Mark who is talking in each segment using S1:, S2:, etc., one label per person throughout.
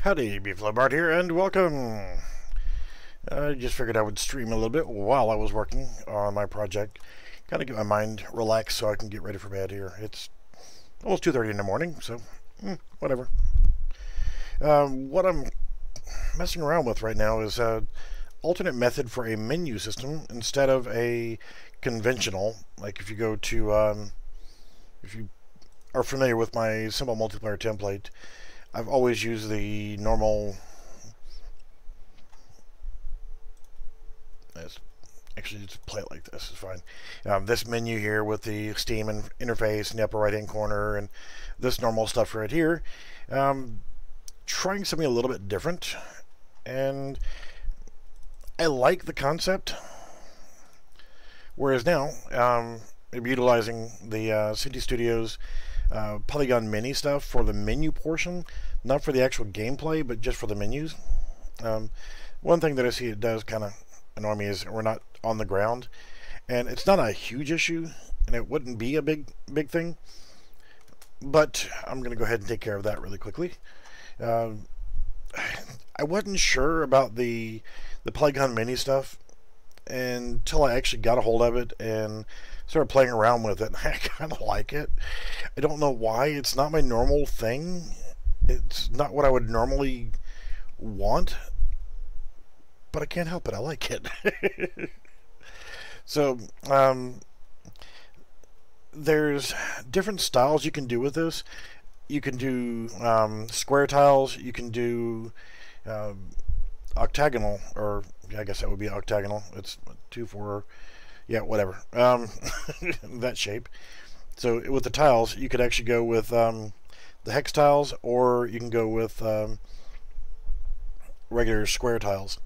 S1: Howdy, Beeflowbart here, and welcome! I just figured I would stream a little bit while I was working on my project. Kind of get my mind relaxed so I can get ready for bed here. It's almost 2:30 in the morning, so whatever. What I'm messing around with right now is an alternate method for a menu system instead of a conventional. Like if you go to, if you are familiar with my simple multiplayer template, I've always used the normal. Actually, just play it like this is fine. This menu here with the Steam interface in the upper right hand corner and this normal stuff right here. Trying something a little bit different, and I like the concept. Whereas now, I'm utilizing the Cinti Studios Polygon Mini stuff for the menu portion, not for the actual gameplay, but just for the menus. One thing that I see it does kind of annoy me is we're not on the ground, and it's not a huge issue, and it wouldn't be a big thing, but I'm going to go ahead and take care of that really quickly. I wasn't sure about the Polygon Mini stuff until I actually got a hold of it and started playing around with it. I kind of like it. I don't know why. It's not my normal thing. It's not what I would normally want, but I can't help it. I like it. So, there's different styles you can do with this. You can do square tiles. You can do octagonal, or I guess that would be octagonal. It's 2, 4, yeah, whatever. That shape. So with the tiles, you could actually go with the hex tiles, or you can go with regular square tiles.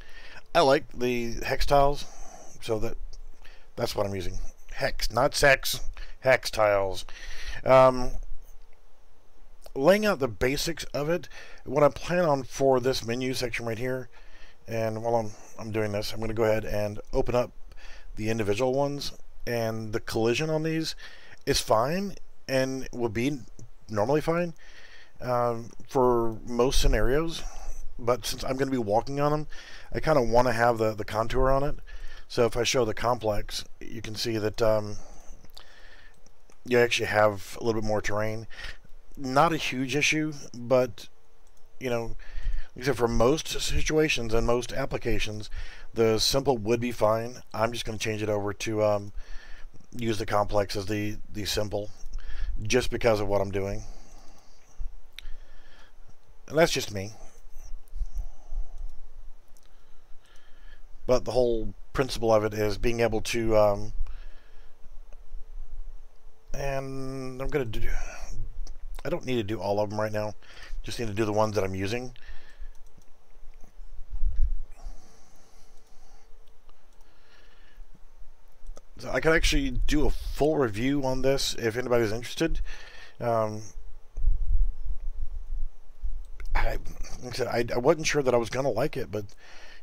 S1: I like the hex tiles, so that's what I'm using. Hex, not sex. Hex tiles. Laying out the basics of it, what I plan on for this menu section right here, and while I'm doing this, I'm going to go ahead and open up the individual ones, and the collision on these is fine and will be normally fine for most scenarios, but since I'm going to be walking on them, I kind of want to have the contour on it. So if I show the complex, you can see that you actually have a little bit more terrain. Not a huge issue, but you know, except for most situations and most applications, the simple would be fine. I'm just going to change it over to use the complex as the simple, just because of what I'm doing. And that's just me. But the whole principle of it is being able to, and I'm going to do, I don't need to do all of them right now, just need to do the ones that I'm using. So I could actually do a full review on this if anybody's interested. I wasn't sure that I was going to like it, but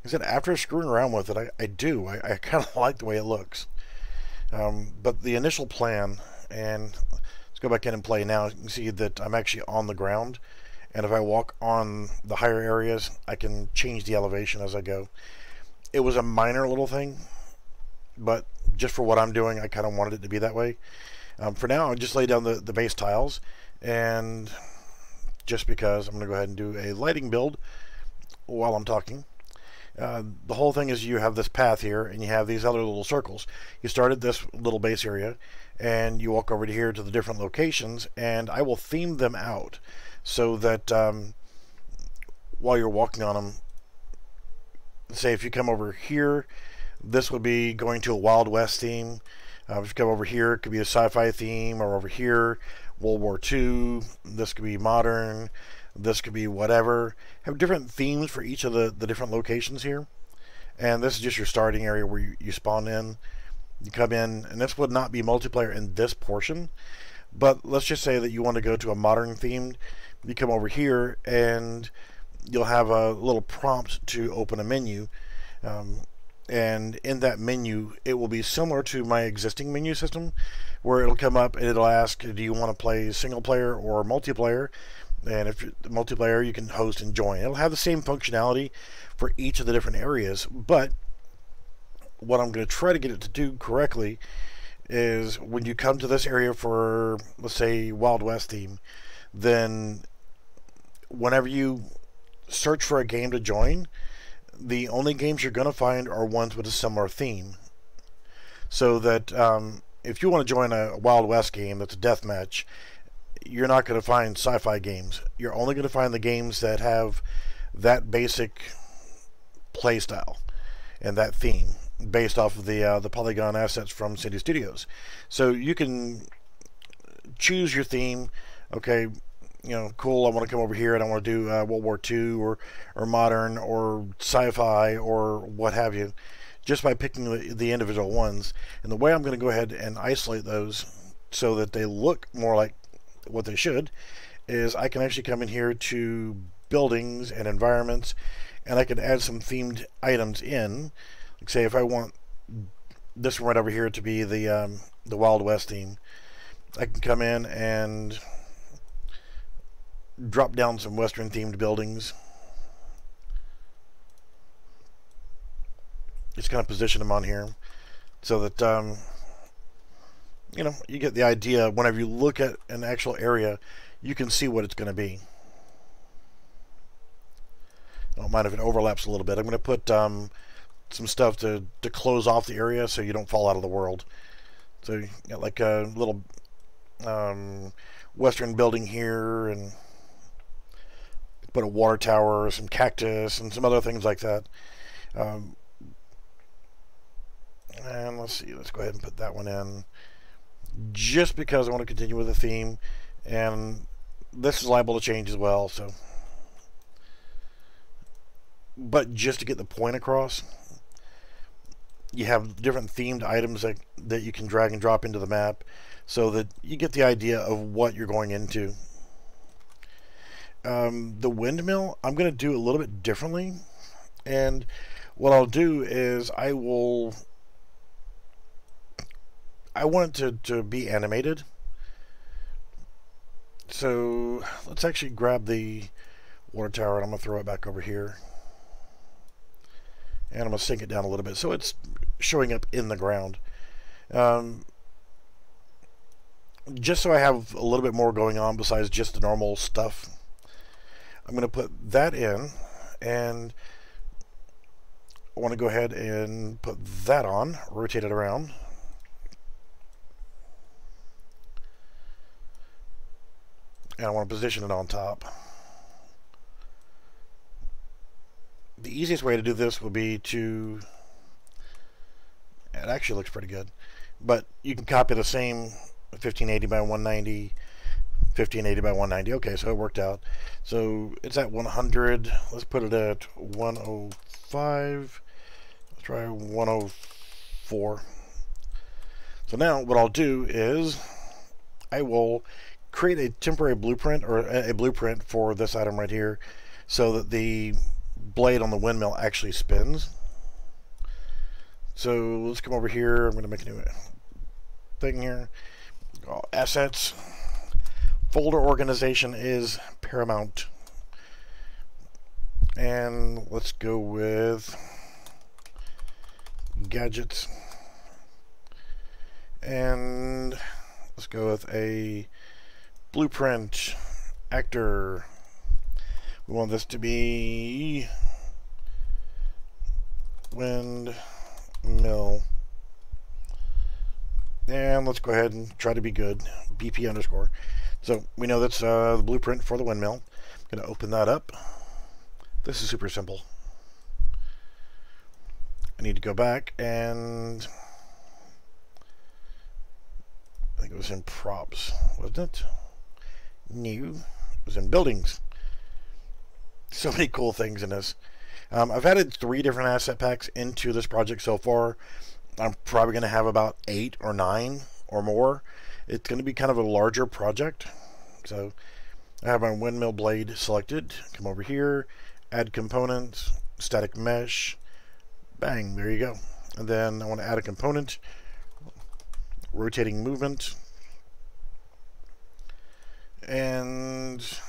S1: I said after screwing around with it, I do. I kind of like the way it looks. But the initial plan, and let's go back in and play now. You can see that I'm actually on the ground, and if I walk on the higher areas, I can change the elevation as I go. It was a minor little thing, but just for what I'm doing, I kind of wanted it to be that way. For now, I'll just lay down the base tiles, and just because I'm going to go ahead and do a lighting build while I'm talking. The whole thing is you have this path here, and you have these other little circles. You start at this little base area, and you walk over to here to the different locations, and I will theme them out so that while you're walking on them, say if you come over here, this would be going to a Wild West theme. If you come over here, it could be a sci-fi theme, or over here, World War II. This could be modern. This could be whatever. Have different themes for each of the different locations here. And this is just your starting area where you spawn in. You come in, and this would not be multiplayer in this portion. But let's just say that you want to go to a modern themed. You come over here, and you'll have a little prompt to open a menu. And in that menu, it will be similar to my existing menu system, where it'll come up and it'll ask, do you want to play single player or multiplayer? And if you're multiplayer, you can host and join. It'll have the same functionality for each of the different areas, but what I'm going to try to get it to do correctly is when you come to this area for, let's say, Wild West theme, then whenever you search for a game to join, the only games you're going to find are ones with a similar theme. So that if you want to join a Wild West game that's a deathmatch, you're not going to find sci-fi games. You're only going to find the games that have that basic play style and that theme based off of the Polygon assets from Synty Studios. So you can choose your theme. Okay, cool, I want to come over here and I want to do World War II or modern or sci-fi or what have you, just by picking the individual ones. And the way I'm going to go ahead and isolate those so that they look more like what they should is I can actually come in here to buildings and environments, and I can add some themed items in. Like, say if I want this one right over here to be the Wild West theme, I can come in and drop down some Western themed buildings. Just kind of position them on here so that you get the idea. Whenever you look at an actual area, you can see what it's going to be. I don't mind if it overlaps a little bit. I'm going to put some stuff to close off the area so you don't fall out of the world. So you got like a little Western building here, and put a water tower, some cactus, and some other things like that. And let's see, let's go ahead and put that one in, just because I want to continue with the theme, and this is liable to change as well. So, but just to get the point across, you have different themed items that you can drag and drop into the map, so that you get the idea of what you're going into. The windmill, I'm going to do a little bit differently, and what I'll do is I want it to be animated. So let's actually grab the water tower, and I'm going to throw it back over here, and I'm going to sink it down a little bit so it's showing up in the ground. Just so I have a little bit more going on besides just the normal stuff, I'm going to put that in, and I want to go ahead and put that on, rotate it around. And I want to position it on top. The easiest way to do this would be to, it actually looks pretty good, but you can copy the same 1580 by 190, 1580 by 190. Okay, so it worked out. So it's at 100. Let's put it at 105. Let's try 104. So now what I'll do is I will create a temporary blueprint, or a blueprint for this item right here, so that the blade on the windmill actually spins. So let's come over here. I'm going to make a new thing here. Assets. Folder organization is paramount. And let's go with gadgets. And let's go with a blueprint actor. We want this to be windmill. And let's go ahead and try to be good. BP underscore. So we know that's the blueprint for the windmill. I'm going to open that up. This is super simple. I need to go back, and I think it was in props, wasn't it? New. It was in buildings. So many cool things in this. I've added 3 different asset packs into this project so far. I'm probably going to have about 8 or 9 or more. It's going to be kind of a larger project. So I have my windmill blade selected. Come over here, add components, static mesh, bang, there you go. And then I want to add a component, rotating movement, and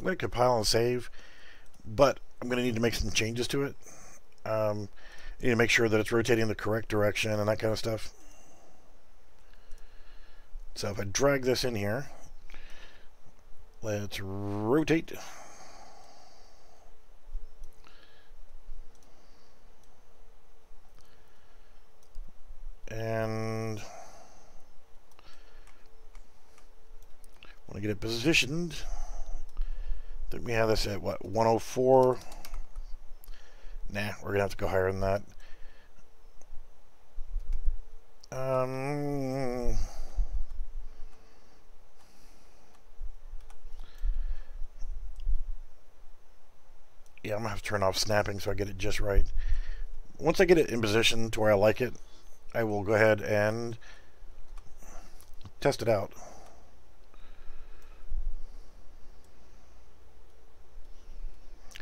S1: I'm going to compile and save, but I'm going to need to make some changes to it. You need to make sure that it's rotating in the correct direction and that kind of stuff. So if I drag this in here, let's rotate. And want to get it positioned. I think we have this at what, 104? Nah, we're gonna have to go higher than that. Yeah, I'm gonna have to turn off snapping so I get it just right. Once I get it in position to where I like it, I will go ahead and test it out.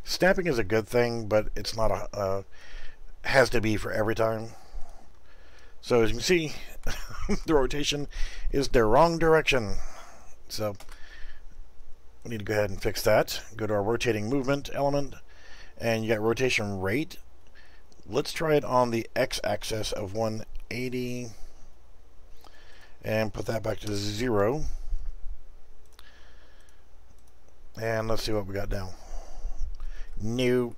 S1: Snapping is a good thing, but it's not a has to be for every time. So as you can see, the rotation is the wrong direction. So we need to go ahead and fix that. Go to our rotating movement element, and you got rotation rate. Let's try it on the x-axis of 180 and put that back to 0. And let's see what we got now. New.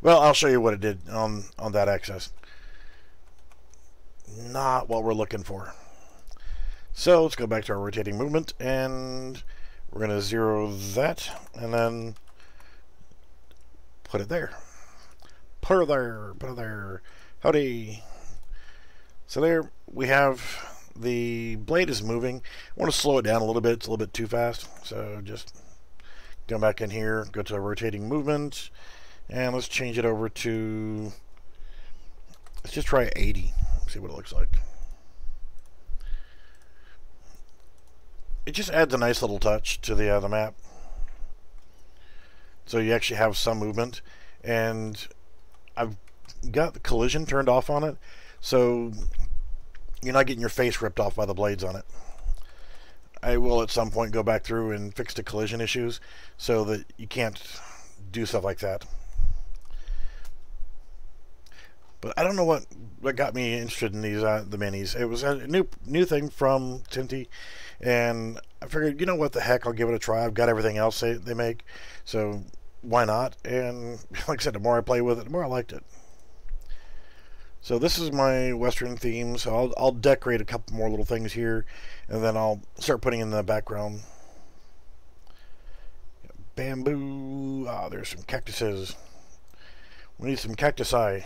S1: Well, I'll show you what it did on that axis. Not what we're looking for. So let's go back to our rotating movement, and we're going to 0 that, and then put it there. Put it there. Put it there. Howdy. So there we have the blade is moving. I want to slow it down a little bit. It's a little bit too fast. So just go back in here, go to rotating movement, and let's change it over to, let's just try 80. See what it looks like. It just adds a nice little touch to the map. So you actually have some movement, and I've got the collision turned off on it, so you're not getting your face ripped off by the blades on it. I will at some point go back through and fix the collision issues so that you can't do stuff like that. But I don't know what got me interested in these the minis. It was a new thing from Tinti, and I figured, you know what, the heck, I'll give it a try. I've got everything else they make, so why not? And like I said, the more I play with it, the more I liked it. So this is my Western theme, so I'll decorate a couple more little things here, and then I'll start putting in the background. Bamboo. Ah, there's some cactuses. We need some cacti.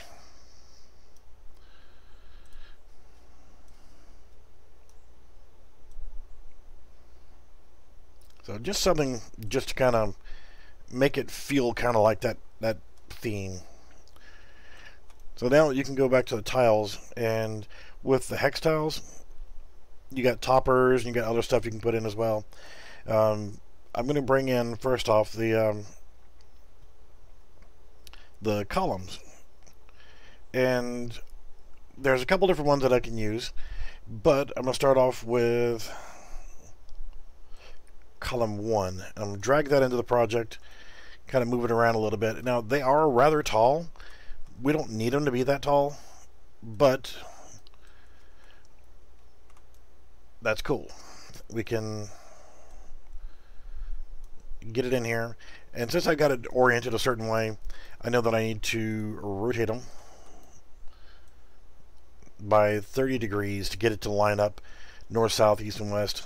S1: So just something just to kind of make it feel kind of like that theme. So now you can go back to the tiles, and with the hex tiles, you got toppers and you got other stuff you can put in as well. I'm going to bring in, first off, the columns. And there's a couple different ones that I can use, but I'm going to start off with column 1. I'm going to drag that into the project, kind of move it around a little bit. Now, they are rather tall. We don't need them to be that tall, but that's cool. We can get it in here, and since I got it oriented a certain way, I know that I need to rotate them by 30 degrees to get it to line up north, south, east, and west.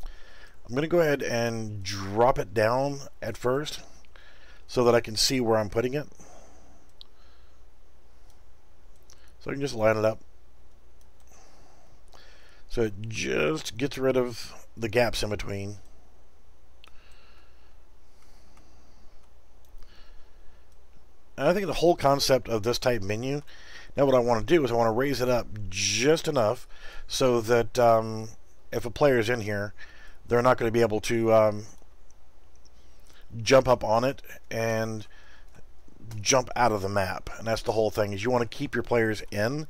S1: I'm going to go ahead and drop it down at first so that I can see where I'm putting it. So I can just line it up. So it just gets rid of the gaps in between. And I think the whole concept of this type menu, now what I want to do is I want to raise it up just enough so that if a player is in here, they're not going to be able to jump up on it and jump out of the map. And that's the whole thing, is you want to keep your players in,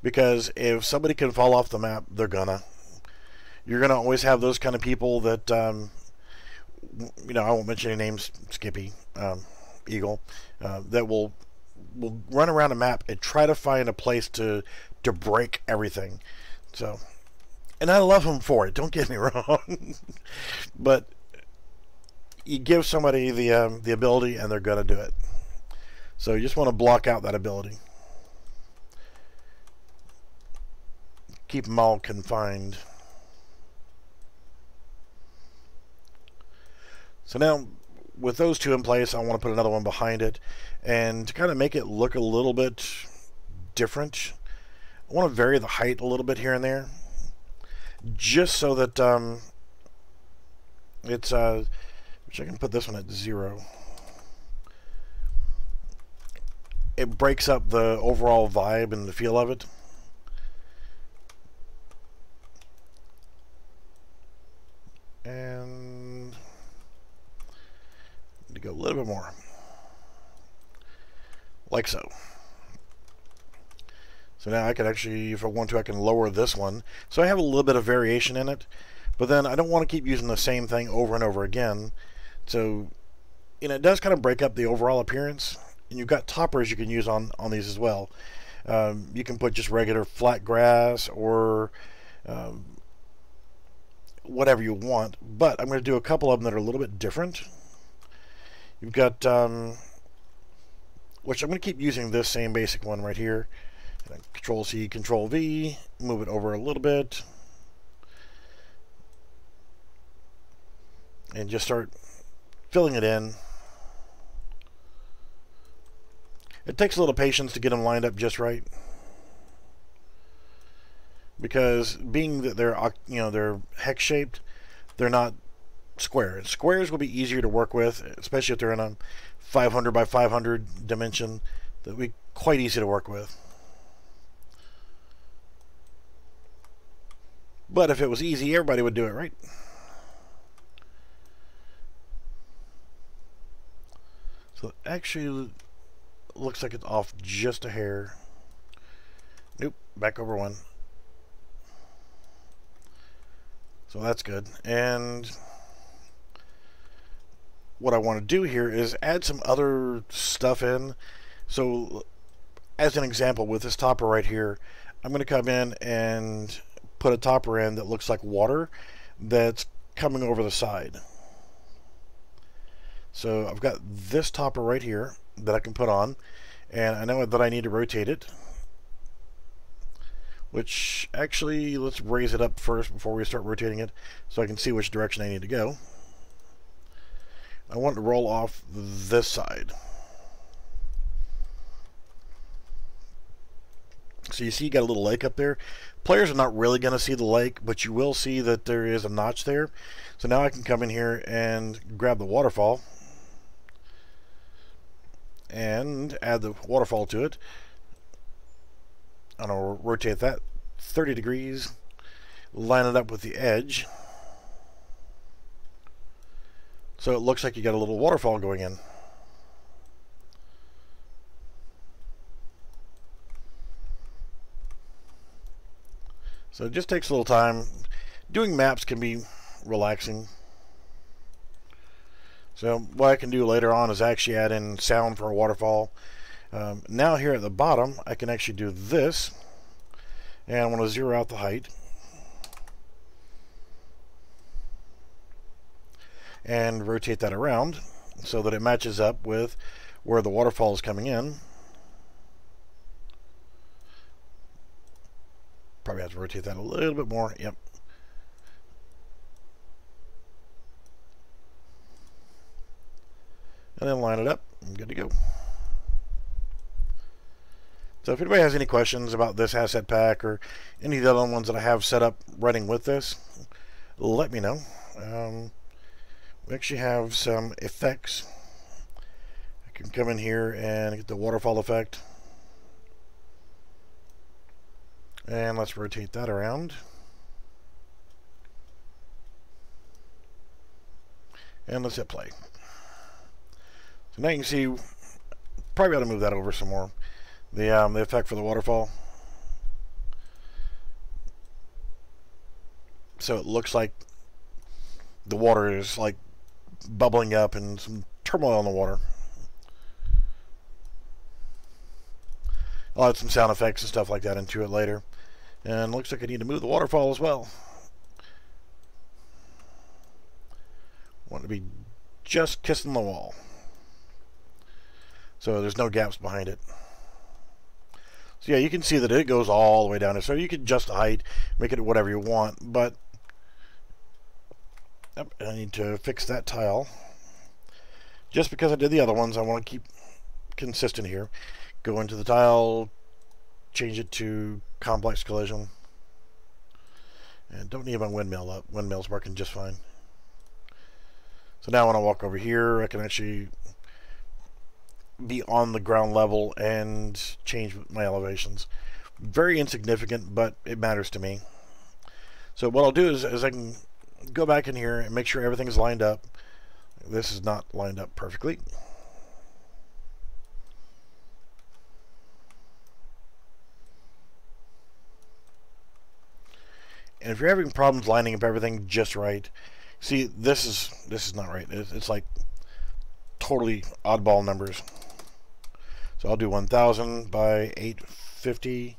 S1: because if somebody can fall off the map, you're gonna always have those kind of people that I won't mention any names, Skippy, Eagle, that will run around a map and try to find a place to break everything. So, and I love him for it. Don't get me wrong, but you give somebody the ability, and they're gonna do it. So you just want to block out that ability. Keep them all confined. So now, with those two in place, I want to put another one behind it, and to kind of make it look a little bit different, I want to vary the height a little bit here and there, just so that it's which I can put this one at 0. It breaks up the overall vibe and the feel of it. And to go a little bit more, like so. So now I can actually, if I want to, I can lower this one. So I have a little bit of variation in it, but then I don't want to keep using the same thing over and over again. So, it does kind of break up the overall appearance. And you've got toppers you can use on these as well. You can put just regular flat grass or whatever you want, but I'm going to do a couple of them that are a little bit different. You've got, which I'm going to keep using this same basic one right here. Control C, Control V, move it over a little bit, and just start filling it in. It takes a little patience to get them lined up just right, because being that they're hex shaped, they're not square. Squares will be easier to work with, especially if they're in a 500 by 500 dimension. That'll be quite easy to work with. But if it was easy, everybody would do it, right? So actually, looks like it's off just a hair. Nope, back over one. So that's good. And what I want to do here is add some other stuff in. So as an example, with this topper right here, I'm going to come in and put a topper in that looks like water that's coming over the side. So I've got this topper right here that I can put on, and I know that I need to rotate it, which actually, let's raise it up first before we start rotating it so I can see which direction I need to go. I want it to roll off this side. So you see you got a little lake up there. Players are not really going to see the lake, but you will see that there is a notch there. So now I can come in here and grab the waterfall and add the waterfall to it. I'm going to rotate that 30 degrees, line it up with the edge, so it looks like you got a little waterfall going in. So it just takes a little time. Doing maps can be relaxing. So what I can do later on is actually add in sound for a waterfall. Now here at the bottom, I can actually do this, and I want to zero out the height, and rotate that around so that it matches up with where the waterfall is coming in. Probably have to rotate that a little bit more. Yep. And then line it up. I'm good to go. So if anybody has any questions about this asset pack or any of the other ones that I have set up running with this, let me know. We actually have some effects. I can come in here and get the waterfall effect. And let's rotate that around. And let's hit play. So now you can see, probably ought to move that over some more. The effect for the waterfall. So it looks like the water is like bubbling up and some turmoil in the water. I'll add some sound effects and stuff like that into it later. And looks like I need to move the waterfall as well. Want to be just kissing the wall, so there's no gaps behind it. So yeah, you can see that it goes all the way down there. So you can adjust the height, make it whatever you want, but yep, I need to fix that tile. Just because I did the other ones, I want to keep consistent here. Go into the tile, change it to complex collision, and don't need my windmill up. Windmill's working just fine. So now when I walk over here, I can actually be on the ground level and change my elevations. Very insignificant, but it matters to me. So what I'll do is I can go back in here and make sure everything is lined up. This is not lined up perfectly. And if you're having problems lining up everything just right, see, this is not right. It's like totally oddball numbers. So I'll do 1000 by 850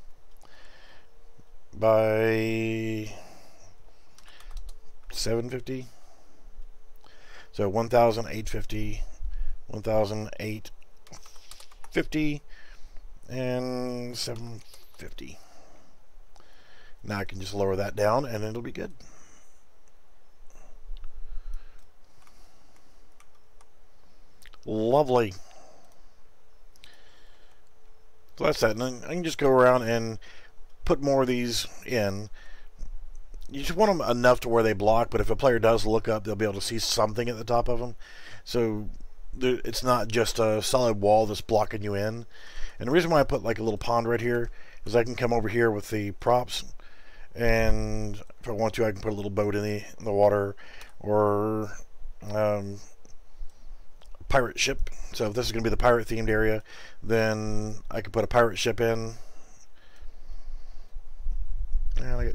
S1: by 750. So 1850, 1850, and 750. Now I can just lower that down and it'll be good. Lovely. So that's that. And then I can just go around and put more of these in. You just want them enough to where they block, but if a player does look up, they'll be able to see something at the top of them. So it's not just a solid wall that's blocking you in. And the reason why I put like a little pond right here is I can come over here with the props, and if I want to, I can put a little boat in the water, or pirate ship. So if this is going to be the pirate themed area, then I could put a pirate ship in. And I got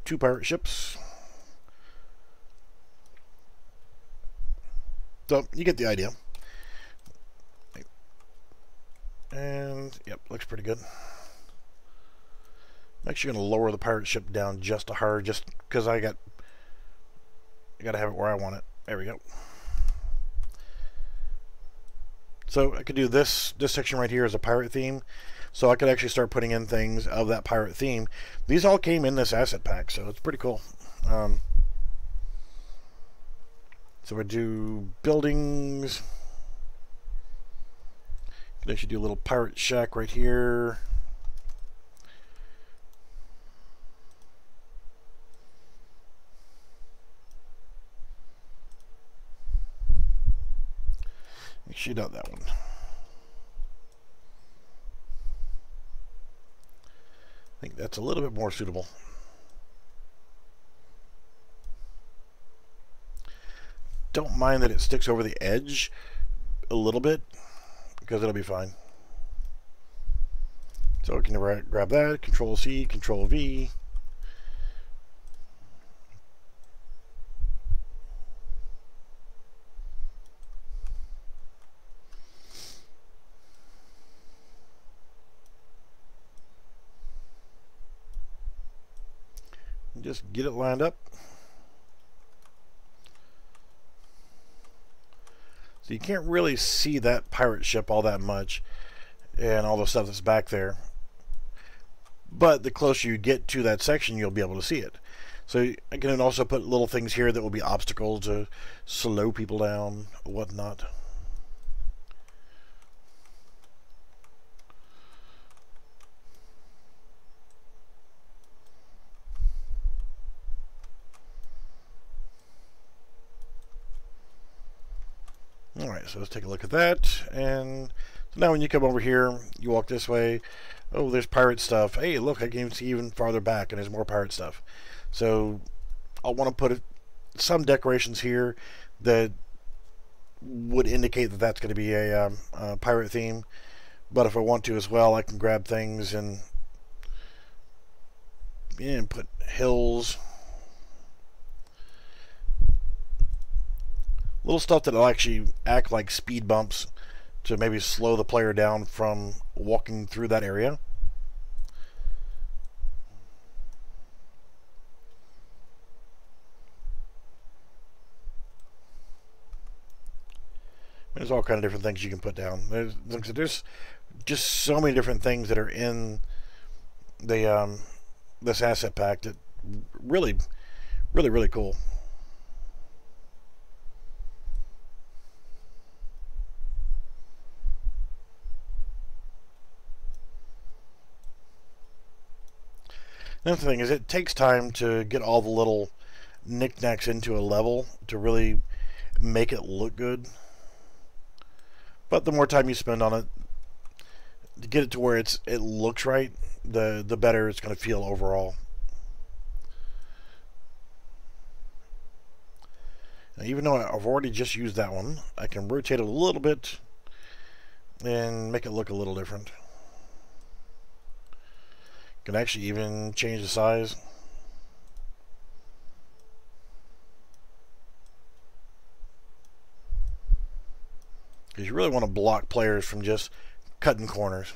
S1: 2 pirate ships. So you get the idea. And yep, looks pretty good. I'm actually going to lower the pirate ship down just a hair, just because I got to have it where I want it. There we go. So I could do this section right here as a pirate theme. So I could actually start putting in things of that pirate theme. These all came in this asset pack, so it's pretty cool. So I do buildings. Could actually do a little pirate shack right here. Shoot out that one. I think that's a little bit more suitable. Don't mind that it sticks over the edge a little bit, because it'll be fine. So I can grab that, Control C, Control V. Just get it lined up. So you can't really see that pirate ship all that much and all the stuff that's back there. But the closer you get to that section, you'll be able to see it. So I can also put little things here that will be obstacles to slow people down, whatnot. Alright, so let's take a look at that. And so now when you come over here, you walk this way. Oh, there's pirate stuff. Hey, look, I can even see even farther back, and there's more pirate stuff. So I'll want to put some decorations here that would indicate that that's going to be a pirate theme. But if I want to as well, I can grab things and put hills. little stuff that'll actually act like speed bumps to maybe slow the player down from walking through that area. There's all kind of different things you can put down. There's just so many different things that are in the this asset pack that really cool. Another thing is it takes time to get all the little knickknacks into a level to really make it look good. But the more time you spend on it, to get it to where it looks right, the better it's going to feel overall. Now, even though I've already just used that one, I can rotate it a little bit and make it look a little different. Can actually even change the size. Because you really want to block players from just cutting corners.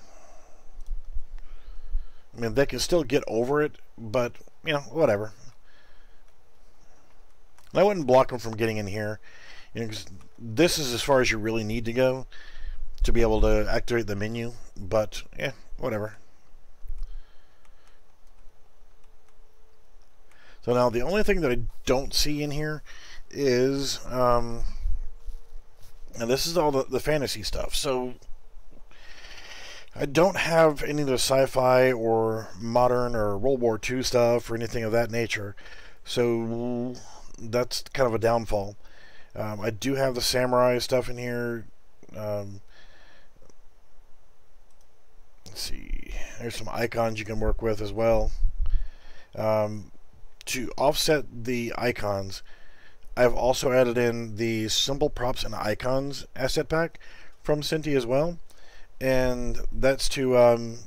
S1: I mean, they can still get over it, but, you know, whatever. I wouldn't block them from getting in here. You know, 'cause this is as far as you really need to go to be able to activate the menu, but, yeah, whatever. So now the only thing that I don't see in here is, and this is all the fantasy stuff. So I don't have any of the sci-fi or modern or World War II stuff or anything of that nature. So that's kind of a downfall. I do have the samurai stuff in here. Let's see. There's some icons you can work with as well. To offset the icons, I've also added in the simple props and icons asset pack from Cinti as well, and that's to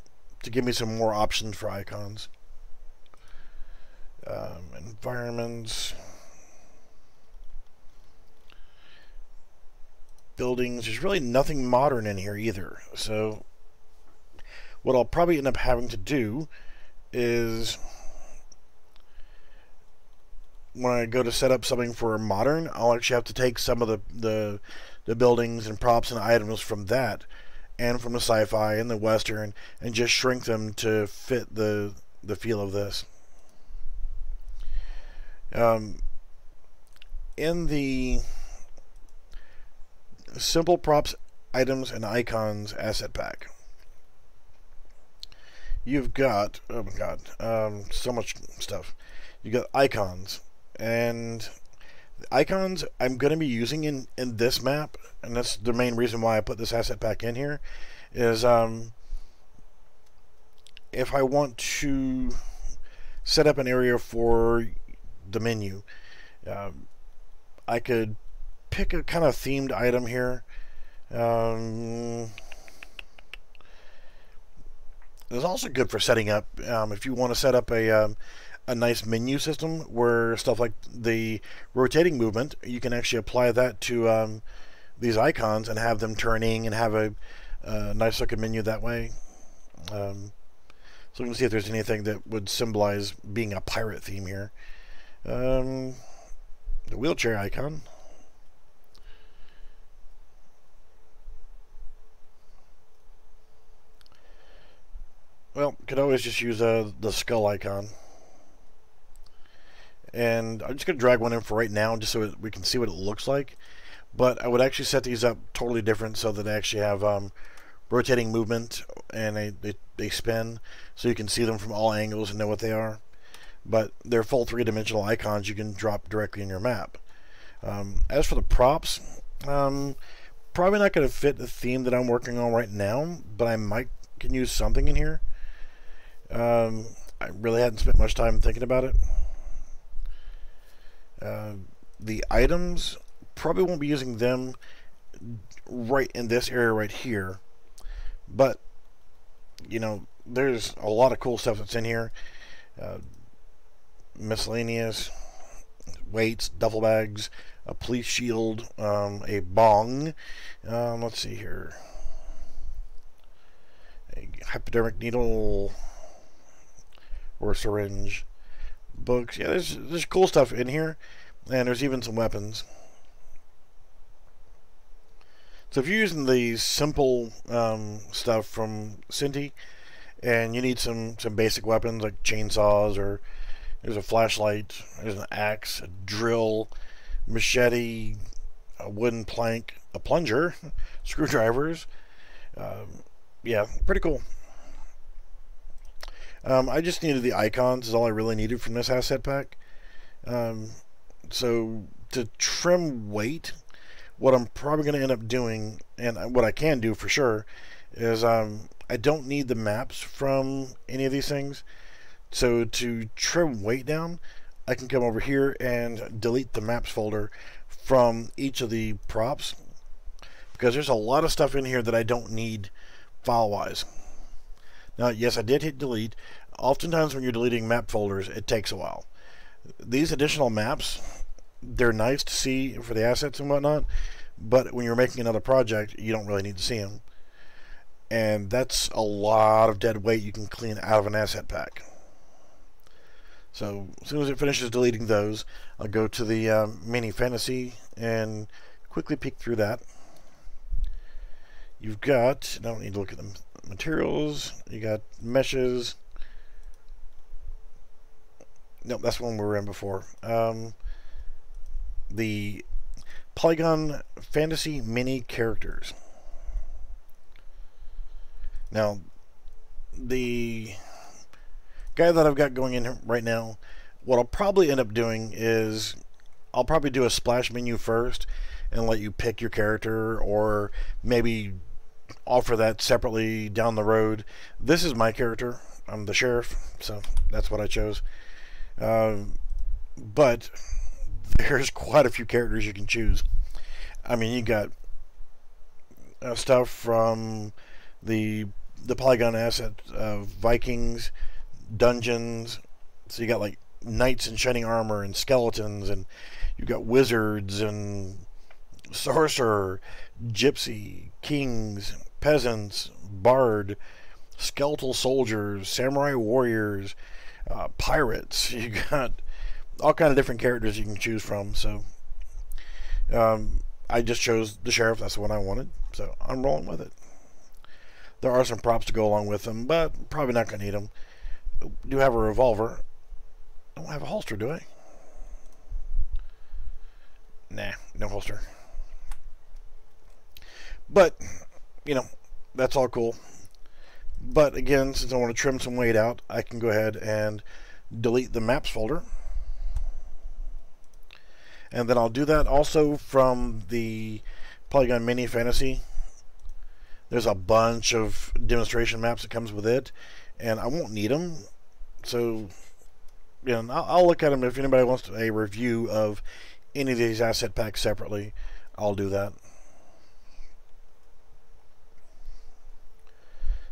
S1: give me some more options for icons. Environments, buildings. There's really nothing modern in here either. So what I'll probably end up having to do is, when I go to set up something for modern, I'll actually have to take some of the buildings and props and items from that and from the sci-fi and the western and just shrink them to fit the feel of this. In the simple props, items, and icons asset pack, you've got, oh my god, so much stuff. You got icons. And the icons I'm going to be using in this map, and that's the main reason why I put this asset pack in here, is if I want to set up an area for the menu, I could pick a kind of themed item here. It's also good for setting up, if you want to set up a nice menu system where stuff like the rotating movement, you can actually apply that to these icons and have them turning and have a nice looking menu that way. So we can see if there's anything that would symbolize being a pirate theme here. The wheelchair icon. Well, could always just use the skull icon. And I'm just going to drag one in for right now just so we can see what it looks like. But I would actually set these up totally different so that they actually have rotating movement and they spin so you can see them from all angles and know what they are. But they're full three-dimensional icons you can drop directly in your map. As for the props, probably not going to fit the theme that I'm working on right now, but I can use something in here. I really hadn't spent much time thinking about it. The items, probably won't be using them right in this area right here, but you know, there's a lot of cool stuff that's in here. Miscellaneous, weights, duffel bags, a police shield, a bong. Let's see here. A hypodermic needle or a syringe. Books. Yeah, there's cool stuff in here, and there's even some weapons. So if you're using the simple stuff from Synty, and you need some basic weapons like chainsaws, or there's a flashlight, there's an axe, a drill, machete, a wooden plank, a plunger, screwdrivers. Yeah, pretty cool. I just needed the icons is all I really needed from this asset pack. So to trim weight, what I'm probably going to end up doing, and what I can do for sure, is I don't need the maps from any of these things. So to trim weight down, I can come over here and delete the maps folder from each of the props, because there's a lot of stuff in here that I don't need file-wise. Now, yes, I did hit delete. Oftentimes when you're deleting map folders, it takes a while. These additional maps, they're nice to see for the assets and whatnot, but when you're making another project, you don't really need to see them. And that's a lot of dead weight you can clean out of an asset pack. So as soon as it finishes deleting those, I'll go to the Mini Fantasy and quickly peek through that. You've got, I don't need to look at the materials, you got meshes. Nope, that's one we were in before. The Polygon Fantasy Mini Characters. Now, the guy that I've got going in right now, what I'll probably end up doing is I'll probably do a splash menu first and let you pick your character, or maybe offer that separately down the road. This is my character. I'm the sheriff, so that's what I chose. But there's quite a few characters you can choose. I mean, you got stuff from the Polygon asset, Vikings, dungeons. So you got like knights in shining armor and skeletons, and you got wizards and sorcerer, gypsy, kings, peasants, bard, skeletal soldiers, samurai warriors, pirates. You got all kind of different characters you can choose from. So I just chose the sheriff. That's the one I wanted, so I'm rolling with it. There are some props to go along with them, but probably not going to need them. I do have a revolver. I don't have a holster, do I? Nah, no holster. But, you know, that's all cool. But again, since I want to trim some weight out, I can go ahead and delete the maps folder. And then I'll do that also from the Polygon Mini Fantasy. There's a bunch of demonstration maps that comes with it, and I won't need them. So, you know, I'll look at them. If anybody wants a review of any of these asset packs separately, I'll do that.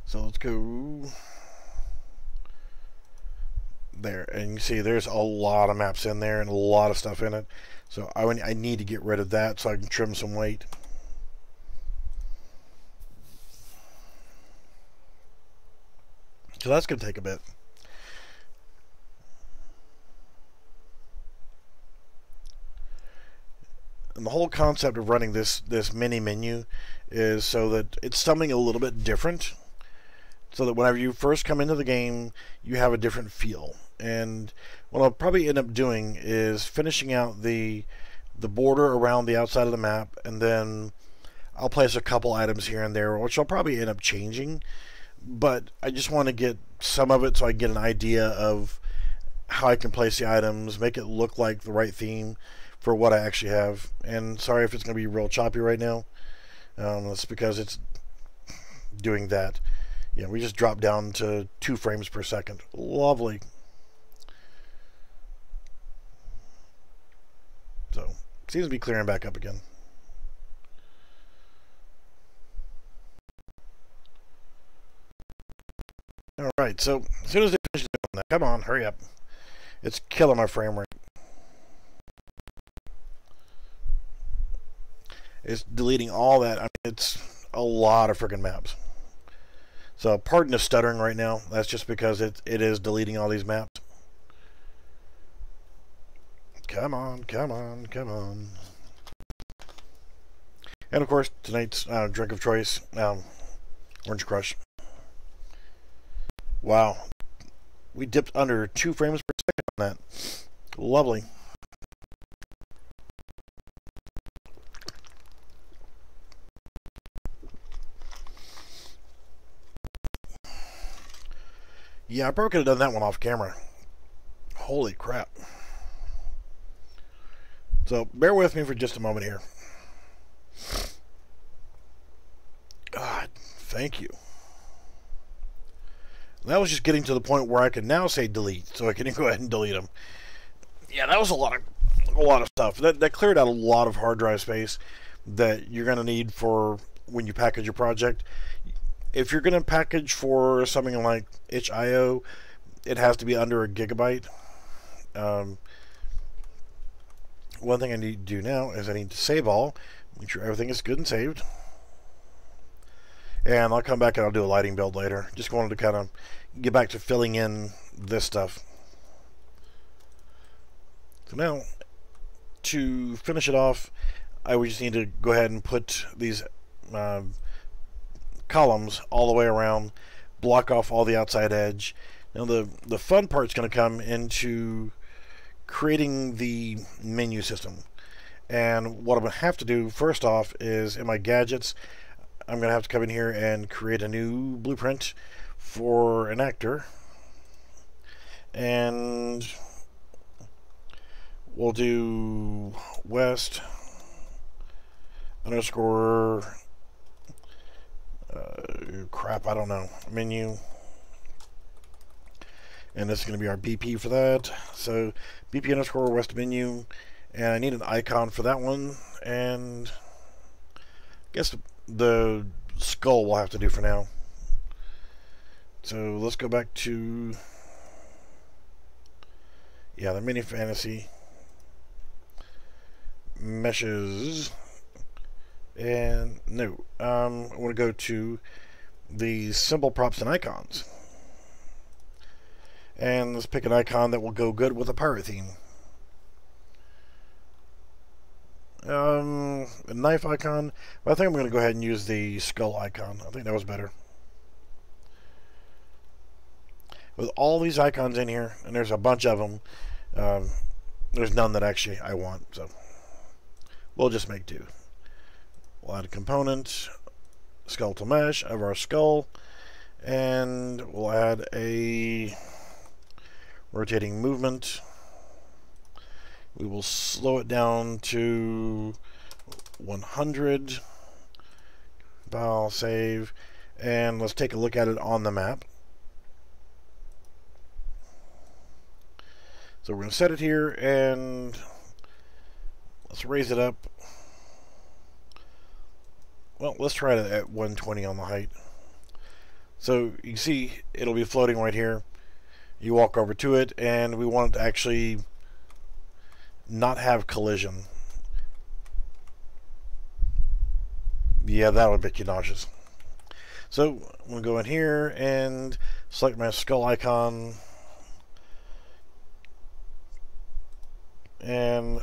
S1: So let's go there, and you see there's a lot of maps in there and a lot of stuff in it. So I need to get rid of that so I can trim some weight. So that's going to take a bit. And the whole concept of running this mini menu is so that it's something a little bit different, so that whenever you first come into the game, you have a different feel. And what I'll probably end up doing is finishing out the border around the outside of the map, and then I'll place a couple items here and there, which I'll probably end up changing. But I just want to get some of it so I get an idea of how I can place the items, make it look like the right theme for what I actually have. And sorry if it's going to be real choppy right now. That's because it's doing that. Yeah, we just dropped down to 2 frames per second. Lovely. So, seems to be clearing back up again. Alright, so as soon as they finish doing that, come on, hurry up. It's killing my frame rate. It's deleting all that. I mean, it's a lot of freaking maps. So pardon the stuttering right now. That's just because it is deleting all these maps. Come on, come on, come on. And of course, tonight's drink of choice, Orange Crush. Wow. We dipped under 2 frames per second on that. Lovely. Yeah, I probably could have done that one off camera. Holy crap. So, bear with me for just a moment here. God, thank you. That was just getting to the point where I can now say delete, so I can go ahead and delete them. Yeah, that was a lot of stuff. That cleared out a lot of hard drive space that you're going to need for when you package your project. If you're going to package for something like itch.io, it has to be under a gigabyte. One thing I need to do now is I need to save all, make sure everything is good and saved. And I'll come back and I'll do a lighting build later. Just wanted to kind of get back to filling in this stuff. So now, to finish it off, I would just need to go ahead and put these columns all the way around, block off all the outside edge. Now the fun part's going to come into creating the menu system. And what I'm going to have to do first off is in my gadgets, I'm going to have to come in here and create a new blueprint for an actor. And we'll do west underscore crap, I don't know, menu. And this is going to be our BP for that. So BP underscore west menu. And I need an icon for that one. And I guess the skull will have to do for now. So let's go back to, yeah, the mini fantasy meshes. And no, I want to go to the symbol props and icons. And let's pick an icon that will go good with a pirate theme. A knife icon. But I think I'm going to go ahead and use the skull icon. I think that was better. With all these icons in here, and there's a bunch of them, there's none that actually I want. So we'll just make do. We'll add a component, skeletal mesh of our skull, and we'll add a rotating movement. We will slow it down to 100. File, save, and let's take a look at it on the map. So we're going to set it here, and let's raise it up. Well, let's try it at 120 on the height. So you can see it'll be floating right here. You walk over to it, and we want it to actually not have collision. Yeah, that would make you nauseous. So I'm going to go in here and select my skull icon. And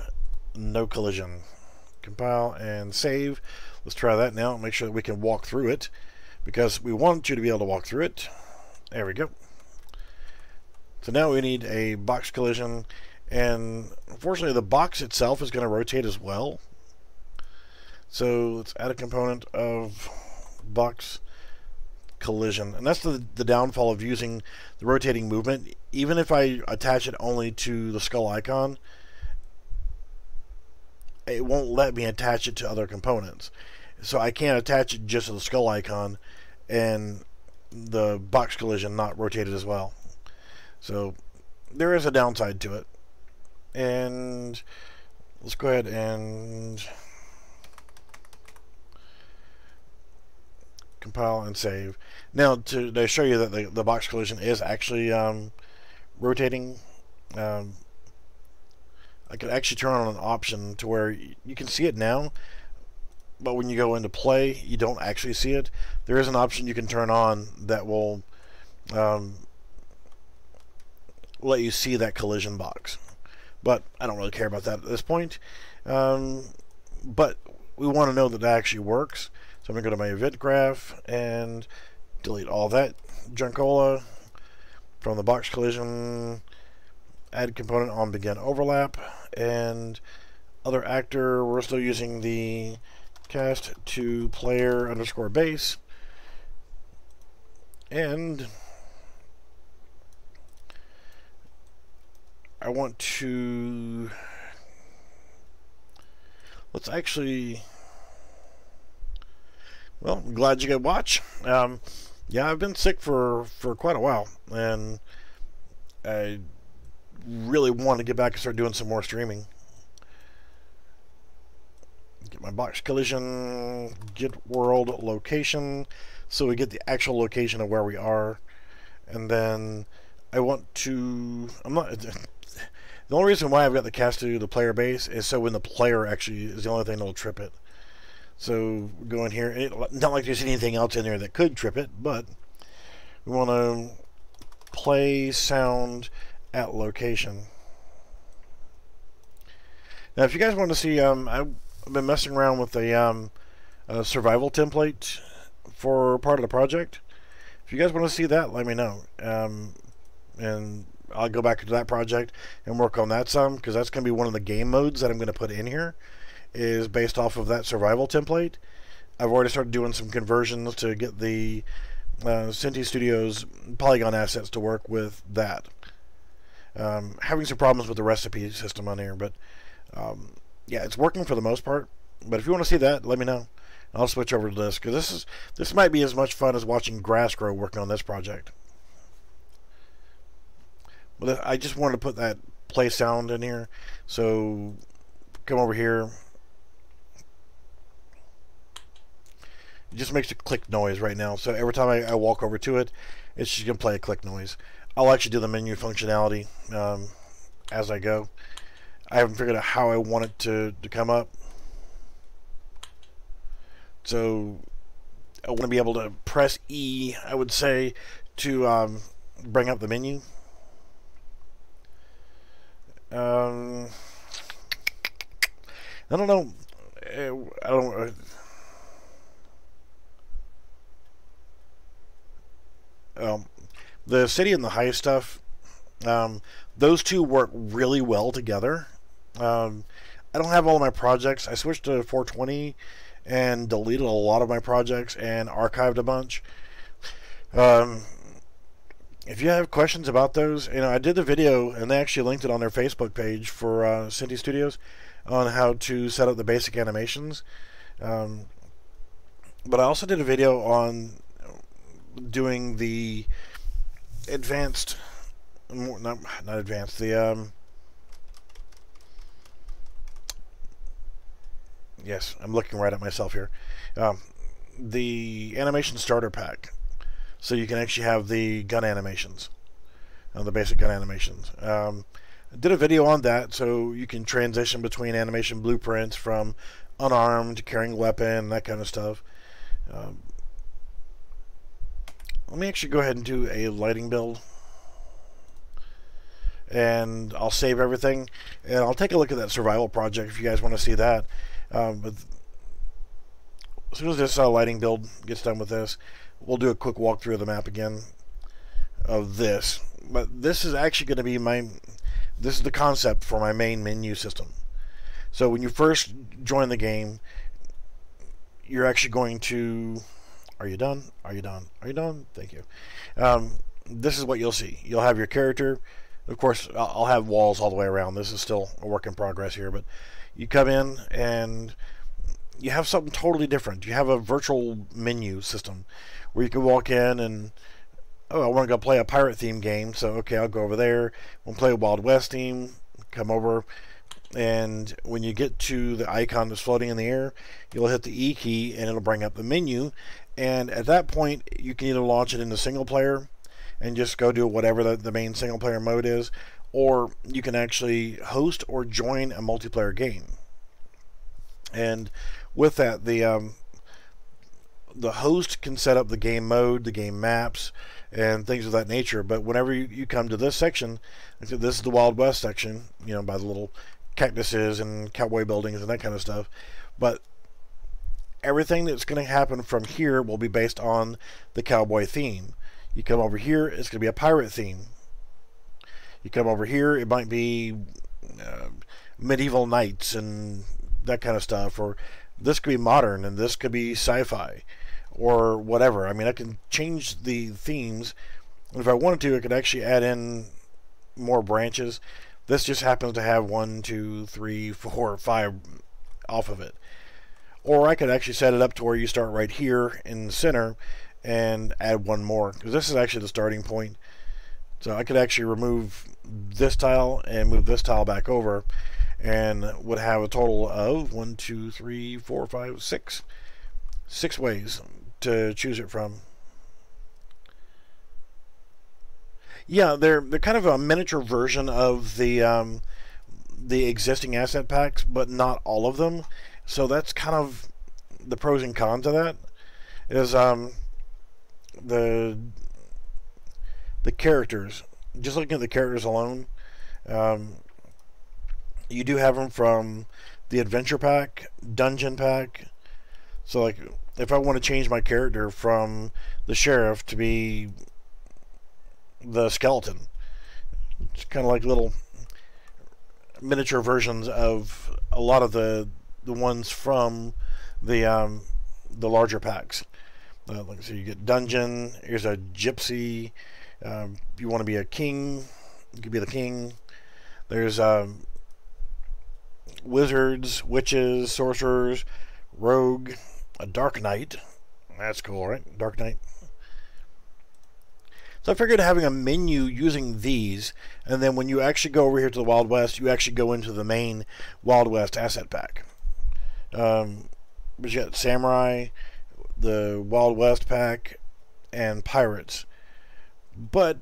S1: no collision. Compile and save. Let's try that now. Make sure that we can walk through it, because we want you to be able to walk through it. There we go. So now we need a box collision, and unfortunately the box itself is going to rotate as well. So let's add a component of box collision, and that's the downfall of using the rotating movement. Even if I attach it only to the skull icon, it won't let me attach it to other components. So I can't attach it just to the skull icon and the box collision not rotated as well. So there is a downside to it. And let's go ahead and compile and save. Now to show you that the box collision is actually rotating, I could actually turn on an option to where you can see it now, but when you go into play, you don't actually see it. There is an option you can turn on that will let you see that collision box. But I don't really care about that at this point. But we want to know that that actually works. So I'm going to go to my event graph and delete all that junkola from the box collision. Add component on begin overlap, and other actor, we're still using the cast to player underscore base, and I want to, let's actually, well, I'm glad you could watch. Yeah, I've been sick for quite a while, and I really want to get back and start doing some more streaming. Get my box collision, get world location, so we get the actual location of where we are. And then I want to, I'm not, the only reason why I've got the cast to the player base is so when the player actually is the only thing that'll trip it. So go in here, not like there's anything else in there that could trip it, but we want to play sound at location. Now if you guys want to see, I've been messing around with a survival template for part of the project. If you guys want to see that, let me know, and I'll go back into that project and work on that some, because that's going to be one of the game modes that I'm going to put in here, is based off of that survival template. I've already started doing some conversions to get the Synty Studios Polygon assets to work with that. Having some problems with the recipe system on here, but yeah, it's working for the most part. But if you want to see that, let me know. I'll switch over to this, because this might be as much fun as watching grass grow working on this project. But I just wanted to put that play sound in here. So come over here. It just makes a click noise right now. So every time I walk over to it, it's just going to play a click noise. I'll actually do the menu functionality as I go. I haven't figured out how I want it to come up. So I want to be able to press E, I would say, to bring up the menu. I don't know. I don't. The city and the high stuff, those two work really well together. I don't have all of my projects. I switched to 420 and deleted a lot of my projects and archived a bunch. If you have questions about those, I did the video, and they actually linked it on their Facebook page for Synty Studios on how to set up the basic animations. But I also did a video on doing the advanced, not advanced, the yes, I'm looking right at myself here. The animation starter pack, so you can actually have the gun animations, the basic gun animations. I did a video on that, so you can transition between animation blueprints from unarmed, carrying a weapon, that kind of stuff. Let me actually go ahead and do a lighting build, and I'll save everything, and I'll take a look at that survival project if you guys want to see that. But as soon as this lighting build gets done with this, we'll do a quick walkthrough of the map again of this. But this is actually going to be this is the concept for my main menu system. So when you first join the game, you're actually going to, are you done? Are you done? Are you done? Thank you. This is what you'll see. You'll have your character. Of course, I'll have walls all the way around. This is still a work in progress here, but you come in and you have something totally different. You have a virtual menu system where you can walk in and, oh, I want to go play a pirate theme game, so okay, I'll go over there. We'll play a Wild West theme, come over, and when you get to the icon that's floating in the air, you'll hit the E key and it'll bring up the menu, and at that point you can either launch it into single player and just go do whatever the main single player mode is, or you can actually host or join a multiplayer game. And with that, the host can set up the game mode, the game maps, and things of that nature. But whenever you come to this section, this is the Wild West section, you know, by the little cactuses and cowboy buildings and that kind of stuff. But everything that's going to happen from here will be based on the cowboy theme. You come over here, it's going to be a pirate theme. You come over here, it might be medieval knights and that kind of stuff, or this could be modern and this could be sci-fi or whatever. I mean, I can change the themes, and if I wanted to, I could actually add in more branches. This just happens to have 1, 2, 3, 4, 5 off of it. Or I could actually set it up to where you start right here in the center and add one more, because this is actually the starting point. So I could actually remove this tile and move this tile back over, and would have a total of 1, 2, 3, 4, 5, 6 ways to choose it from. Yeah, they're kind of a miniature version of the existing asset packs, but not all of them. So that's kind of the pros and cons of that. Is the characters. Just looking at the characters alone, you do have them from the adventure pack, dungeon pack. So like, if I want to change my character from the sheriff to be the skeleton, it's kind of like little miniature versions of a lot of the ones from the larger packs. Like, so you get dungeon. Here's a gypsy. You want to be a king, you could be the king. There's wizards, witches, sorcerers, rogue, a dark knight. That's cool, right? Dark knight. So I figured having a menu using these, and then when you actually go over here to the Wild West, you actually go into the main Wild West asset pack. But you got samurai, the Wild West pack, and pirates. But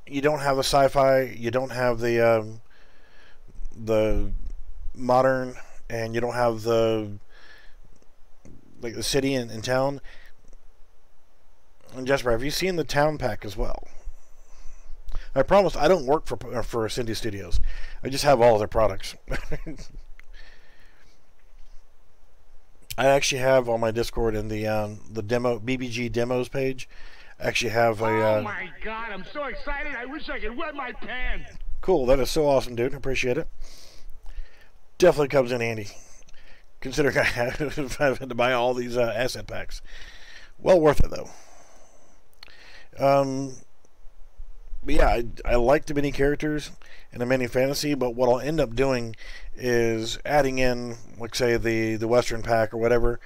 S1: you don't have the sci-fi, you don't have the modern, and you don't have the city and town. And Jesper, have you seen the town pack as well? I promise I don't work for Synty Studios. I just have all of their products. I actually have on my Discord in the demo BBG demos page. I actually have a.
S2: Oh my God! I'm so excited. I wish I could wet my pants.
S1: Cool. That is so awesome, dude. I appreciate it. Definitely comes in handy, considering I have had to buy all these asset packs. Well worth it though. But yeah, I like the mini characters and the mini fantasy, but what I'll end up doing is adding in, like say, the Western pack or whatever,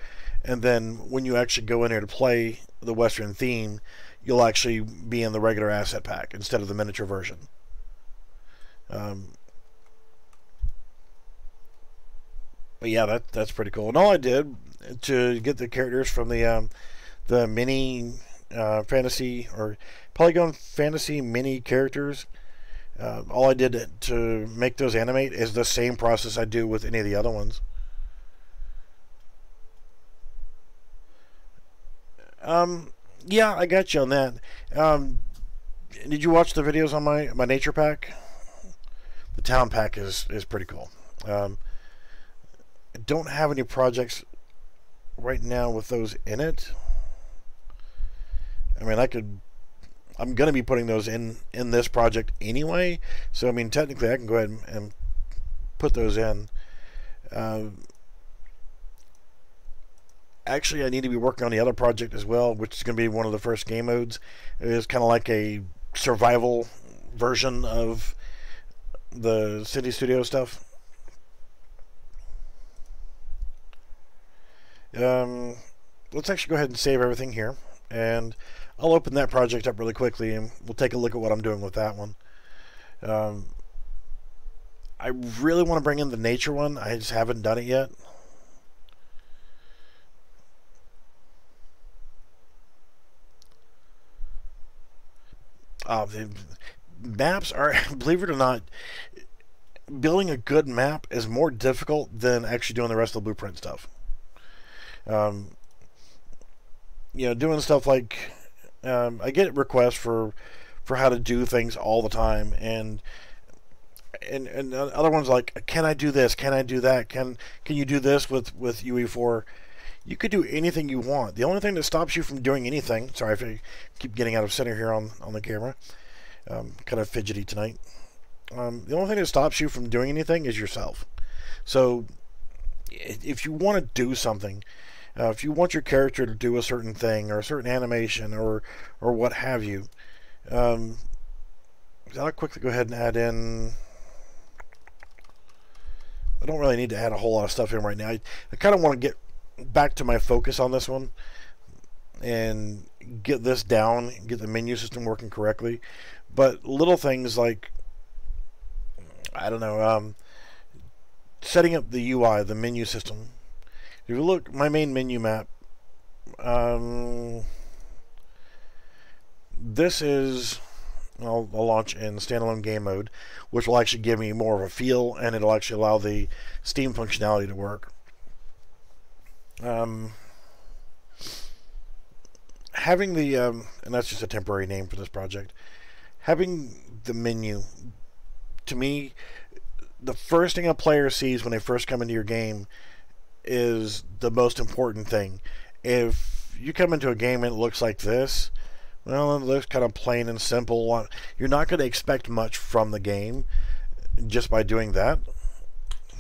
S1: and then when you actually go in here to play the Western theme, you'll actually be in the regular asset pack instead of the miniature version. But yeah, that's pretty cool. And all I did to get the characters from the mini fantasy or Polygon Fantasy mini characters, all I did to make those animate is the same process I do with any of the other ones. Yeah, I got you on that. Did you watch the videos on my nature pack? The town pack is pretty cool. I don't have any projects right now with those in it. I mean, I'm going to be putting those in this project anyway. So, I mean, technically I can go ahead and put those in. Actually, I need to be working on the other project as well, which is going to be one of the first game modes. It is kind of like a survival version of the Synty Studio stuff. Let's actually go ahead and save everything here, and I'll open that project up really quickly, and we'll take a look at what I'm doing with that one. I really want to bring in the nature one. I just haven't done it yet. The maps are, believe it or not, building a good map is more difficult than actually doing the rest of the blueprint stuff. Um, doing stuff like I get requests for how to do things all the time, and other ones like, can I do this? Can I do that? Can you do this with UE4? You could do anything you want. The only thing that stops you from doing anything, sorry if I keep getting out of center here on the camera, kind of fidgety tonight. The only thing that stops you from doing anything is yourself. So if you want to do something, if you want your character to do a certain thing or a certain animation or what have you, I'll quickly go ahead and add in. I don't really need to add a whole lot of stuff in right now. I kind of want to get back to my focus on this one and get this down, get the menu system working correctly. But little things like, I don't know, setting up the UI, the menu system. If you look, my main menu map, this is, I'll launch in standalone game mode, which will actually give me more of a feel, and it'll actually allow the Steam functionality to work. Having the, and that's just a temporary name for this project, having the menu, to me, the first thing a player sees when they first come into your game is the most important thing. If you come into a game and it looks like this, well, it looks kind of plain and simple. You're not going to expect much from the game just by doing that.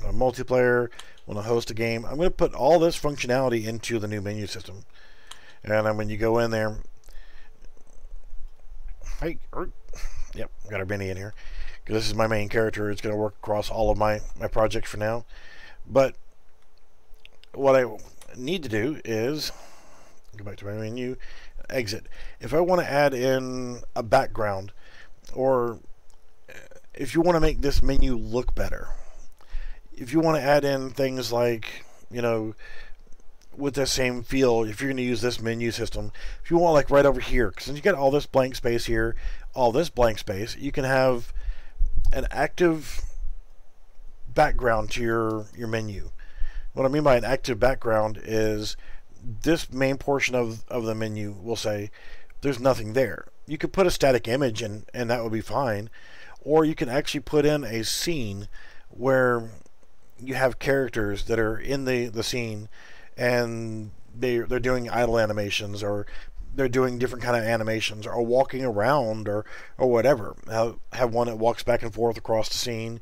S1: A multiplayer, want to host a game, I'm going to put all this functionality into the new menu system. And then when you go in there, yep, got our Benny in here, because this is my main character. It's going to work across all of my projects for now. But what I need to do is go back to my menu, exit. If I want to add in a background, or if you want to make this menu look better, if you want to add in things like, with the same feel, if you're going to use this menu system, if you want, like right over here, because you got all this blank space here, all this blank space, you can have an active background to your menu. What I mean by an active background is this main portion of the menu will say there's nothing there. You could put a static image in, and that would be fine, or you can actually put in a scene where you have characters that are in the scene, and they're doing idle animations, or they're doing different kind of animations, or walking around, or whatever. Have one that walks back and forth across the scene,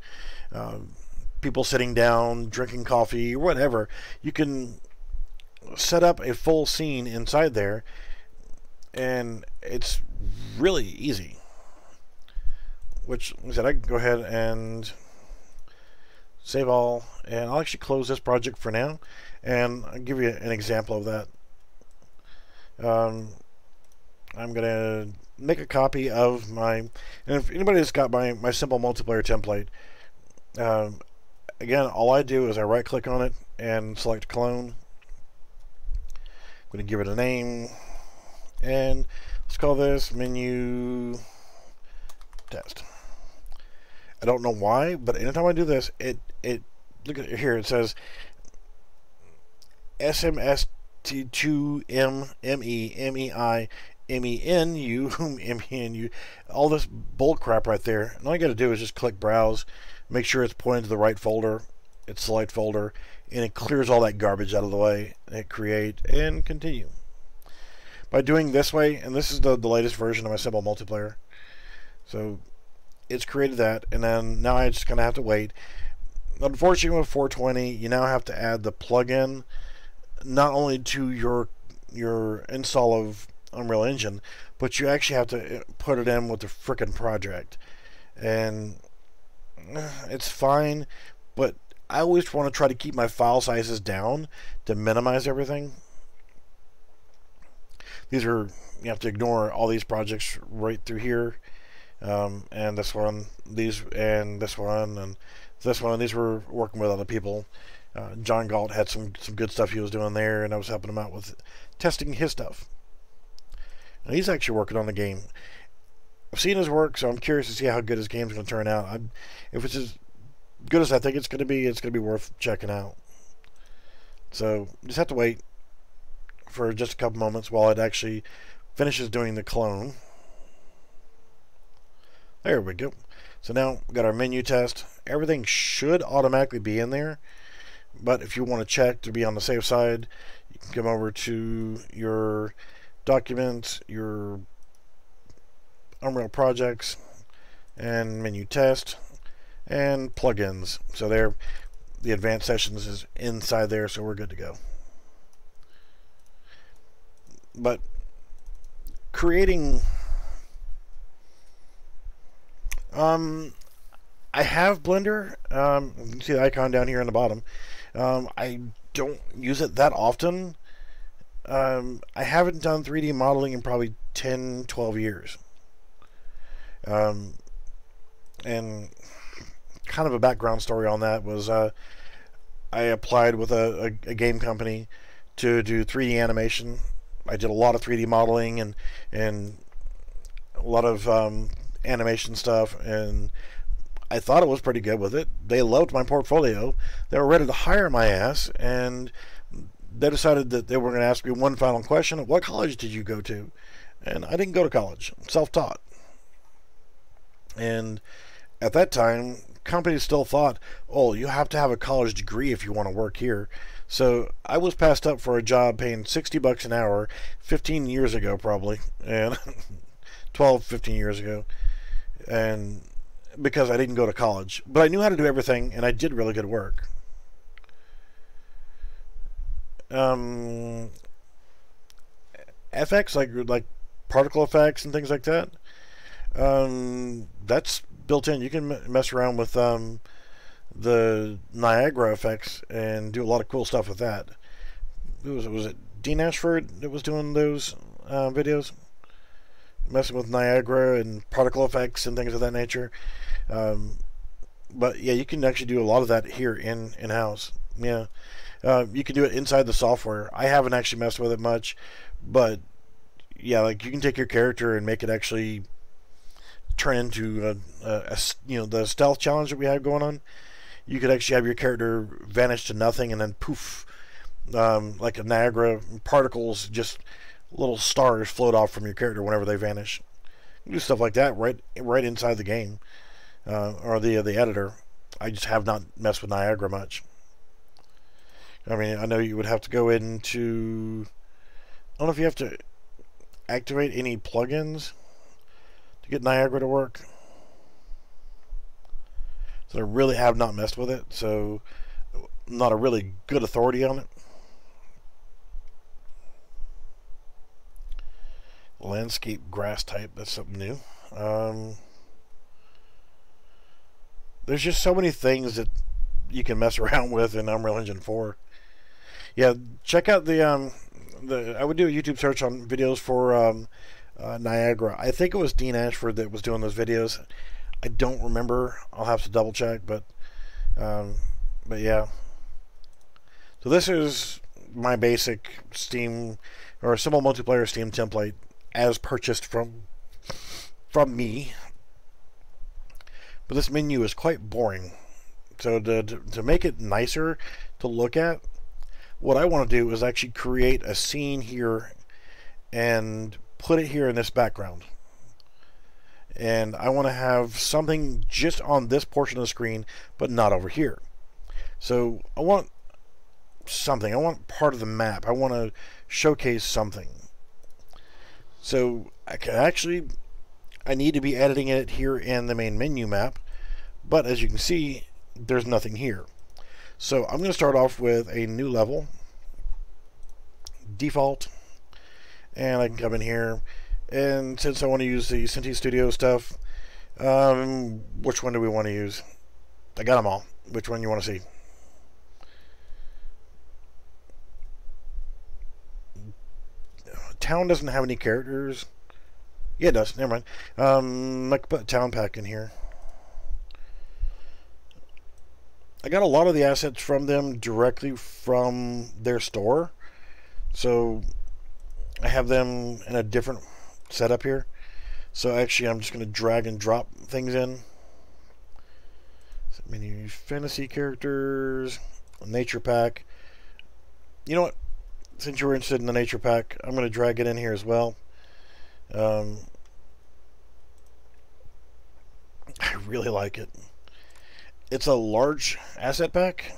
S1: people sitting down, drinking coffee, or whatever. You can set up a full scene inside there, and it's really easy. Which, like I said, I can go ahead and save all, and I'll actually close this project for now, and I'll give you an example of that. I'm gonna make a copy of my, and if anybody's got my simple multiplayer template, again, all I do is I right click on it and select clone. I'm gonna give it a name, and let's call this menu test. I don't know why, but anytime I do this, it look at here, it says SMST2MEMEI all this bull crap right there. And all I got to do is just click browse, make sure it's pointed to the right folder, it's select folder, and it clears all that garbage out of the way. Hit create and continue. By doing this way, and this is the latest version of my simple multiplayer, so it's created that, and then now I just kind of have to wait. Unfortunately, with 420, you now have to add the plugin not only to your install of Unreal Engine, but you actually have to put it in with the frickin' project. And it's fine, but I always want to try to keep my file sizes down to minimize everything. These are, you have to ignore all these projects right through here. And this one, these, and this one, and this one. These were working with other people. John Galt had some good stuff he was doing there, and I was helping him out with testing his stuff. Now, he's actually working on the game. I've seen his work, so I'm curious to see how good his game's going to turn out. If it's as good as I think it's going to be worth checking out. So just have to wait for just a couple moments while it actually finishes doing the clone. There we go. So now we've got our menu test. Everything should automatically be in there, but if you want to check to be on the safe side, you can come over to your documents, your Unreal projects, and menu test, and plugins. So there, the advanced sessions is inside there, so we're good to go. But creating, I have Blender. You can see the icon down here on the bottom. I don't use it that often. I haven't done 3D modeling in probably 10, 12 years. And kind of a background story on that was I applied with a game company to do 3D animation. I did a lot of 3D modeling and a lot of animation stuff, and I thought it was pretty good with it. They loved my portfolio. They were ready to hire my ass, and they decided that they were going to ask me one final question: what college did you go to? And I didn't go to college. Self-taught. And at that time, companies still thought, oh, you have to have a college degree if you want to work here. So I was passed up for a job paying $60 an hour 15 years ago, probably, and 12, 15 years ago, and because I didn't go to college. But I knew how to do everything, and I did really good work. FX, like particle effects and things like that, that's built in. You can mess around with the Niagara effects and do a lot of cool stuff with that. Was it Dean Ashford that was doing those videos, messing with Niagara and particle effects and things of that nature? But yeah, you can actually do a lot of that here in-house. Yeah, you can do it inside the software. I haven't actually messed with it much, but yeah, like you can take your character and make it actually turn into the stealth challenge that we have going on. You could actually have your character vanish to nothing and then poof, like a Niagara particles, just little stars float off from your character whenever they vanish. You can do stuff like that right inside the game or the editor. I just have not messed with Niagara much. I mean, I know you would have to go into, I don't know if you have to activate any plugins to get Niagara to work. So I really have not messed with it, so I'm not a really good authority on it. Landscape grass type, that's something new. There's just so many things that you can mess around with in Unreal Engine 4. Yeah, check out I would do a YouTube search on videos for Niagara. I think it was Dean Ashford that was doing those videos. I don't remember. I'll have to double check, but yeah. So this is my basic Steam or Simple Multiplayer Steam template as purchased from me. But this menu is quite boring. So to make it nicer to look at, what I want to do is actually create a scene here and put it here in this background. And I want to have something just on this portion of the screen, but not over here. So I want something. I want part of the map. I want to showcase something. So I need to be editing it here in the main menu map, but as you can see, there's nothing here. So I'm going to start off with a new level, default, and I can come in here, and since I want to use the Cinti Studio stuff, which one do we want to use? I got them all. Which one you want to see? Town doesn't have any characters. Yeah, it does. Never mind. I can put Town Pack in here. I got a lot of the assets from them directly from their store. So I have them in a different setup here. So actually I'm just going to drag and drop things in. Many fantasy characters, nature pack. You know what? Since you were interested in the nature pack, I'm going to drag it in here as well. I really like it. It's a large asset pack,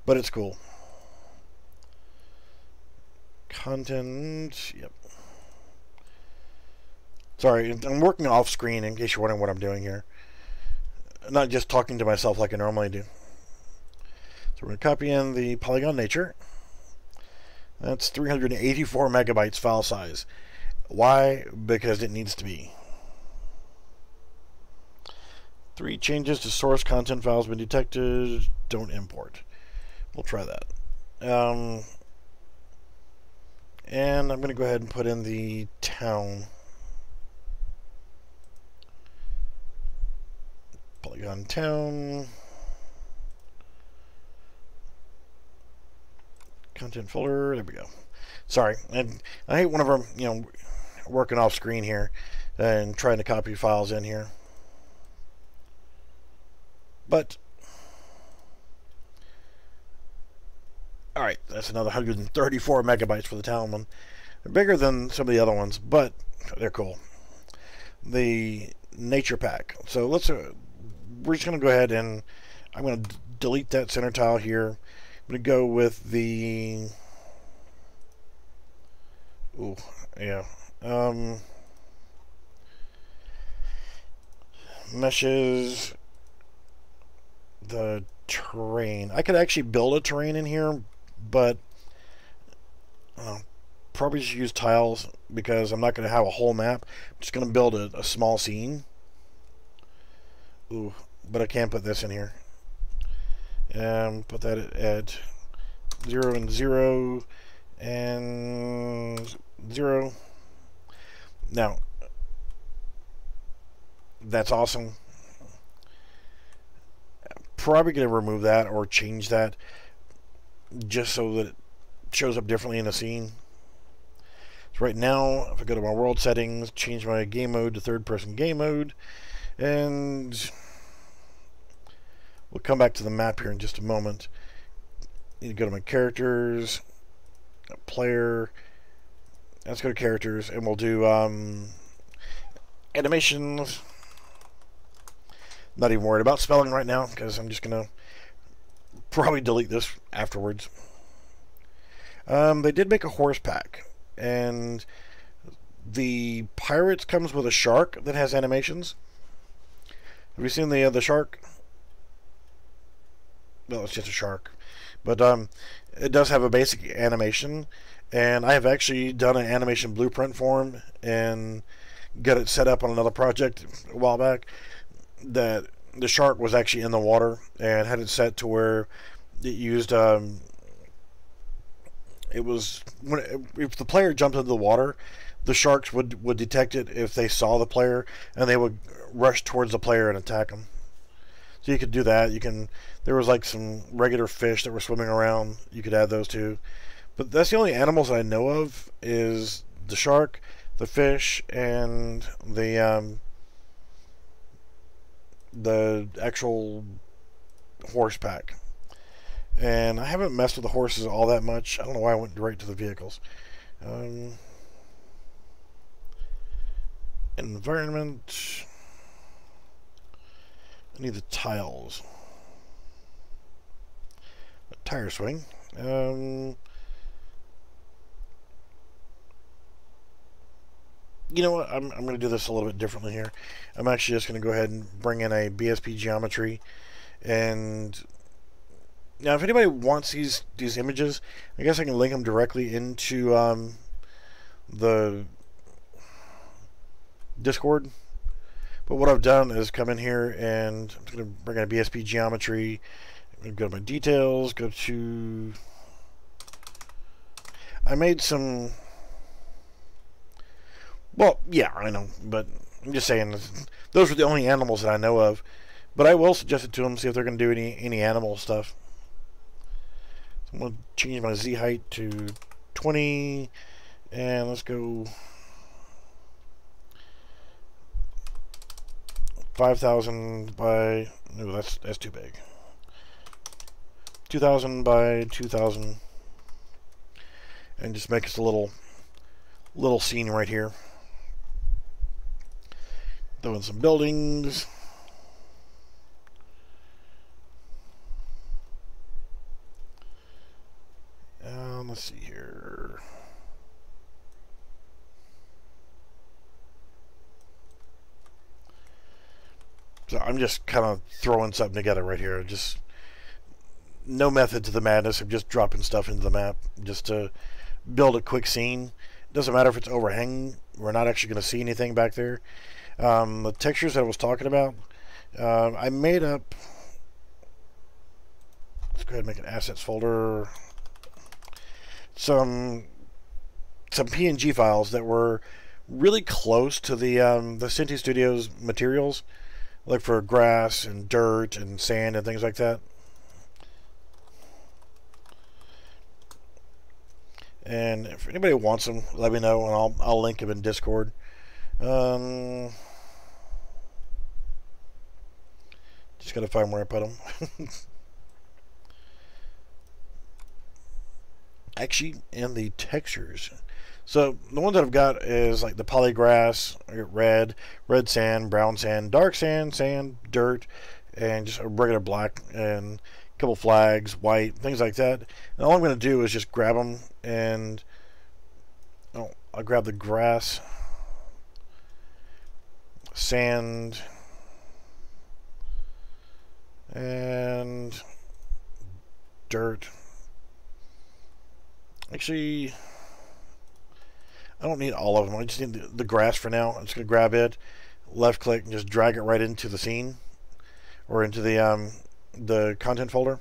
S1: but it's cool. Content, yep. Sorry, I'm working off screen in case you're wondering what I'm doing here. Not just talking to myself like I normally do. So we're going to copy in the Polygon Nature. That's 384 megabytes file size. Why? Because it needs to be. 3 changes to source content files been detected. Don't import. We'll try that. And I'm going to go ahead and put in the town. Polygon town. Content folder. There we go. Sorry. And I hate whenever I'm, working off screen here and trying to copy files in here. But alright, that's another 134 megabytes for the town one. They're bigger than some of the other ones, but they're cool. The nature pack. So we're just going to go ahead and I'm going to delete that center tile here. I'm going to go with the meshes, the terrain. I could actually build a terrain in here, but probably just use tiles because I'm not going to have a whole map. I'm just going to build a small scene. Ooh, but I can't put this in here. Put that at 0 and 0 and 0. Now, that's awesome. Probably going to remove that or change that just so that it shows up differently in the scene. So right now, if I go to my world settings, change my game mode to third-person game mode, and we'll come back to the map here in just a moment. Need to go to my characters, player. Let's go to characters, and we'll do animations. Not even worried about spelling right now because I'm just gonna probably delete this afterwards. They did make a horse pack, and the pirates comes with a shark that has animations. Have you seen the shark? No, it's just a shark, but it does have a basic animation, and I have actually done an animation blueprint for him and got it set up on another project a while back. That the shark was actually in the water and had it set to where it used it was if the player jumped into the water, the sharks would detect it if they saw the player, and they would rush towards the player and attack him. So you could do that. There was like some regular fish that were swimming around. You could add those too. But that's the only animals I know of is the shark, the fish, and the actual horse pack. And I haven't messed with the horses all that much. I don't know why I went right to the vehicles. Environment. I need the tiles. A tire swing. You know what? I'm going to do this a little bit differently here. I'm actually just going to go ahead and bring in a BSP geometry. And now, if anybody wants these images, I guess I can link them directly into the Discord. But what I've done is come in here and I'm going to bring in a BSP geometry. I'm going to go to my details, go to... I made some... Well, yeah, I know, but I'm just saying, those are the only animals that I know of. But I will suggest it to them, see if they're going to do any animal stuff. So I'm going to change my Z height to 20, and let's go 5,000 by, no, that's too big. 2,000 by 2,000, and just make us a little scene right here. Throw in some buildings. Let's see here. So I'm just kind of throwing something together right here. Just no method to the madness. I'm just dropping stuff into the map just to build a quick scene. It doesn't matter if it's overhanging. We're not actually going to see anything back there. The textures that I was talking about, I made up. Let's go ahead and make an assets folder. Some PNG files that were really close to the Synty Studios materials, like for grass and dirt and sand and things like that. And if anybody wants them, let me know, and I'll link them in Discord. Just gotta find where I put them. Actually, and the textures. So the ones that I've got is like the polygrass, red sand, brown sand, dark sand, sand, dirt, and just a regular black, and a couple flags, white, things like that. And all I'm going to do is just grab them, and I'll grab the grass, sand, and dirt. Actually, I don't need all of them. I just need the grass for now. I'm just going to grab it, left click, and just drag it right into the scene, or into the content folder.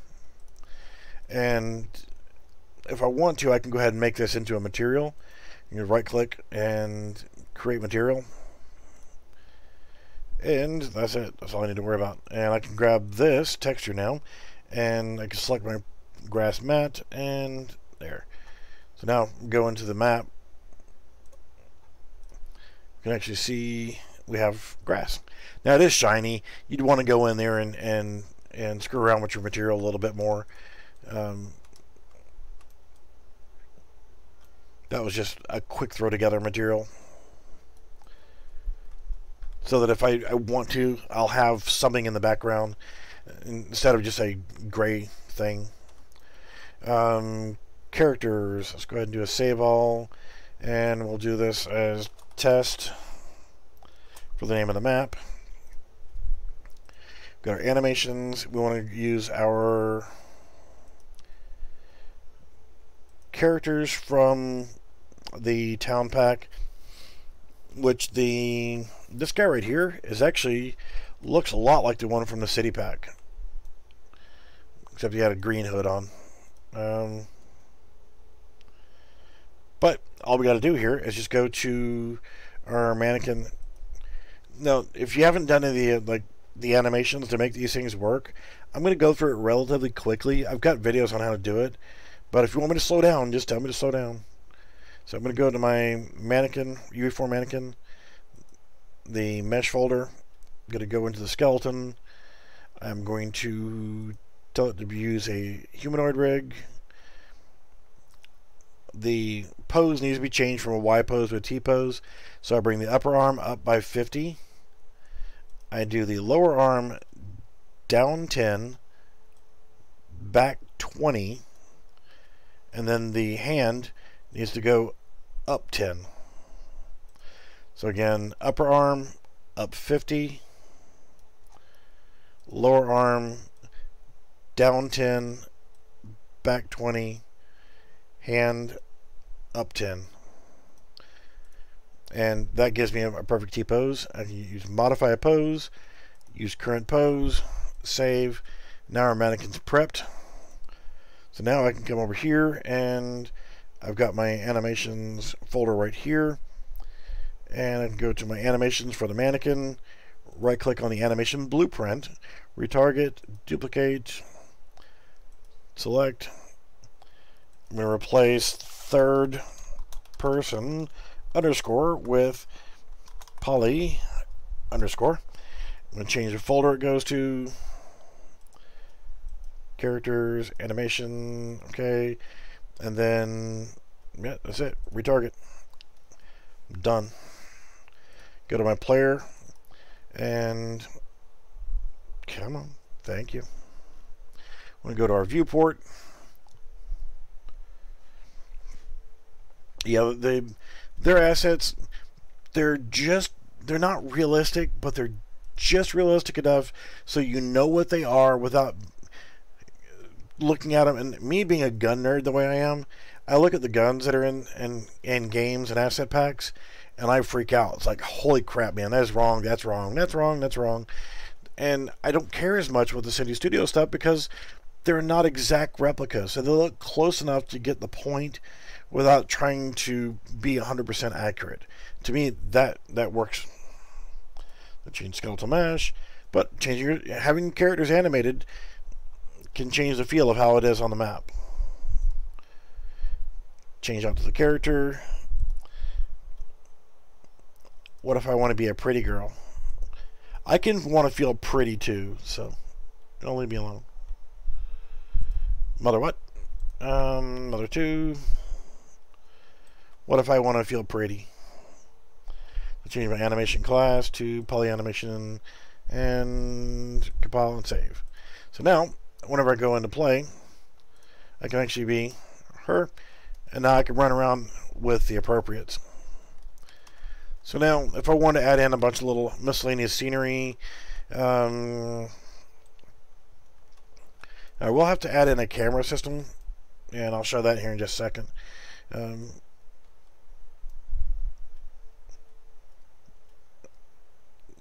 S1: And if I want to, I can go ahead and make this into a material. You can right click and create material. And that's it. That's all I need to worry about. And I can grab this texture now, and I can select my grass mat, and there. So now go into the map. You can actually see we have grass. Now it is shiny. You'd want to go in there and screw around with your material a little bit more. That was just a quick throw together material, so that if I want to, I'll have something in the background instead of just a gray thing. Characters, let's go ahead and do a save all, and we'll do this as test for the name of the map. Got our animations. We want to use our characters from the town pack, which this guy right here is actually looks a lot like the one from the city pack, except he had a green hood on. But all we got to do here is just go to our mannequin. Now, if you haven't done any of the animations to make these things work, I'm going to go through it relatively quickly. I've got videos on how to do it, but if you want me to slow down, just tell me to slow down. So I'm going to go to my mannequin, UE4 mannequin, the mesh folder. I'm going to go into the skeleton. I'm going to tell it to use a humanoid rig. The pose needs to be changed from a Y pose to a T pose. So I bring the upper arm up by 50. I do the lower arm down 10, back 20, and then the hand needs to go up 10. So again, upper arm up 50, lower arm down 10, back 20, hand up 10. And that gives me a perfect T-pose. I can use modify a pose, use current pose, save. Now our mannequin's prepped. So now I can come over here, and I've got my animations folder right here. And I can go to my animations for the mannequin, right click on the animation blueprint, retarget, duplicate, select. I'm going to replace third person underscore with poly underscore. I'm going to change the folder it goes to. Characters, animation, okay. And then, yeah, that's it. Retarget. Done. Go to my player. And, come on. Thank you. I'm going to go to our viewport. Yeah, their assets, they're not realistic, but they're just realistic enough so you know what they are without looking at them. And me being a gun nerd the way I am, I look at the guns that are in games and asset packs, and I freak out. It's like, holy crap, man, that's wrong, that's wrong, that's wrong, that's wrong. And I don't care as much with the Synty Studio stuff because they're not exact replicas, so they look close enough to get the point without trying to be 100% accurate. To me, that works. Change skeletal mesh, but having characters animated can change the feel of how it is on the map. Change out to the character. What if I want to be a pretty girl? I can want to feel pretty too, so don't leave me alone. Mother what? Mother 2. What if I want to feel pretty? I'll change my animation class to polyanimation and compile and save. So now, whenever I go into play, I can actually be her, and now I can run around with the appropriates. So now, if I want to add in a bunch of little miscellaneous scenery, I will have to add in a camera system, and I'll show that here in just a second.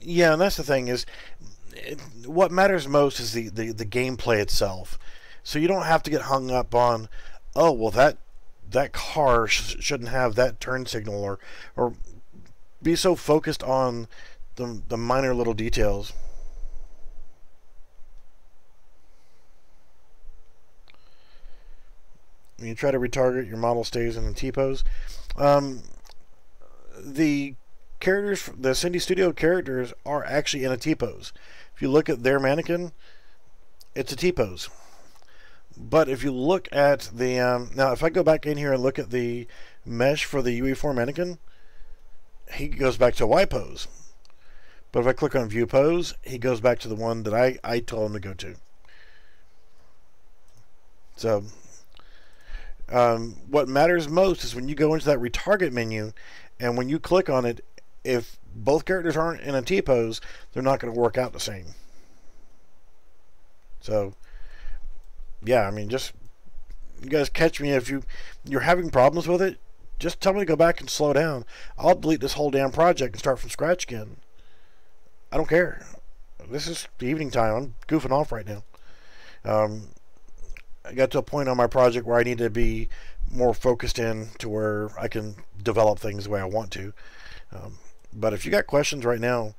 S1: Yeah, and that's the thing is, what matters most is the gameplay itself. So you don't have to get hung up on, oh, well, that car shouldn't have that turn signal, or be so focused on the minor little details. When you try to retarget, your model stays in the T-pose. The characters, the Synty Studio characters, are actually in a T-pose. If you look at their mannequin, it's a T-pose. But if you look at the now, if I go back in here and look at the mesh for the UE4 mannequin, he goes back to Y pose. But if I click on View Pose, he goes back to the one that I told him to go to. So what matters most is when you go into that retarget menu, and when you click on it, if both characters aren't in a T-pose, they're not going to work out the same. So, yeah, I mean, just, you guys catch me if you're having problems with it. Just tell me to go back and slow down. I'll delete this whole damn project and start from scratch again. I don't care. This is the evening time. I'm goofing off right now. I got to a point on my project where I need to be more focused in to where I can develop things the way I want to. But if you got questions right now,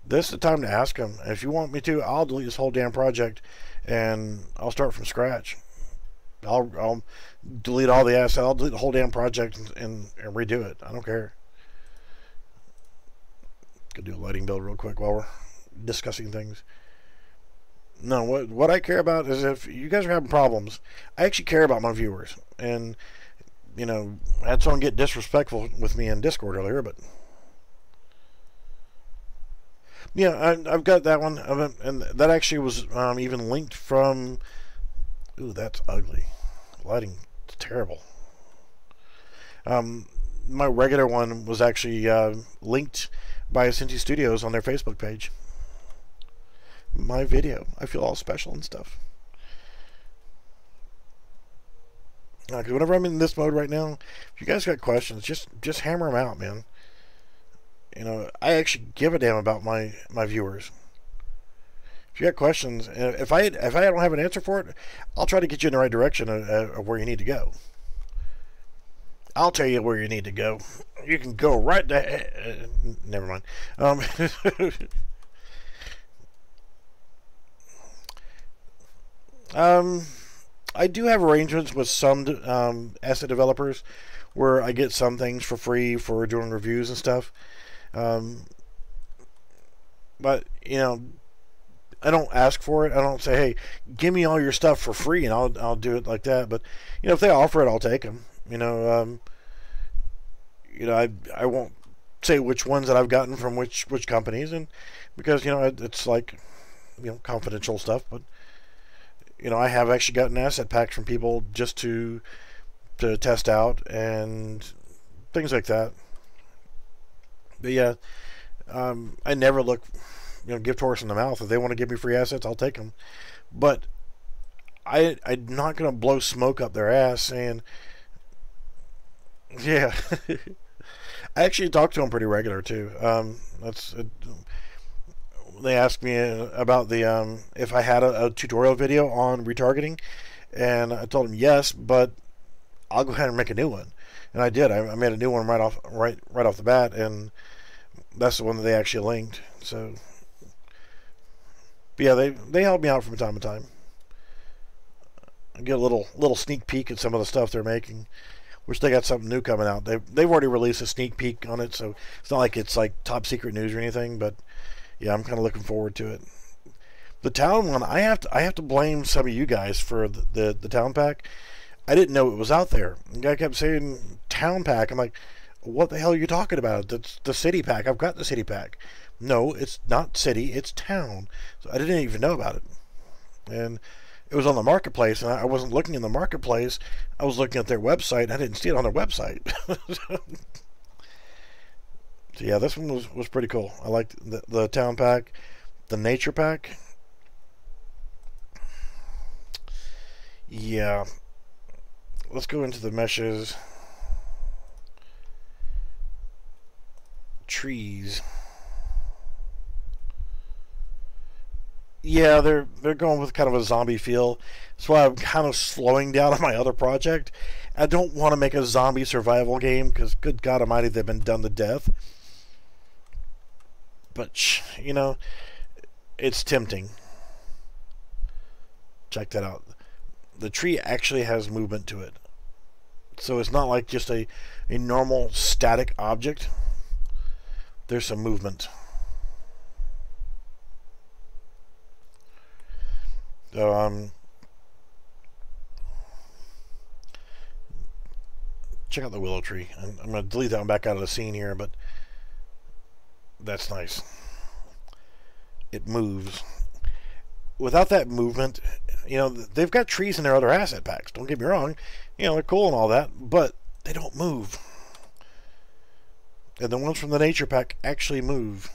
S1: this is the time to ask them. And if you want me to, I'll delete this whole damn project and I'll start from scratch. I'll delete all the assets. I'll delete the whole damn project and redo it. I don't care. Could do a lighting build real quick while we're discussing things. No, what I care about is if you guys are having problems, I actually care about my viewers. And, you know, I had someone get disrespectful with me in Discord earlier, but yeah, I've got that one, and that actually was even linked from. Ooh, that's ugly. Lighting, it's terrible. My regular one was actually linked by Synty Studios on their Facebook page. My video, I feel all special and stuff. Because whenever I'm in this mode right now, if you guys got questions, just hammer them out, man. You know, I actually give a damn about my viewers. If you got questions, if I don't have an answer for it, I'll try to get you in the right direction of where you need to go. I'll tell you where you need to go. You can go right there. Never mind. I do have arrangements with some asset developers where I get some things for free for doing reviews and stuff. But, you know, I don't ask for it. I don't say, hey, give me all your stuff for free, and I'll do it like that. But if they offer it, I'll take them. I won't say which ones that I've gotten from which companies, and because it's like confidential stuff. But I have actually gotten asset packs from people just to test out and things like that. But yeah, I never look, gift horse in the mouth. If they want to give me free assets, I'll take them. But I'm not going to blow smoke up their ass saying, yeah. I actually talk to them pretty regular too. They asked me about the if I had a tutorial video on retargeting, and I told them yes, but I'll go ahead and make a new one. And I did. I made a new one right off the bat, and that's the one that they actually linked. So, but yeah, they help me out from time to time. I get a little sneak peek at some of the stuff they're making, which they got something new coming out. They've already released a sneak peek on it, so it's not like it's like top secret news or anything. But yeah, I'm kind of looking forward to it. The town one, I have to blame some of you guys for the town pack. I didn't know it was out there. The guy kept saying town pack. I'm like, what the hell are you talking about? That's the city pack. I've got the city pack. No, it's not city. It's town. So I didn't even know about it. And it was on the marketplace, and I wasn't looking in the marketplace. I was looking at their website, and I didn't see it on their website. So yeah, this one was pretty cool. I liked the town pack, the nature pack. Yeah. Let's go into the meshes. Trees. Yeah, they're going with kind of a zombie feel. That's why I'm kind of slowing down on my other project. I don't want to make a zombie survival game because, good God Almighty, they've been done to death. But it's tempting. Check that out. The tree actually has movement to it, so it's not like just a normal static object. There's some movement. So check out the willow tree. I'm going to delete that one back out of the scene here, but that's nice. It moves. Without that movement, they've got trees in their other asset packs. Don't get me wrong. They're cool and all that, but they don't move. And the ones from the nature pack actually move.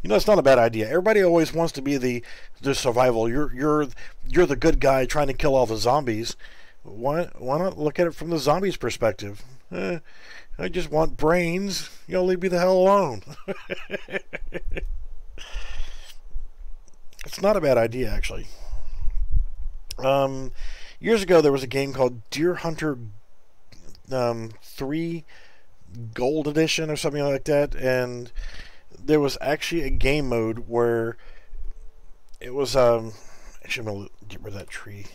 S1: It's not a bad idea. Everybody always wants to be the survival. You're the good guy trying to kill all the zombies. Why not look at it from the zombies' perspective? I just want brains. Leave me the hell alone. It's not a bad idea, actually. Years ago, there was a game called Deer Hunter 3 Gold Edition or something like that, and there was actually a game mode where it was actually, I'm gonna get rid of that tree.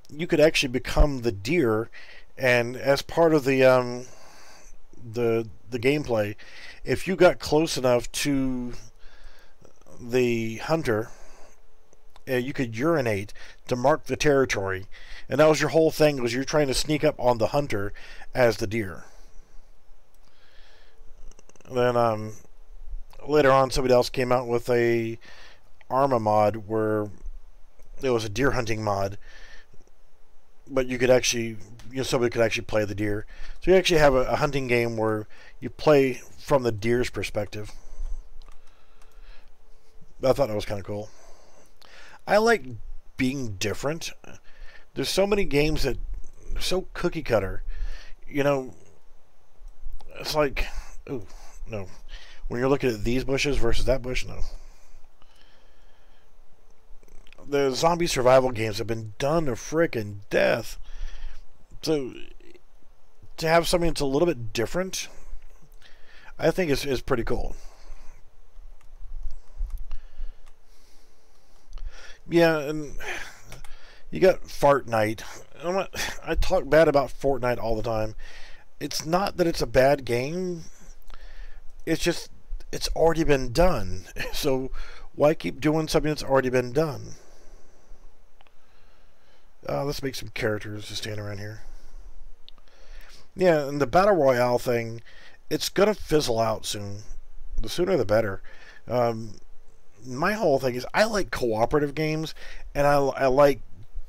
S1: You could actually become the deer, and as part of the gameplay, if you got close enough to the hunter, you could urinate to mark the territory, and that was your whole thing, was you're trying to sneak up on the hunter as the deer. Then later on, somebody else came out with a Arma mod where it was a deer hunting mod, but you could actually, somebody could actually play the deer. So you actually have a hunting game where you play from the deer's perspective. I thought that was kind of cool. I like being different. There's so many games that are so cookie cutter. It's like, ooh, no. When you're looking at these bushes versus that bush, no. The zombie survival games have been done to frickin' death. So to have something that's a little bit different, I think is pretty cool. Yeah, and you got Fortnite. I talk bad about Fortnite all the time. It's not that it's a bad game. It's just, it's already been done. So why keep doing something that's already been done? Let's make some characters to stand around here. Yeah, and the Battle Royale thing, it's going to fizzle out soon. The sooner the better. My whole thing is I like cooperative games, and I like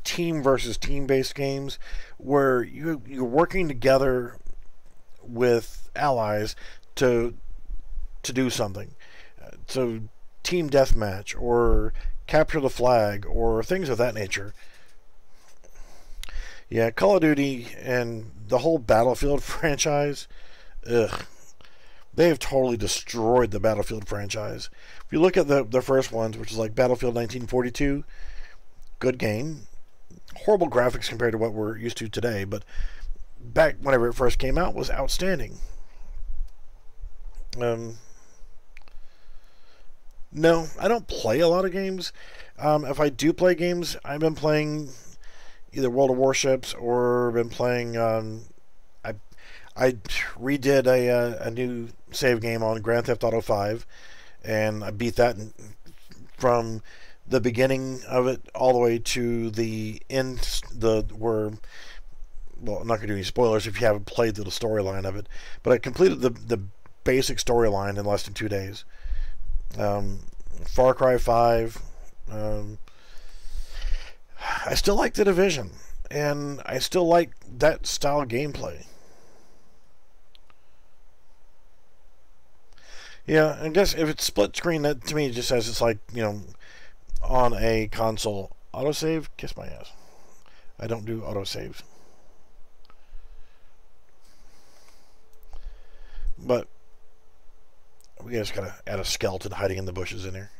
S1: team versus team based games where you're working together with allies to do something. So team deathmatch or capture the flag or things of that nature. Yeah, Call of Duty and the whole Battlefield franchise, ugh, they have totally destroyed the Battlefield franchise. If you look at the first ones, which is like Battlefield 1942, good game. Horrible graphics compared to what we're used to today, but back whenever it first came out was outstanding. No, I don't play a lot of games. If I do play games, I've been playing either World of Warships or been playing. I redid a new save game on Grand Theft Auto 5, and I beat that from the beginning of it all the way to the end. Well, I'm not going to do any spoilers if you haven't played through the storyline of it, but I completed the basic storyline in less than 2 days. Far Cry 5. I still like The Division, and I still like that style of gameplay. Yeah, I guess if it's split screen, that to me just says it's like, on a console. Autosave? Kiss my ass. I don't do autosaves. But we just gotta add a skeleton hiding in the bushes in here.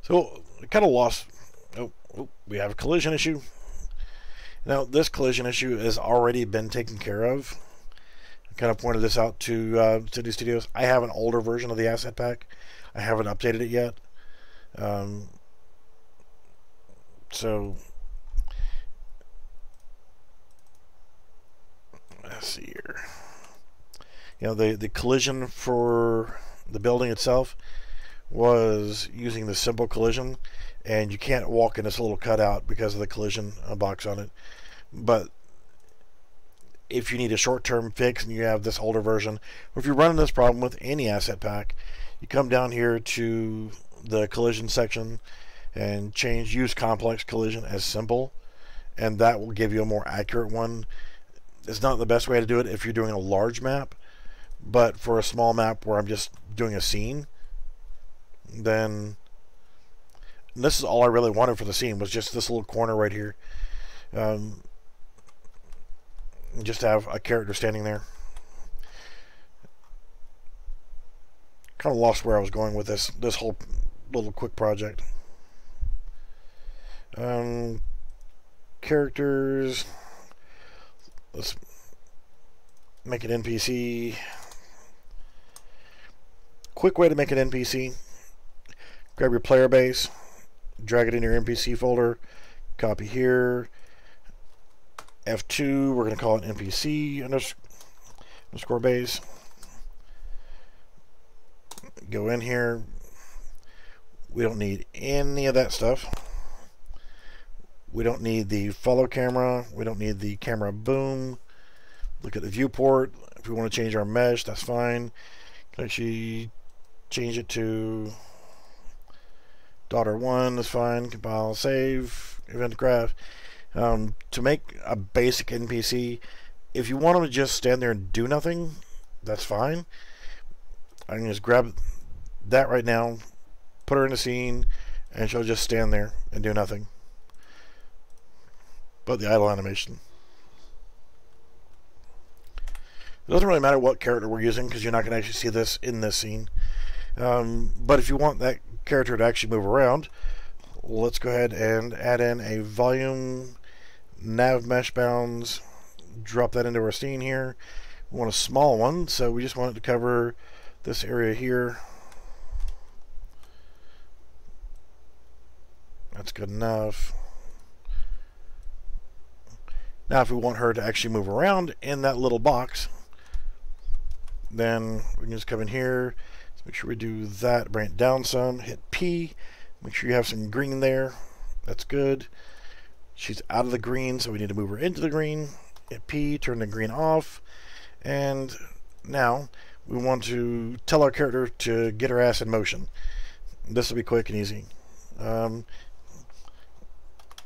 S1: So, I kind of lost. Oh, we have a collision issue. Now, this collision issue has already been taken care of. I kind of pointed this out to City Studios. I have an older version of the asset pack. I haven't updated it yet. So, let's see here. The collision for the building itself was using the simple collision, and you can't walk in this little cutout because of the collision box on it. But if you need a short-term fix and you have this older version, or if you're running this problem with any asset pack, you come down here to the collision section and change use complex collision as simple, and that will give you a more accurate one. It's not the best way to do it if you're doing a large map, but for a small map where I'm just doing a scene, then this is all I really wanted for the scene, was just this little corner right here. Just have a character standing there. Kind of lost where I was going with this whole little quick project. Characters. Let's make an NPC. Quick way to make an NPC. Grab your player base, drag it in your NPC folder, copy here, F2, we're going to call it NPC underscore base. Go in here. We don't need any of that stuff. We don't need the follow camera. We don't need the camera boom. Look at the viewport. If we want to change our mesh, that's fine. Can actually change it to $1, that's fine. Compile, save, event graph. To make a basic NPC, if you want them to just stand there and do nothing, that's fine. I can just grab that right now, put her in the scene, and she'll just stand there and do nothing but the idle animation. It doesn't really matter what character we're using, because you're not going to actually see this in this scene. But if you want that character to actually move around, let's go ahead and add in a volume nav mesh bounds, drop that into our scene here. We want a small one, so we just want it to cover this area here. That's good enough. Now if we want her to actually move around in that little box, then we can just come in here. Let's make sure we do that, bring it down some, hit P, make sure you have some green there. That's good. She's out of the green, so we need to move her into the green. Hit P, turn the green off, and now we want to tell our character to get her ass in motion. This will be quick and easy.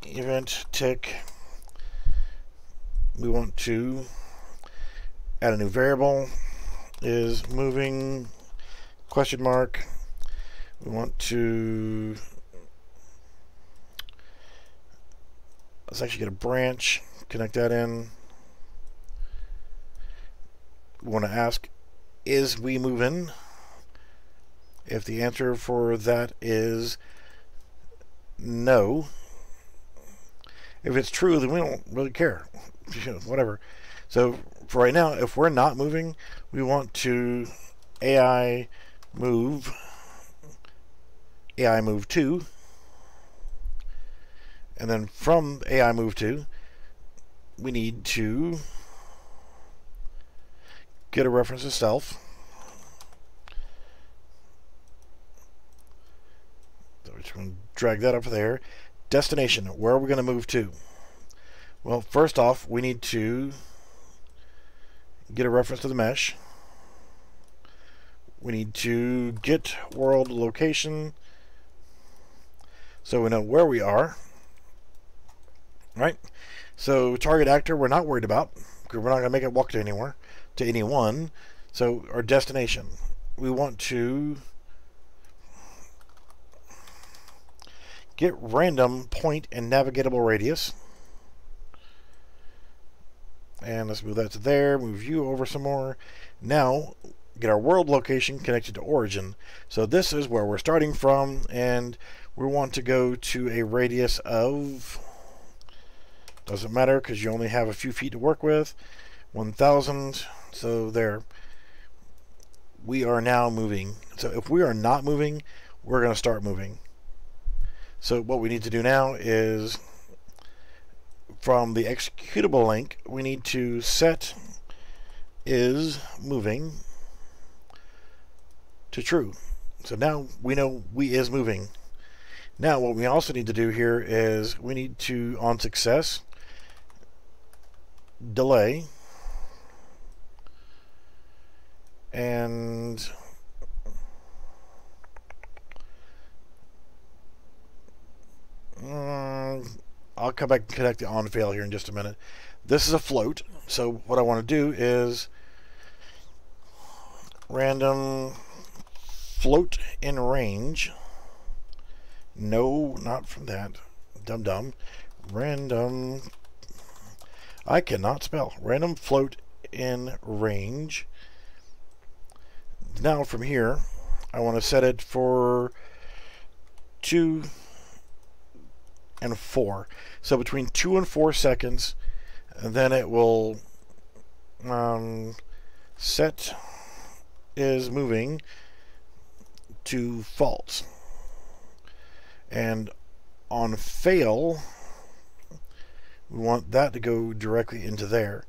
S1: Event tick. We want to add a new variable. Is moving question mark. We want to, let's actually get a branch, connect that in. We want to ask, is we moving? If the answer for that is no, if it's true, then we don't really care. Whatever. So for right now, if we're not moving, we want to AI move to, and then from AI move to, we need to get a reference to self. So we're just going to drag that up there. Destination, where are we going to move to? Well, first off, we need to get a reference to the mesh. We need to get world location so we know where we are. Right? So target actor we're not worried about because we're not going to make it walk to anywhere, to anyone. So our destination, we want to get random point and navigatable radius. And let's move that to there, move you over some more. Now, get our world location connected to origin. So this is where we're starting from, and we want to go to a radius of, doesn't matter because you only have a few feet to work with, 1,000. So there, we are now moving. So if we are not moving, we're going to start moving. So what we need to do now is, from the executable link, we need to set is moving to true. So now we know we is moving. Now what we also need to do here is we need to, on success, delay, and I'll come back and connect the on fail here in just a minute. This is a float, so what I want to do is random float in range. No, not from that. Dum-dum. Random, I cannot spell. Random float in range. Now from here, I want to set it for 2 and 4. So between 2 and 4 seconds, and then it will set is moving to false. And on fail, we want that to go directly into there.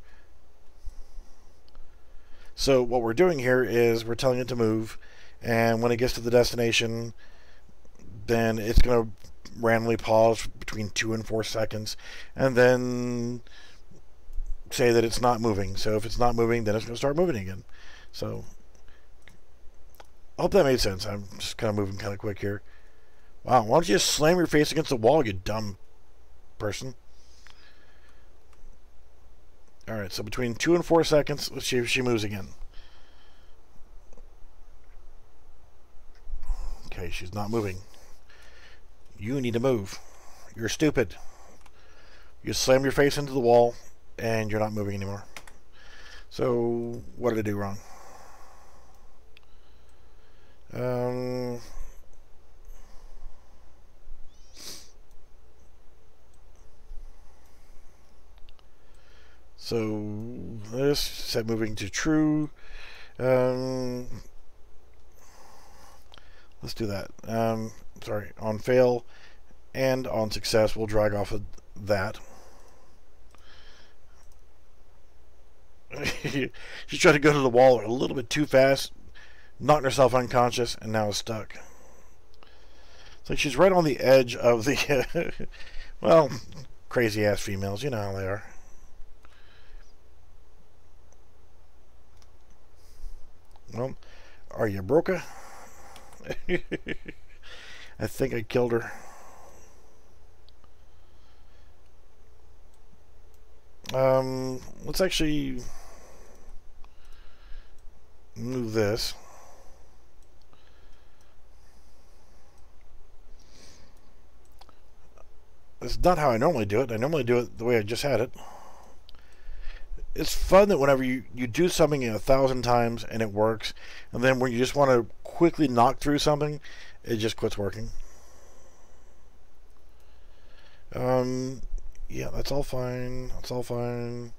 S1: So what we're doing here is we're telling it to move, and when it gets to the destination, then it's going to randomly pause between 2 and 4 seconds, and then say that it's not moving. So if it's not moving, then it's going to start moving again. So I hope that made sense. I'm just kind of moving kind of quick here. Wow, why don't you just slam your face against the wall, you dumb person? Alright, so between 2 and 4 seconds, let's see if she moves again. Okay, she's not moving. You need to move. You're stupid. You slam your face into the wall, and you're not moving anymore. So, what did I do wrong? So this set moving to true. Let's do that. Sorry, on fail and on success, we'll drag off of that. She tried to go to the wall a little bit too fast, knocked herself unconscious, and now is stuck. It's like she's right on the edge of the... well, crazy-ass females. You know how they are. Well, are you broke? I think I killed her. Let's actually move this. It's not how I normally do it. I normally do it the way I just had it. It's fun that whenever you do something 1,000 times and it works, and then when you just want to quickly knock through something, it just quits working. Yeah, that's all fine. That's all fine.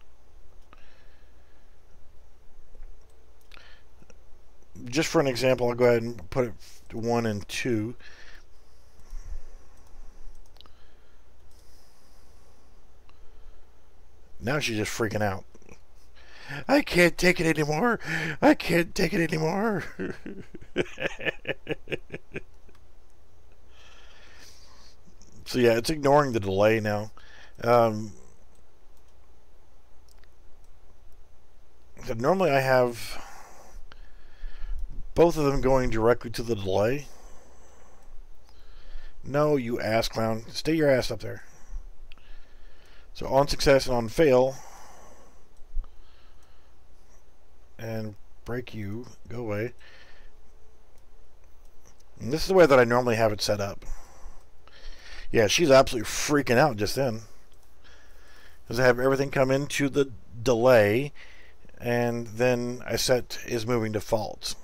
S1: Just for an example, I'll go ahead and put it 1 and 2. Now she's just freaking out. I can't take it anymore. I can't take it anymore. So yeah, it's ignoring the delay now. So normally I have both of them going directly to the delay. No, you ass clown. Stay your ass up there. So on success and on fail. And break you. Go away. And this is the way that I normally have it set up. Yeah, she's absolutely freaking out just then. Because I have everything come into the delay. And then I set is moving to false.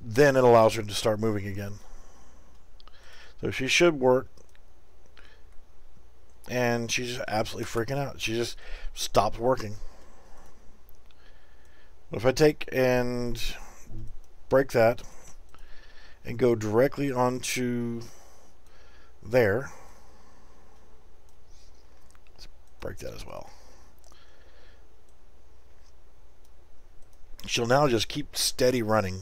S1: Then it allows her to start moving again. So she should work. And she's just absolutely freaking out. She just stops working. If I take and break that and go directly onto there, let's break that as well. She'll now just keep steady running.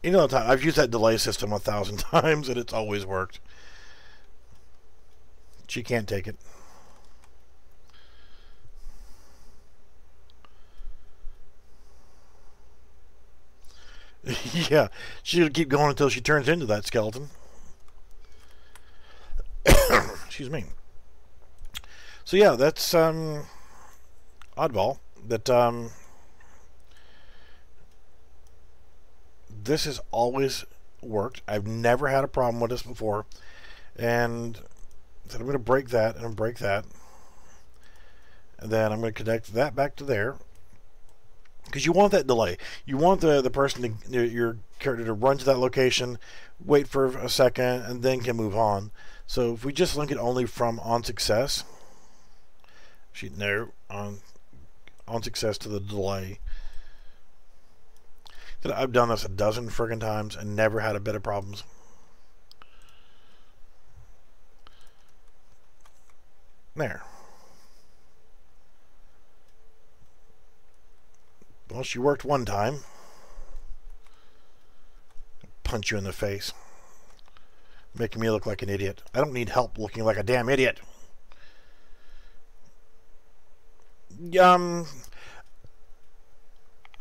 S1: You know, I've used that delay system 1,000 times and it's always worked. She can't take it. Yeah, she'll keep going until she turns into that skeleton. Excuse me. So yeah, that's oddball. That this has always worked. I've never had a problem with this before. And so I'm going to break that and break that. And then I'm going to connect that back to there. Because you want that delay. You want the person, your character, to run to that location, wait for a second, and then can move on. So if we just link it only from on success, on success to the delay. I've done this 12 friggin' times and never had a bit of problems. There. Well, she worked one time. Punch you in the face. Making me look like an idiot. I don't need help looking like a damn idiot. I'm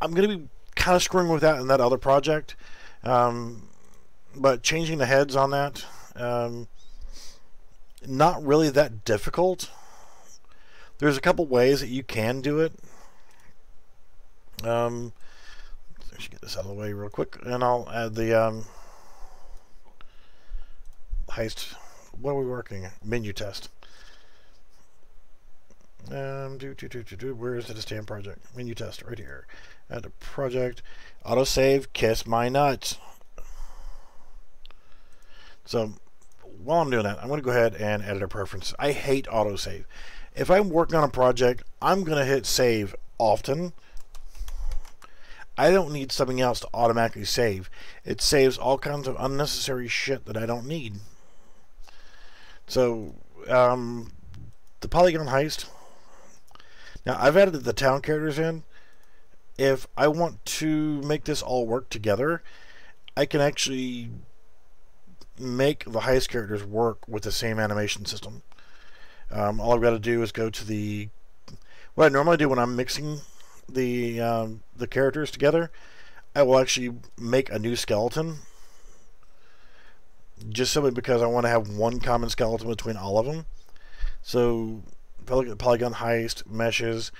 S1: going to be kind of screwing with that in that other project. But changing the heads on that, not really that difficult. There's a couple ways that you can do it. Let's get this out of the way real quick, and I'll add the heist. What are we working? Menu test. Where is the stand project? Menu test right here. Add a project. Autosave. Kiss my nuts. So while I'm doing that, I'm going to go ahead and edit a preference. I hate autosave. If I'm working on a project, I'm going to hit save often. I don't need something else to automatically save. It saves all kinds of unnecessary shit that I don't need. So, the Polygon Heist. Now, I've added the town characters in. If I want to make this all work together, I can actually make the heist characters work with the same animation system. All I've got to do is go to what I normally do when I'm mixing the characters together. I will actually make a new skeleton, just simply because I want to have one common skeleton between all of them. So if I look at Polygon Heist, meshes,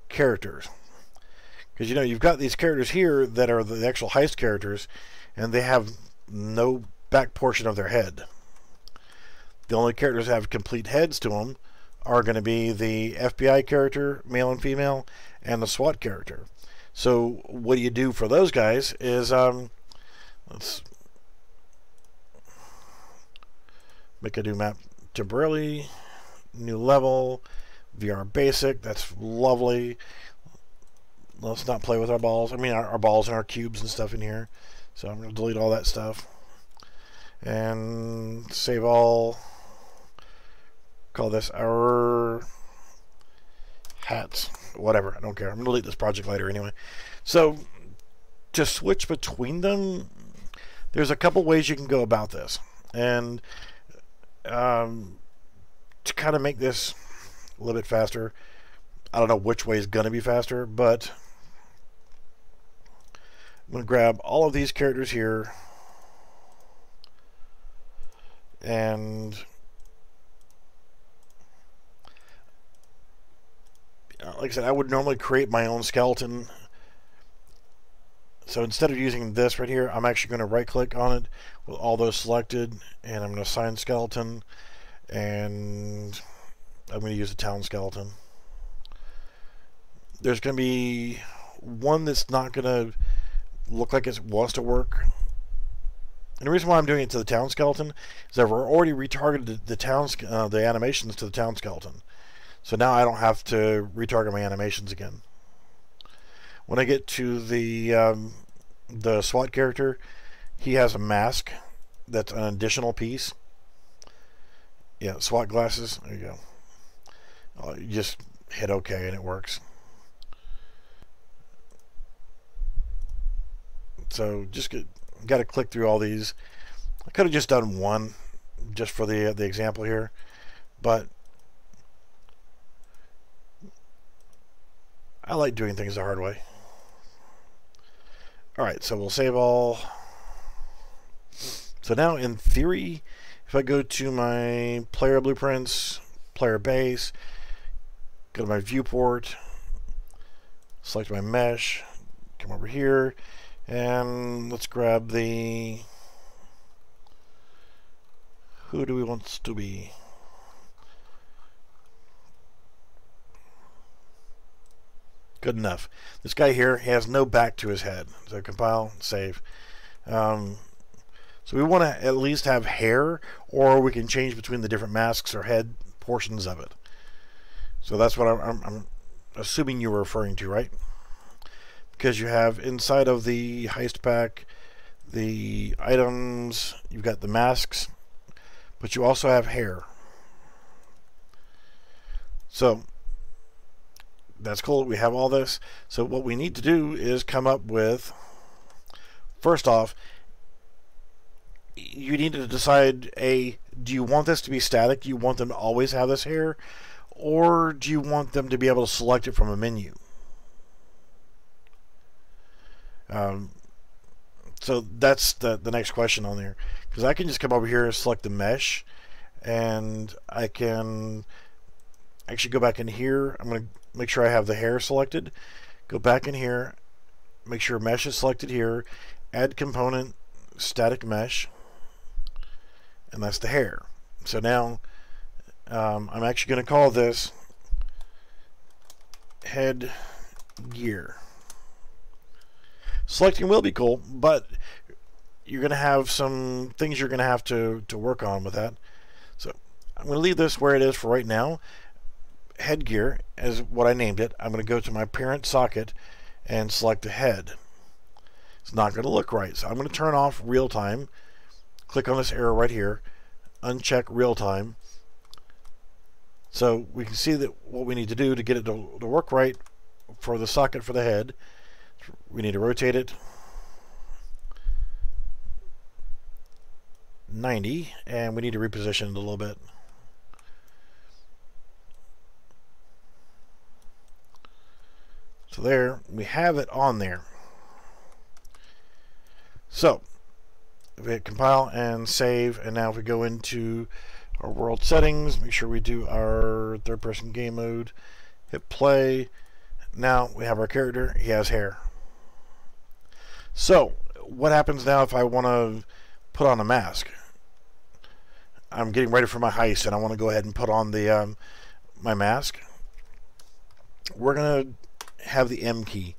S1: characters, because you've got these characters here that are the actual heist characters, and they have no back portion of their head. The only characters that have complete heads to them are going to be the FBI character, male and female, and the SWAT character. So what do you do for those guys is, let's make a new map temporarily, new level, VR basic, that's lovely. Let's not play with our balls. I mean, our balls and our cubes and stuff in here. So I'm going to delete all that stuff. And save all. Call this our hats. Whatever, I don't care. I'm going to delete this project later anyway. So, to switch between them, there's a couple ways you can go about this. And to kind of make this a little bit faster, I don't know which way is going to be faster, but I'm going to grab all of these characters here, and like I said, I would normally create my own skeleton. So instead of using this right here, I'm actually going to right click on it with all those selected, and I'm going to assign skeleton, and I'm going to use a town skeleton. There's going to be one that's not going to look like it wants to work. And the reason why I'm doing it to the town skeleton is that we're already retargeted the animations to the town skeleton. So now I don't have to retarget my animations again. When I get to the SWAT character, he has a mask that's an additional piece. Yeah, SWAT glasses. There you go. You just hit OK and it works. So just got to click through all these. I could have just done one just for the example here, but I like doing things the hard way. Alright, so we'll save all. So now in theory, if I go to my player blueprints, player base, go to my viewport, select my mesh, come over here, and let's grab the, who do we want to be? Good enough. This guy here has no back to his head. So compile, save. So we want to at least have hair, or we can change between the different masks or head portions of it. So that's what I'm assuming you were referring to, right? Because you have inside of the heist pack the items, you've got the masks, but you also have hair. So that's cool. We have all this. So what we need to do is come up with, first off, you need to decide, do you want this to be static? Do you want them to always have this hair? Or do you want them to be able to select it from a menu? So that's the next question on there. Because I can just come over here and select the mesh, and I can actually go back in here. I'm going to make sure I have the hair selected. Go back in here, make sure mesh is selected here, add component, static mesh, and that's the hair. So now I'm actually going to call this head gear. Selecting will be cool, but you're going to have some things you're going to have to work on with that. So I'm going to leave this where it is for right now. Headgear is what I named it. I'm going to go to my parent socket, and select the head. It's not going to look right. So I'm going to turn off real time. Click on this arrow right here. Uncheck real time. So we can see that what we need to do to get it to work right for the socket for the head, we need to rotate it 90, and we need to reposition it a little bit. So there, we have it on there. So if we hit compile and save, and now if we go into our world settings, make sure we do our third-person game mode, hit play. Now we have our character. He has hair. So what happens now if I want to put on a mask? I'm getting ready for my heist, and I want to go ahead and put on the my mask. We're going to have the M key.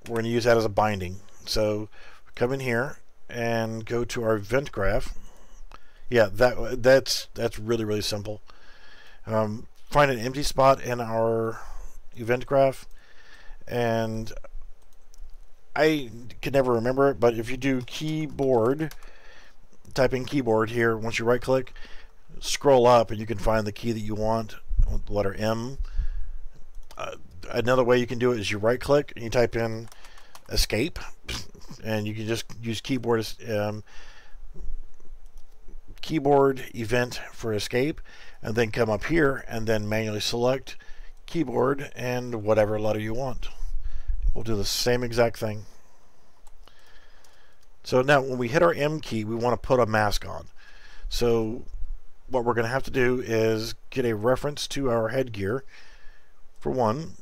S1: We're going to use that as a binding. So come in here and go to our event graph. Yeah, that's really, really simple. Find an empty spot in our event graph, and I can never remember it, but if you do keyboard, type in keyboard here, once you right click, scroll up and you can find the key that you want, the letter M. Another way you can do it is you right click and you type in escape, and you can just use keyboard event for escape, and then come up here and then manually select keyboard and whatever letter you want. We'll do the same exact thing. So now when we hit our M key, we want to put a mask on. So what we're going to have to do is get a reference to our headgear for one.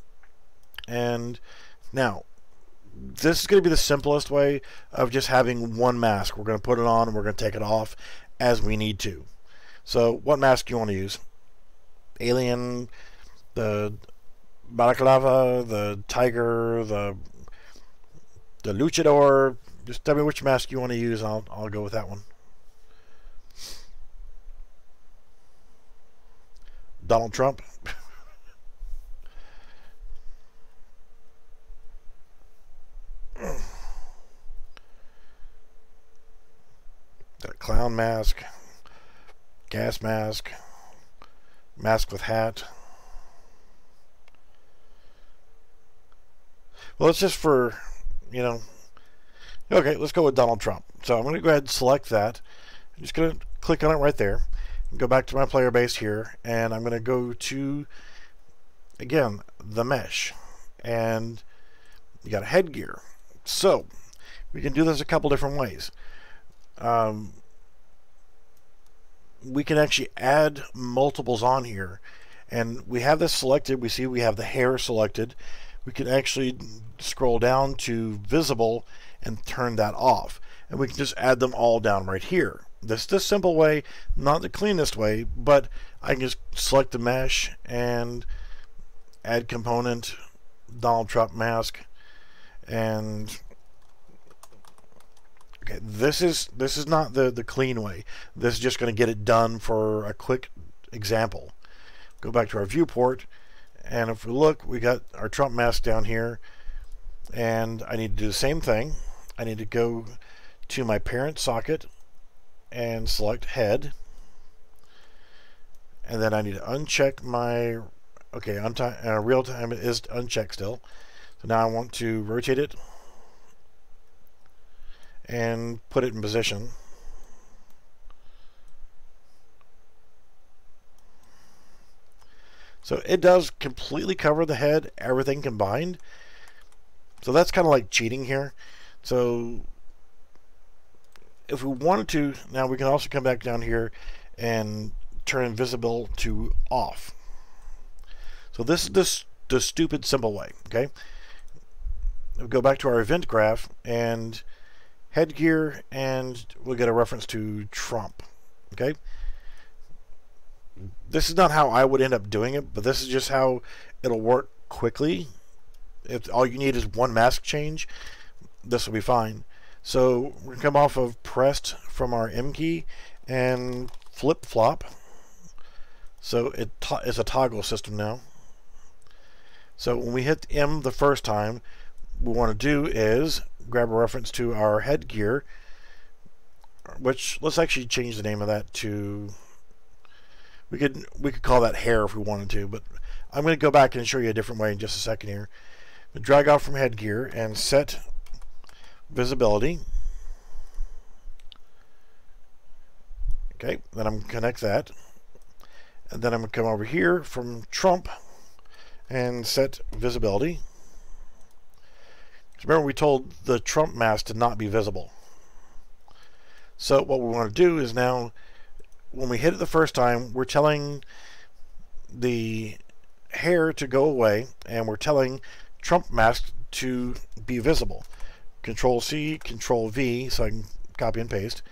S1: And now this is going to be the simplest way of just having one mask. We're going to put it on and we're going to take it off as we need to. So what mask do you want to use? Alien, the balaclava, the tiger, the luchador. Just tell me which mask you want to use. I'll go with that one. Donald Trump. That clown mask, gas mask, mask with hat. Well, it's just for, you know. Okay, let's go with Donald Trump. So I'm going to go ahead and select that. I'm just going to click on it right there. And go back to my player base here. And I'm going to go to, again, the mesh. And you got a headgear. So we can do this a couple different ways. We can actually add multiples on here. And we have this selected. We see we have the hair selected. We can actually scroll down to visible and turn that off, and we can just add them all down right here. This is the simple way, not the cleanest way, but I can just select the mesh and add component, Donald Trump mask, and okay, this is not the clean way. This is just going to get it done for a quick example. Go back to our viewport, and if we look, we got our Trump mask down here, and I need to do the same thing. I need to go to my parent socket and select head, and then I need to uncheck my real time is unchecked still. So now I want to rotate it and put it in position. So it does completely cover the head, everything combined. So that's kind of like cheating here. So if we wanted to, now we can also come back down here and turn invisible to off. So this is the stupid simple way, okay? We'll go back to our event graph and headgear, and we'll get a reference to Trump, okay? This is not how I would end up doing it, but this is just how it'll work quickly. If all you need is one mask change, this will be fine. So we're going to come off of pressed from our M key and flip flop. So it's a toggle system now. So when we hit M the first time, we want to do is grab a reference to our headgear, which let's actually change the name of that to, we could call that hair if we wanted to, but I'm going to go back and show you a different way in just a second here. Drag off from headgear and set visibility. Okay, then I'm going to connect that. And then I'm going to come over here from Trump and set visibility. So remember, we told the Trump mask to not be visible. So what we want to do is now, when we hit it the first time, we're telling the hair to go away, and we're telling Trump mask to be visible. Control C, Control V, so I can copy and paste.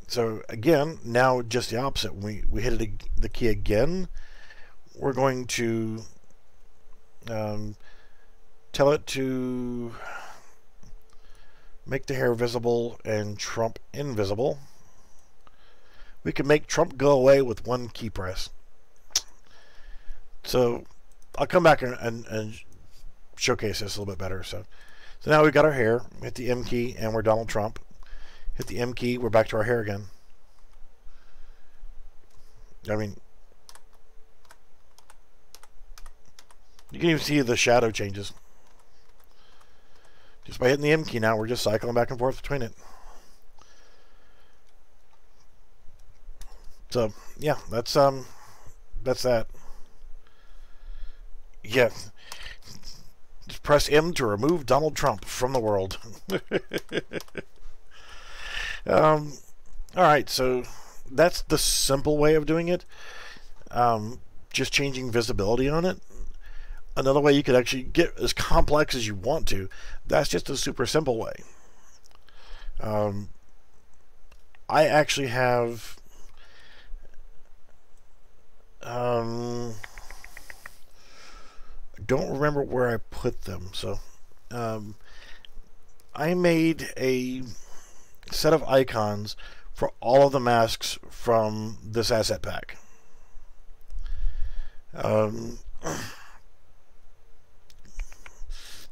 S1: So again, now just the opposite. When we hit it, the key again, we're going to tell it to make the hair visible and Trump invisible. We can make Trump go away with one key press. So I'll come back and showcase this a little bit better. So now we've got our hair. Hit the M key and we're Donald Trump. Hit the M key, we're back to our hair again. I mean, you can even see the shadow changes. Just by hitting the M key now, we're just cycling back and forth between it. So yeah, that's that. Yeah. Just press M to remove Donald Trump from the world. Alright, so that's the simple way of doing it. Just changing visibility on it. Another way you could actually get as complex as you want to. That's just a super simple way. I actually have I don't remember where I put them, so I made a set of icons for all of the masks from this asset pack.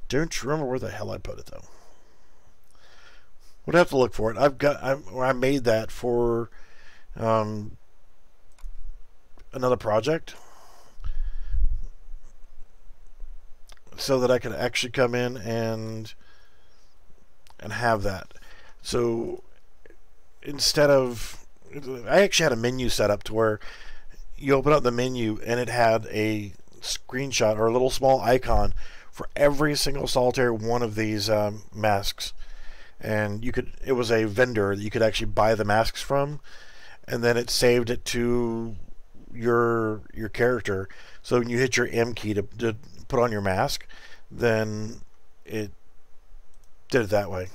S1: Don't remember where the hell I put it though. Would have to look for it. I made that for another project, so that I could actually come in and have that. So instead of, I actually had a menu set up to where you open up the menu and it had a screenshot or a little small icon for every single solitary one of these masks, and you could, it was a vendor that you could actually buy the masks from, and then it saved it to your character. So when you hit your M key to put on your mask, then it did it that way.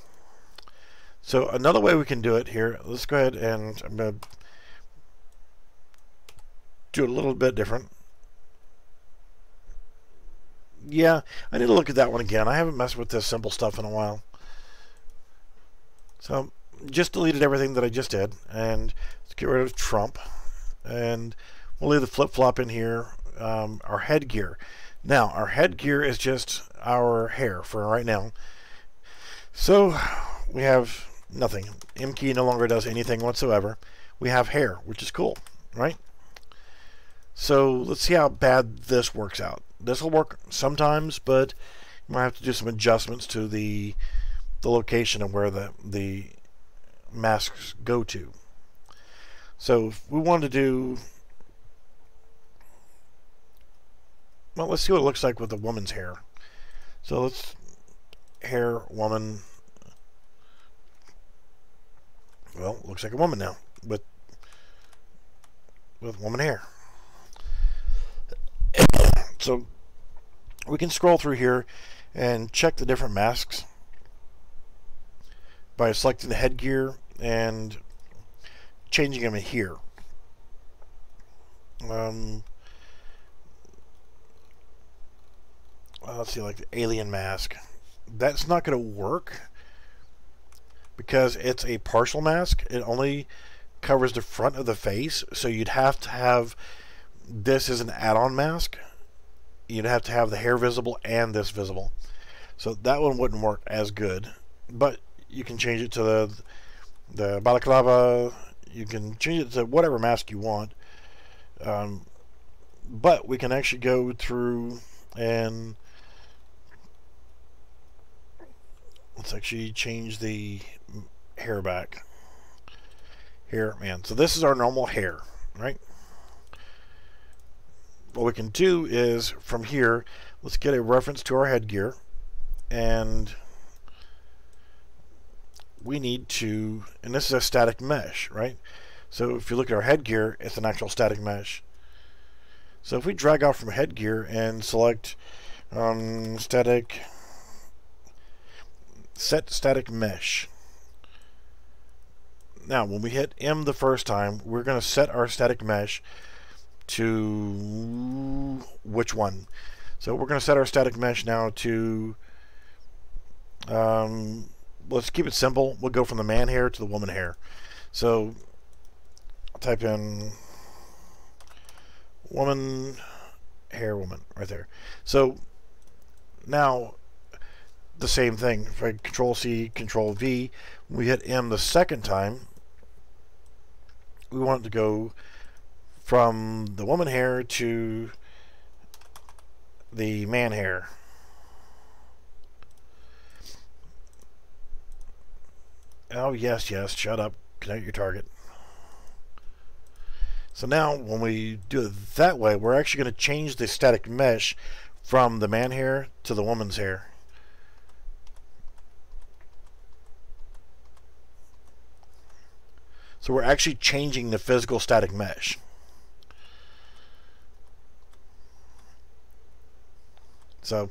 S1: So another way we can do it here, let's go ahead and I'm going to do it a little bit different. Yeah, I need to look at that one again. I haven't messed with this simple stuff in a while. So just deleted everything that I just did, and let's get rid of Trump, and we'll leave the flip-flop in here. Our headgear. Now, our headgear is just our hair for right now. So we have nothing. M key no longer does anything whatsoever. We have hair, which is cool, right? So let's see how bad this works out. This will work sometimes, but you might have to do some adjustments to the location of where the masks go to. So if we want to do, well, let's see what it looks like with a woman's hair. So let's hair woman. Well, it looks like a woman now with woman hair. So we can scroll through here and check the different masks by selecting the headgear and changing them in here. Let's see, like the alien mask. That's not going to work because it's a partial mask. It only covers the front of the face, so you'd have to have this as an add-on mask. You'd have to have the hair visible and this visible. So that one wouldn't work as good, but you can change it to the balaclava. You can change it to whatever mask you want. But we can actually go through and let's actually change the hair back. Here, man. So this is our normal hair, right? What we can do is from here, let's get a reference to our headgear, and we need to, and this is a static mesh, right? So if you look at our headgear, it's an actual static mesh. So if we drag out from headgear and select set static mesh. Now, when we hit M the first time, we're going to set our static mesh to which one? So we're going to set our static mesh now to, let's keep it simple. We'll go from the man hair to the woman hair. So I'll type in woman hair woman right there. So now the same thing. If I Control C, Control V, when we hit M the second time, we want it to go from the woman hair to the man hair. Oh, yes, shut up. Connect your target. So now when we do it that way, we're actually going to change the static mesh from the man hair to the woman's hair. So we're actually changing the physical static mesh. So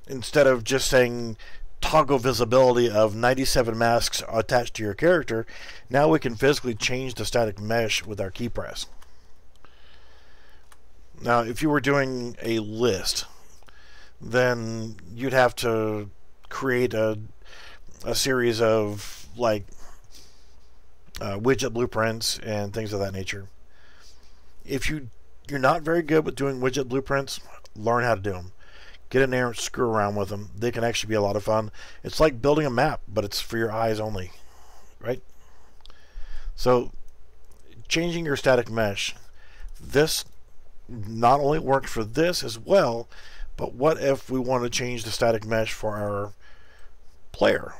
S1: instead of just saying toggle visibility of 97 masks attached to your character, now we can physically change the static mesh with our key press. Now if you were doing a list, then you'd have to create a series of like widget blueprints and things of that nature. If you're not very good with doing widget blueprints, learn how to do them. Get in there and screw around with them. They can actually be a lot of fun. It's like building a map, but it's for your eyes only, right? So changing your static mesh, this not only works for this as well, but what if we want to change the static mesh for our player?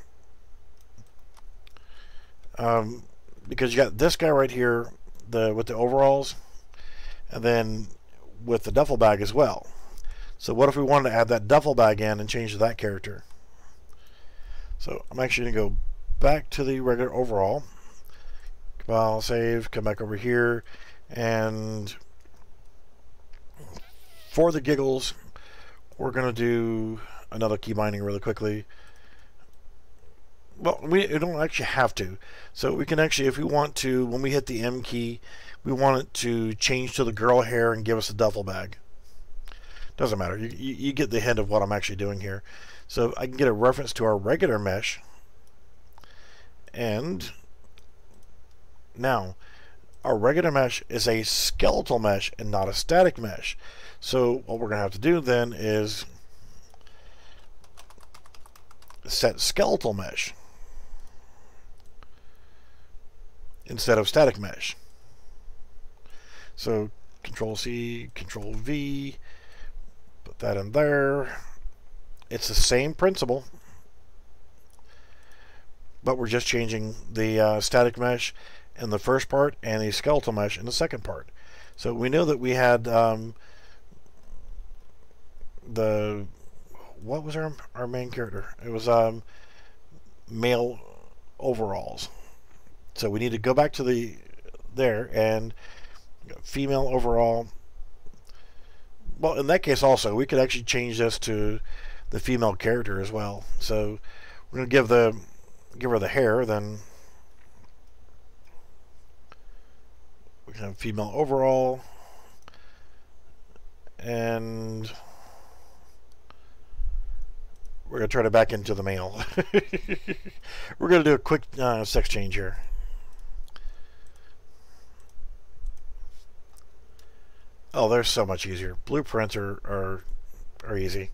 S1: Because you got this guy right here, with the overalls, and then with the duffel bag as well. So what if we wanted to add that duffel bag in and change that character? So I'm actually going to go back to the regular overall. I'll save, come back over here, and for the giggles, we're going to do another key binding really quickly. Well, we don't actually have to. So we can actually, if we want to, when we hit the M key, we want it to change to the girl hair and give us a duffel bag. Doesn't matter. You get the hint of what I'm actually doing here. So I can get a reference to our regular mesh. And now, our regular mesh is a skeletal mesh and not a static mesh. So what we're going to have to do then is set skeletal mesh instead of static mesh. So Control C, Control V, put that in there. It's the same principle, but we're just changing the static mesh in the first part and the skeletal mesh in the second part. So we know that we had what was our main character? It was male overalls. So we need to go back to there and female overall. Well, in that case also, we could actually change this to the female character as well. So we're going to give her the hair, then we can have female overall, and we're going to turn it back into the male. We're going to do a quick sex change here. Oh, they're so much easier. Blueprints are easy.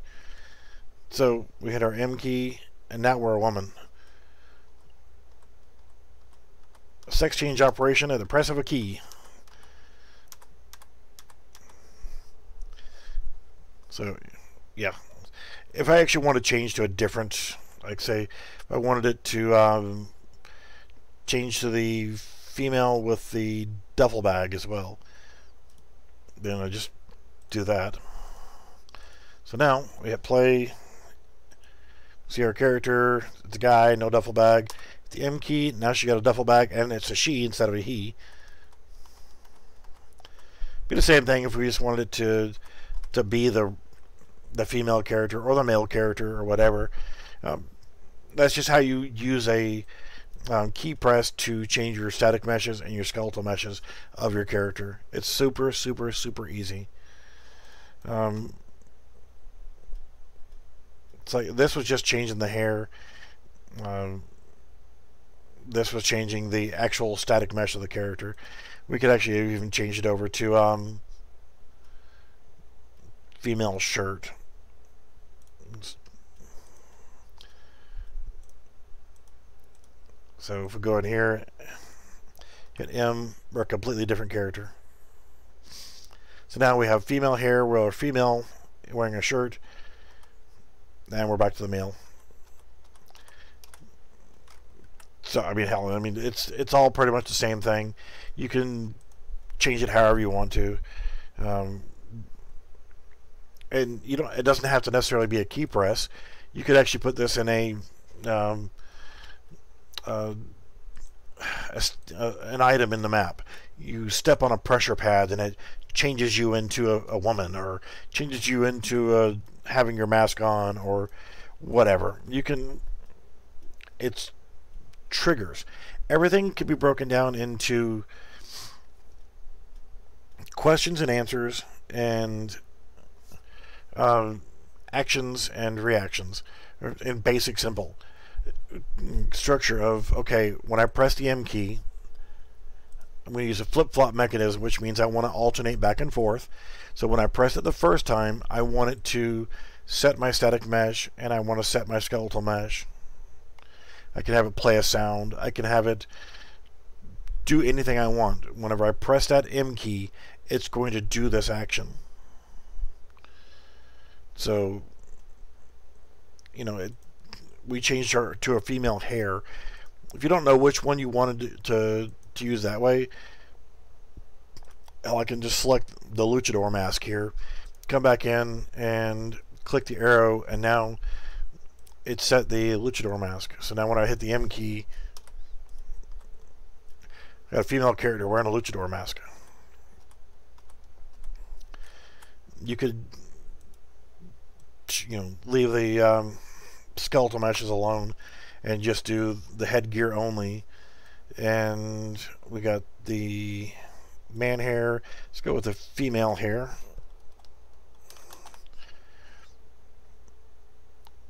S1: So we hit our M key, and now we're a woman. Sex change operation at the press of a key. So, yeah. If I actually want to change to a different, like say, if I wanted it to change to the female with the duffel bag as well, then I just do that. So now we hit play. See our character. It's a guy, no duffel bag. The M key. Now she got a duffel bag, and it's a she instead of a he. Be the same thing if we just wanted it to be the female character or the male character or whatever. That's just how you use a key press to change your static meshes and your skeletal meshes of your character. It's super, super, super easy. It's like this was just changing the hair. This was changing the actual static mesh of the character. We could actually even change it over to female shirt. So if we go in here, hit M, we're a completely different character. So now we have female hair, we're a female wearing a shirt, and we're back to the male. So I mean, hell, I mean it's all pretty much the same thing. You can change it however you want to, and you don't. It doesn't have to necessarily be a key press. You could actually put this in an item in the map. You step on a pressure pad and it changes you into a woman, or changes you into having your mask on, or whatever. You can. It's triggers. Everything can be broken down into questions and answers, and actions and reactions, in basic simple structure of, okay, when I press the M key, I'm going to use a flip-flop mechanism, which means I want to alternate back and forth. So when I press it the first time, I want it to set my static mesh, and I want to set my skeletal mesh. I can have it play a sound. I can have it do anything I want. Whenever I press that M key, it's going to do this action. So, you know, we changed her to a female hair. If you don't know which one you wanted to use that way, I can just select the luchador mask here, come back in and click the arrow, and now it set the luchador mask. So now when I hit the M key, I got a female character wearing a luchador mask. You could, you know, leave the skeletal meshes alone and just do the headgear only. And we got the man hair. Let's go with the female hair.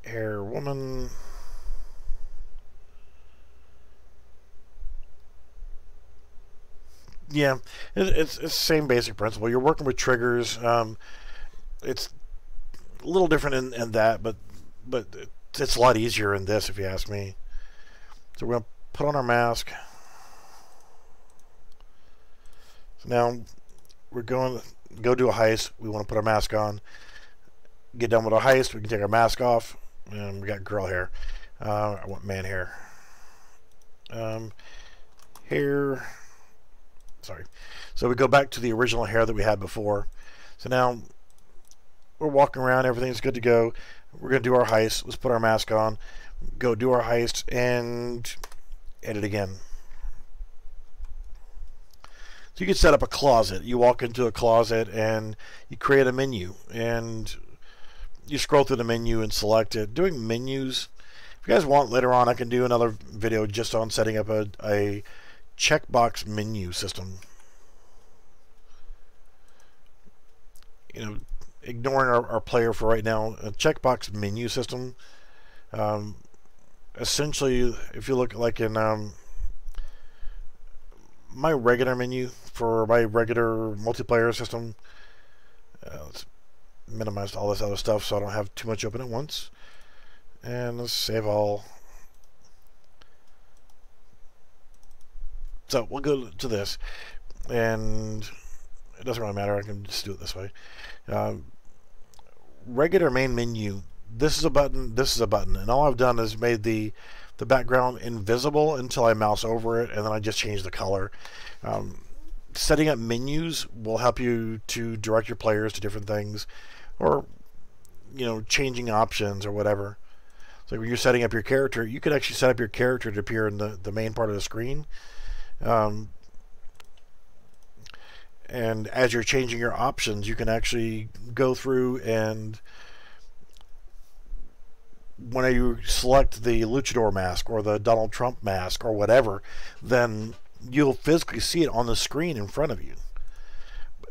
S1: Hair woman. Yeah, it's the same basic principle. You're working with triggers. It's a little different in that, but it's a lot easier in this, if you ask me. So we're going to put on our mask. So now we're going to go do a heist. We want to put our mask on. Get done with our heist. We can take our mask off. And we got girl hair. I want man hair. Hair. Sorry. So we go back to the original hair that we had before. So now we're walking around. Everything's good to go. We're going to do our heist. Let's put our mask on. Go do our heist and edit again. So you can set up a closet. You walk into a closet and you create a menu. And you scroll through the menu and select it. Doing menus, if you guys want, later on I can do another video just on setting up a checkbox menu system. You know, ignoring our player for right now, a checkbox menu system. Essentially, if you look like in my regular menu for my regular multiplayer system, let's minimize all this other stuff so I don't have too much open at once. And let's save all. So we'll go to this, and it doesn't really matter. I can just do it this way. Regular main menu. This is a button. This is a button, and all I've done is made the background invisible until I mouse over it, and then I just change the color. Setting up menus will help you to direct your players to different things, or changing options or whatever. So when you're setting up your character, you could actually set up your character to appear in the main part of the screen. And as you're changing your options, you can actually go through, and when you select the Luchador mask or the Donald Trump mask or whatever, then you'll physically see it on the screen in front of you.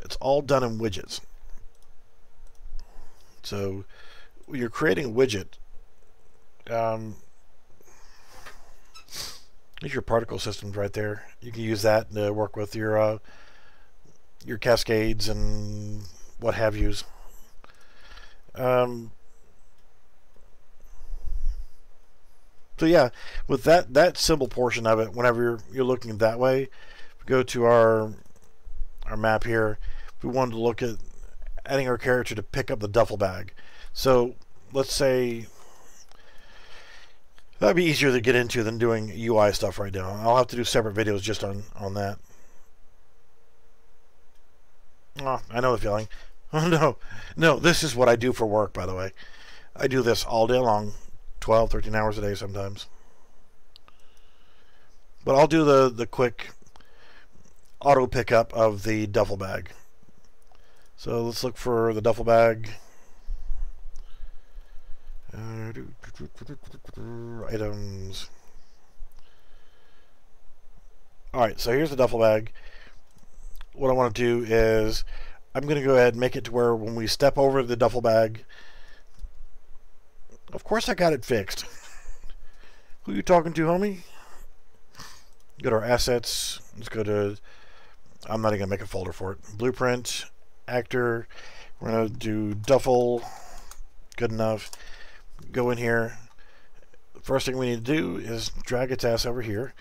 S1: It's all done in widgets. So when you're creating a widget, there's your particle systems right there. You can use that to work with your cascades and what have yous. So yeah, with that simple portion of it, whenever you're looking that way, go to our map here. If we wanted to look at adding our character to pick up the duffel bag, so let's say that'd be easier to get into than doing UI stuff right now. I'll have to do separate videos just on that. Oh, I know the feeling. Oh no, this is what I do for work, by the way. I do this all day long. 12, 13 hours a day sometimes. But I'll do the quick auto pickup of the duffel bag. So let's look for the duffel bag. Items. Alright, so here's the duffel bag. What I want to do is I'm going to go ahead and make it to where when we step over the duffel bag, of course I got it fixed. Who you talking to, homie? Go to our assets. Let's go to, I'm not even going to make a folder for it. Blueprint, actor. We're going to do duffel. Good enough. Go in here. First thing we need to do is drag its ass over here.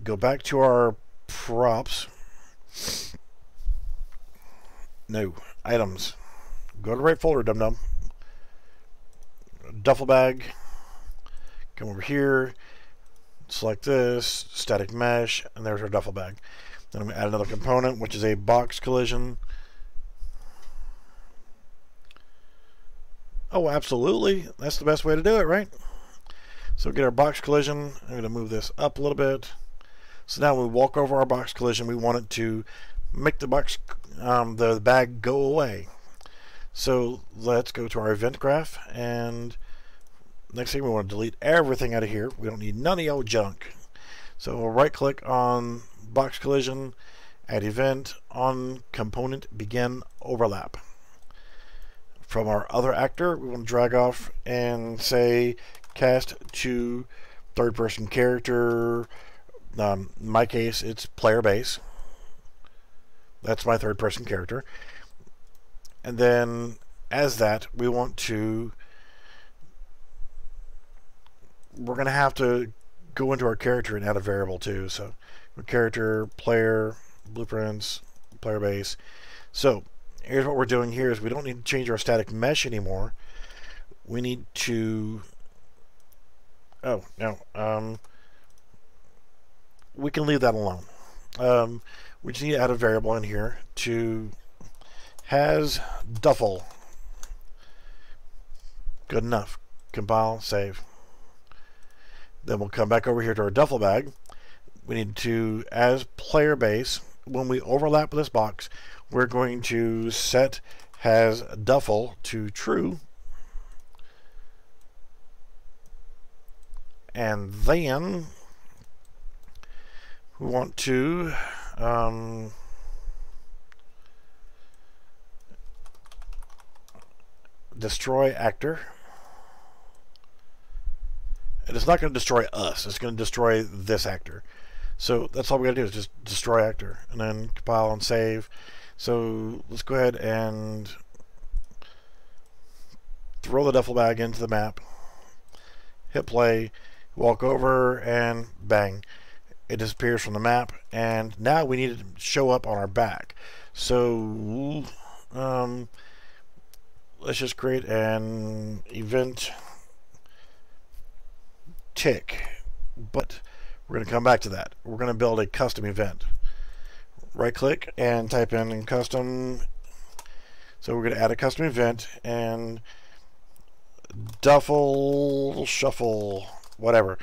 S1: Go back to our props. No. Items. Go to the right folder, dum-dum. Duffel bag. Come over here. Select this. Static mesh. And there's our duffel bag. Then I'm going to add another component, which is a box collision. Oh, absolutely. That's the best way to do it, right? So get our box collision. I'm going to move this up a little bit. So now when we walk over our box collision, we want it to make the box, the bag go away. So let's go to our event graph, and next thing we want to delete everything out of here. We don't need none of your junk. So we'll right click on box collision, add event, on component, begin overlap. From our other actor, we want to drag off and say cast to third person character. In my case, it's player base. That's my third person character. And then as that, we want to, we're going to have to go into our character and add a variable too. So character, player, blueprints, player base. So here's what we're doing here is we don't need to change our static mesh anymore. We need to, oh no, we can leave that alone. We just need to add a variable in here to has duffel. Good enough. Compile, save. Then we'll come back over here to our duffel bag. We need to, as player base, when we overlap this box, we're going to set has duffel to true. And then we want to destroy actor. And it's not going to destroy us. It's going to destroy this actor. So that's all we got to do is just destroy actor. And then compile and save. So let's go ahead and throw the duffel bag into the map. hit play, walk over, and bang, it disappears from the map. And now we need it to show up on our back. So let's just create an event tick, but we're going to come back to that. We're going to build a custom event. Right click and type in custom. So we're going to add a custom event and duffel shuffle, whatever.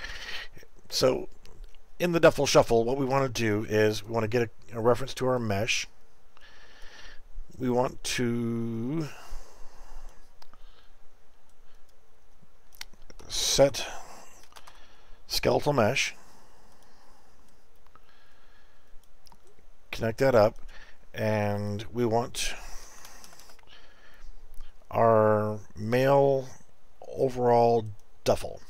S1: So in the duffel shuffle, what we want to do is we want to get a reference to our mesh. We want to set skeletal mesh, connect that up, and we want our male overall duffel.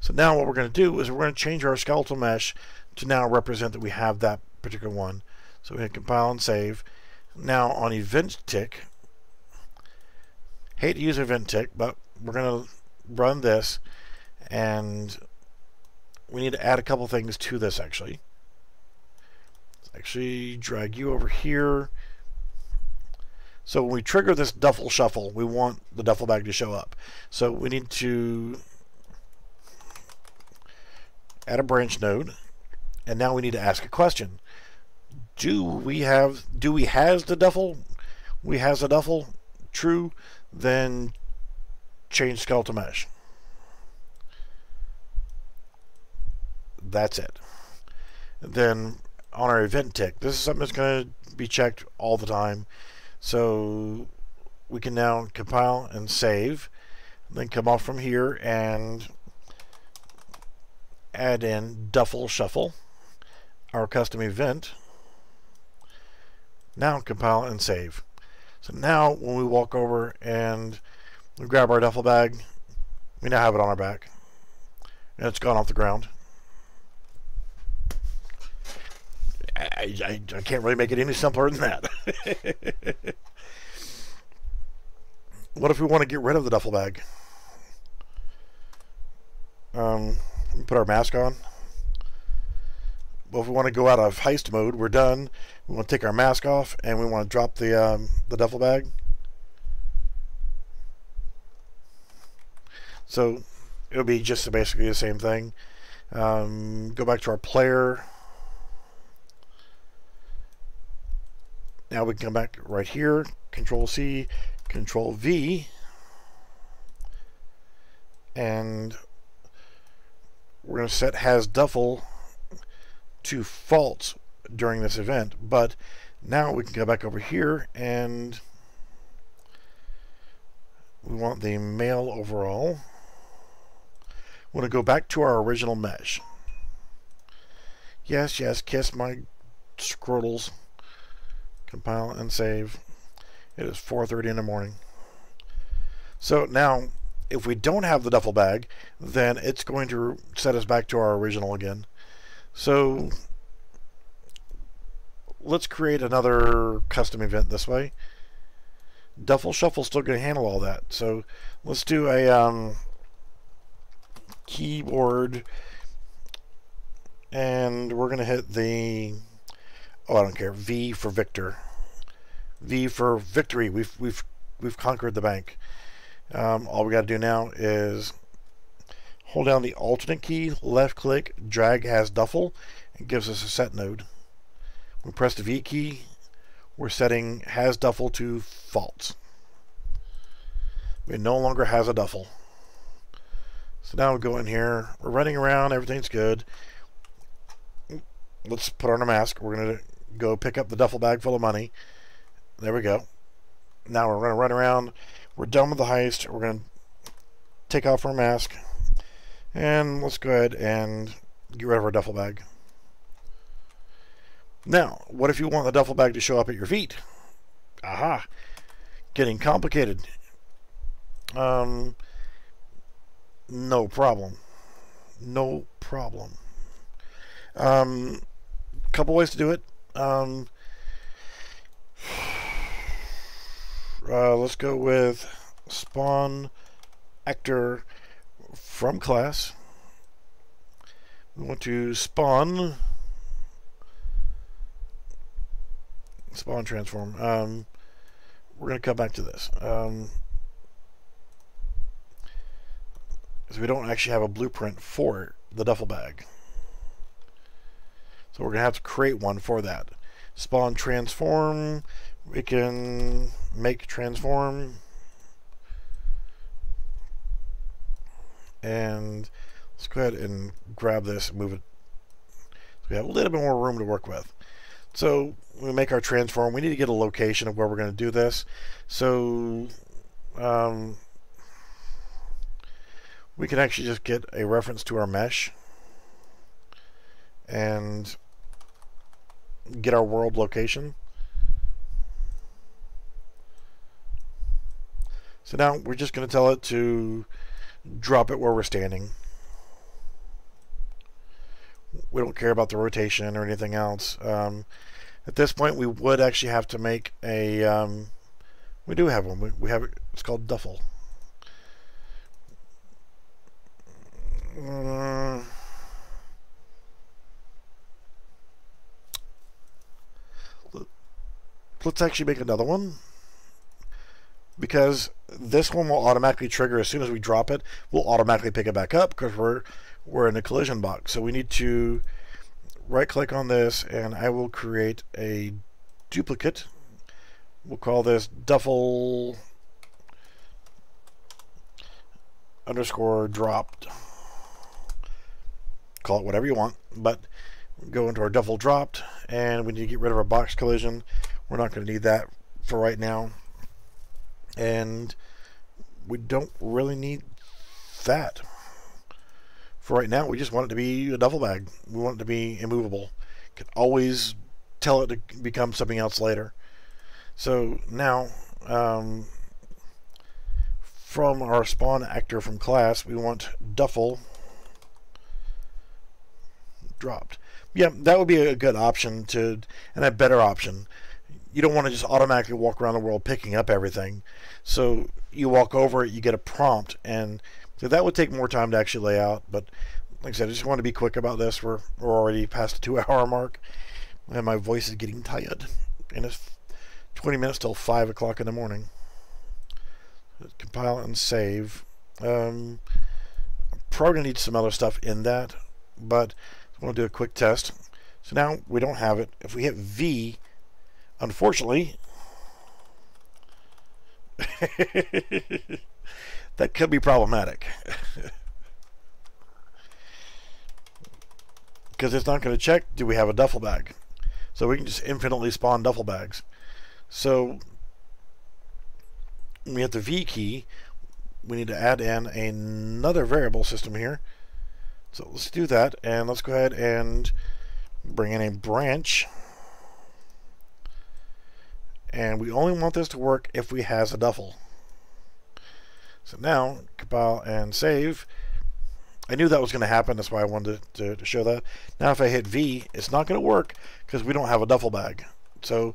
S1: So now what we're going to do is we're going to change our skeletal mesh to now represent that we have that particular one. So we hit compile and save. Now on event tick, hate to use event tick, but we're going to run this, and we need to add a couple things to this actually. Let's actually drag you over here. So when we trigger this duffel shuffle, we want the duffel bag to show up. So we need to add a branch node, and now we need to ask a question. Do we has the duffel? We has the duffel. True. Then change skeletal mesh. That's it. Then on our event tick, this is something that's going to be checked all the time. So we can now compile and save, then come off from here and add in duffel shuffle, our custom event. Now compile and save. So now when we walk over and we grab our duffel bag, we now have it on our back, and it's gone off the ground. I can't really make it any simpler than that. What if we want to get rid of the duffel bag? Put our mask on. Well, if we want to go out of heist mode, we're done. We want to take our mask off, and we want to drop the duffel bag. So it'll be just basically the same thing. Go back to our player. Now we can come back right here, Control C, Control V, and we're going to set has duffel to false during this event. But now we can go back over here and we want the male overall. We want to go back to our original mesh. Yes, yes, kiss my scrottles. Compile and save. It is 4:30 in the morning. So now, if we don't have the duffel bag, then it's going to set us back to our original again. So let's create another custom event this way. Duffel shuffle still going to handle all that. So let's do a keyboard, and we're going to hit the I don't care. V for Victor. V for victory. We've conquered the bank. All we got to do now is hold down the alternate key, left click, drag has duffel. It gives us a set node. We press the V key. We're setting has duffel to false. We no longer has a duffel. So now we go in here. We're running around. Everything's good. Let's put on a mask. We're going to go pick up the duffel bag full of money. There we go. Now we're going to run around. We're done with the heist. We're going to take off our mask. And let's go ahead and get rid of our duffel bag. Now, what if you want the duffel bag to show up at your feet? Aha. Getting complicated. No problem. No problem. Couple ways to do it. Let's go with spawn actor from class, we want to spawn transform. We're going to come back to this. So we don't actually have a blueprint for the duffel bag. So we're going to have to create one for that. Spawn transform. We can make transform. And let's go ahead and grab this and move it. So we have a little bit more room to work with. So we make our transform. We need to get a location of where we're going to do this. So we can actually just get a reference to our mesh and get our world location. So now we're just going to tell it to drop it where we're standing. We don't care about the rotation or anything else. At this point, we would actually have to make a. We do have one. We have it. It's called duffel. Let's actually make another one, because this one will automatically trigger as soon as we drop it. We'll automatically pick it back up because we're in a collision box. So we need to right click on this, and I will create a duplicate. We'll call this duffel underscore dropped. Call it whatever you want, but go into our duffel dropped, and we need to get rid of our box collision. We're not going to need that for right now, and we don't really need that for right now. We just want it to be a duffel bag. We want it to be immovable. Can always tell it to become something else later. So now from our spawn actor from class, we want duffel dropped. Yeah, that would be a good option and a better option. You don't want to just automatically walk around the world picking up everything. So you walk over it, you get a prompt, and so that would take more time to actually lay out. But like I said, I just want to be quick about this. We're already past the 2-hour mark, and my voice is getting tired. And it's 20 minutes till 5 o'clock in the morning. Compile and save. I'm probably going to need some other stuff in that, but I want to do a quick test. So now we don't have it. If we hit V, unfortunately, that could be problematic. Because it's not going to check, do we have a duffel bag? So we can just infinitely spawn duffel bags. So when we hit the V key, we need to add in another variable system here. So let's do that, and let's go ahead and bring in a branch. And we only want this to work if we has a duffel. So now, compile and save. I knew that was going to happen, that's why I wanted to show that. Now if I hit V, it's not going to work because we don't have a duffel bag. So,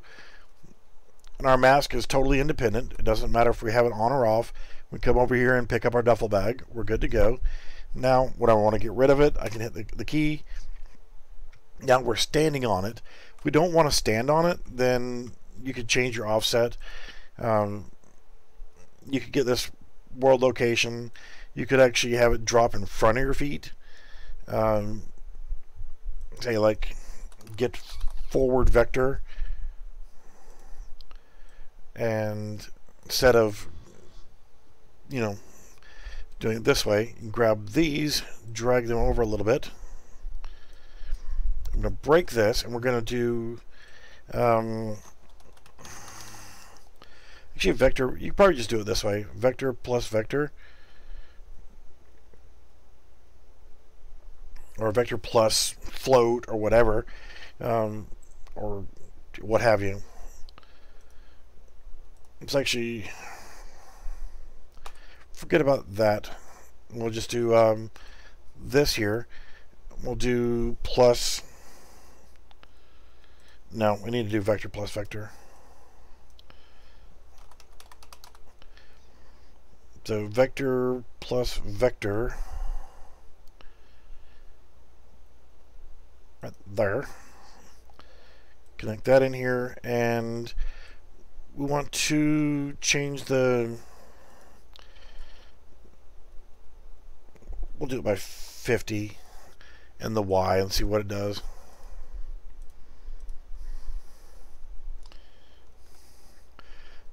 S1: and our mask is totally independent. It doesn't matter if we have it on or off. We come over here and pick up our duffel bag. We're good to go. Now, when I want to get rid of it, I can hit the key. Now we're standing on it. If we don't want to stand on it, then you could change your offset. You could get this world location. You could actually have it drop in front of your feet. Say like get forward vector, and instead of doing it this way, you grab these, drag them over a little bit. I'm going to break this, and we're going to do actually vector. You can probably just do it this way: vector plus vector, or vector plus float, or whatever, or what have you. It's actually, forget about that. We'll just do this here. We'll do plus. No, we need to do vector plus vector. So vector plus vector right there. Connect that in here, and we want to change the, we'll do it by 50 and the Y and see what it does.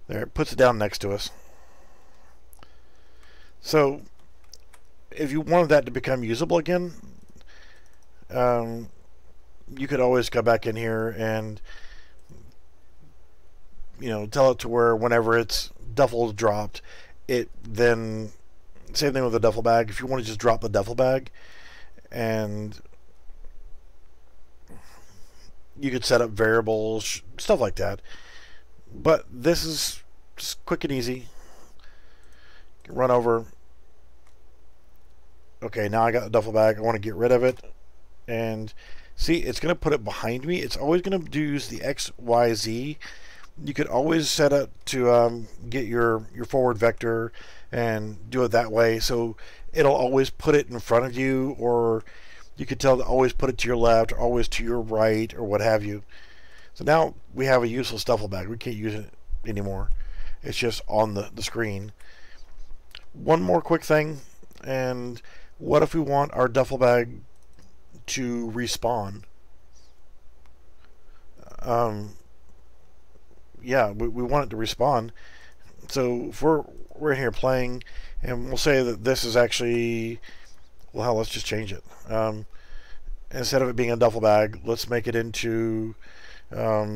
S1: There, it puts it down next to us. So if you wanted that to become usable again, you could always go back in here and, you know, tell it to where whenever it's duffel dropped, it then, same thing with the duffel bag. If you want to just drop the duffel bag, and you could set up variables, stuff like that. But this is just quick and easy. Run over. Okay, now I got the duffel bag. I want to get rid of it. And see, it's going to put it behind me. It's always going to use the X, Y, Z. You could always set it to get your forward vector and do it that way. So it'll always put it in front of you, or you could tell to always put it to your left, or always to your right, or what have you. So now we have a useless duffel bag. We can't use it anymore. It's just on the screen. One more quick thing, and what if we want our duffel bag to respawn? Yeah, we want it to respawn. So if we're here playing, and we'll say that this is actually, well, hell, let's just change it. Instead of it being a duffel bag, let's make it into a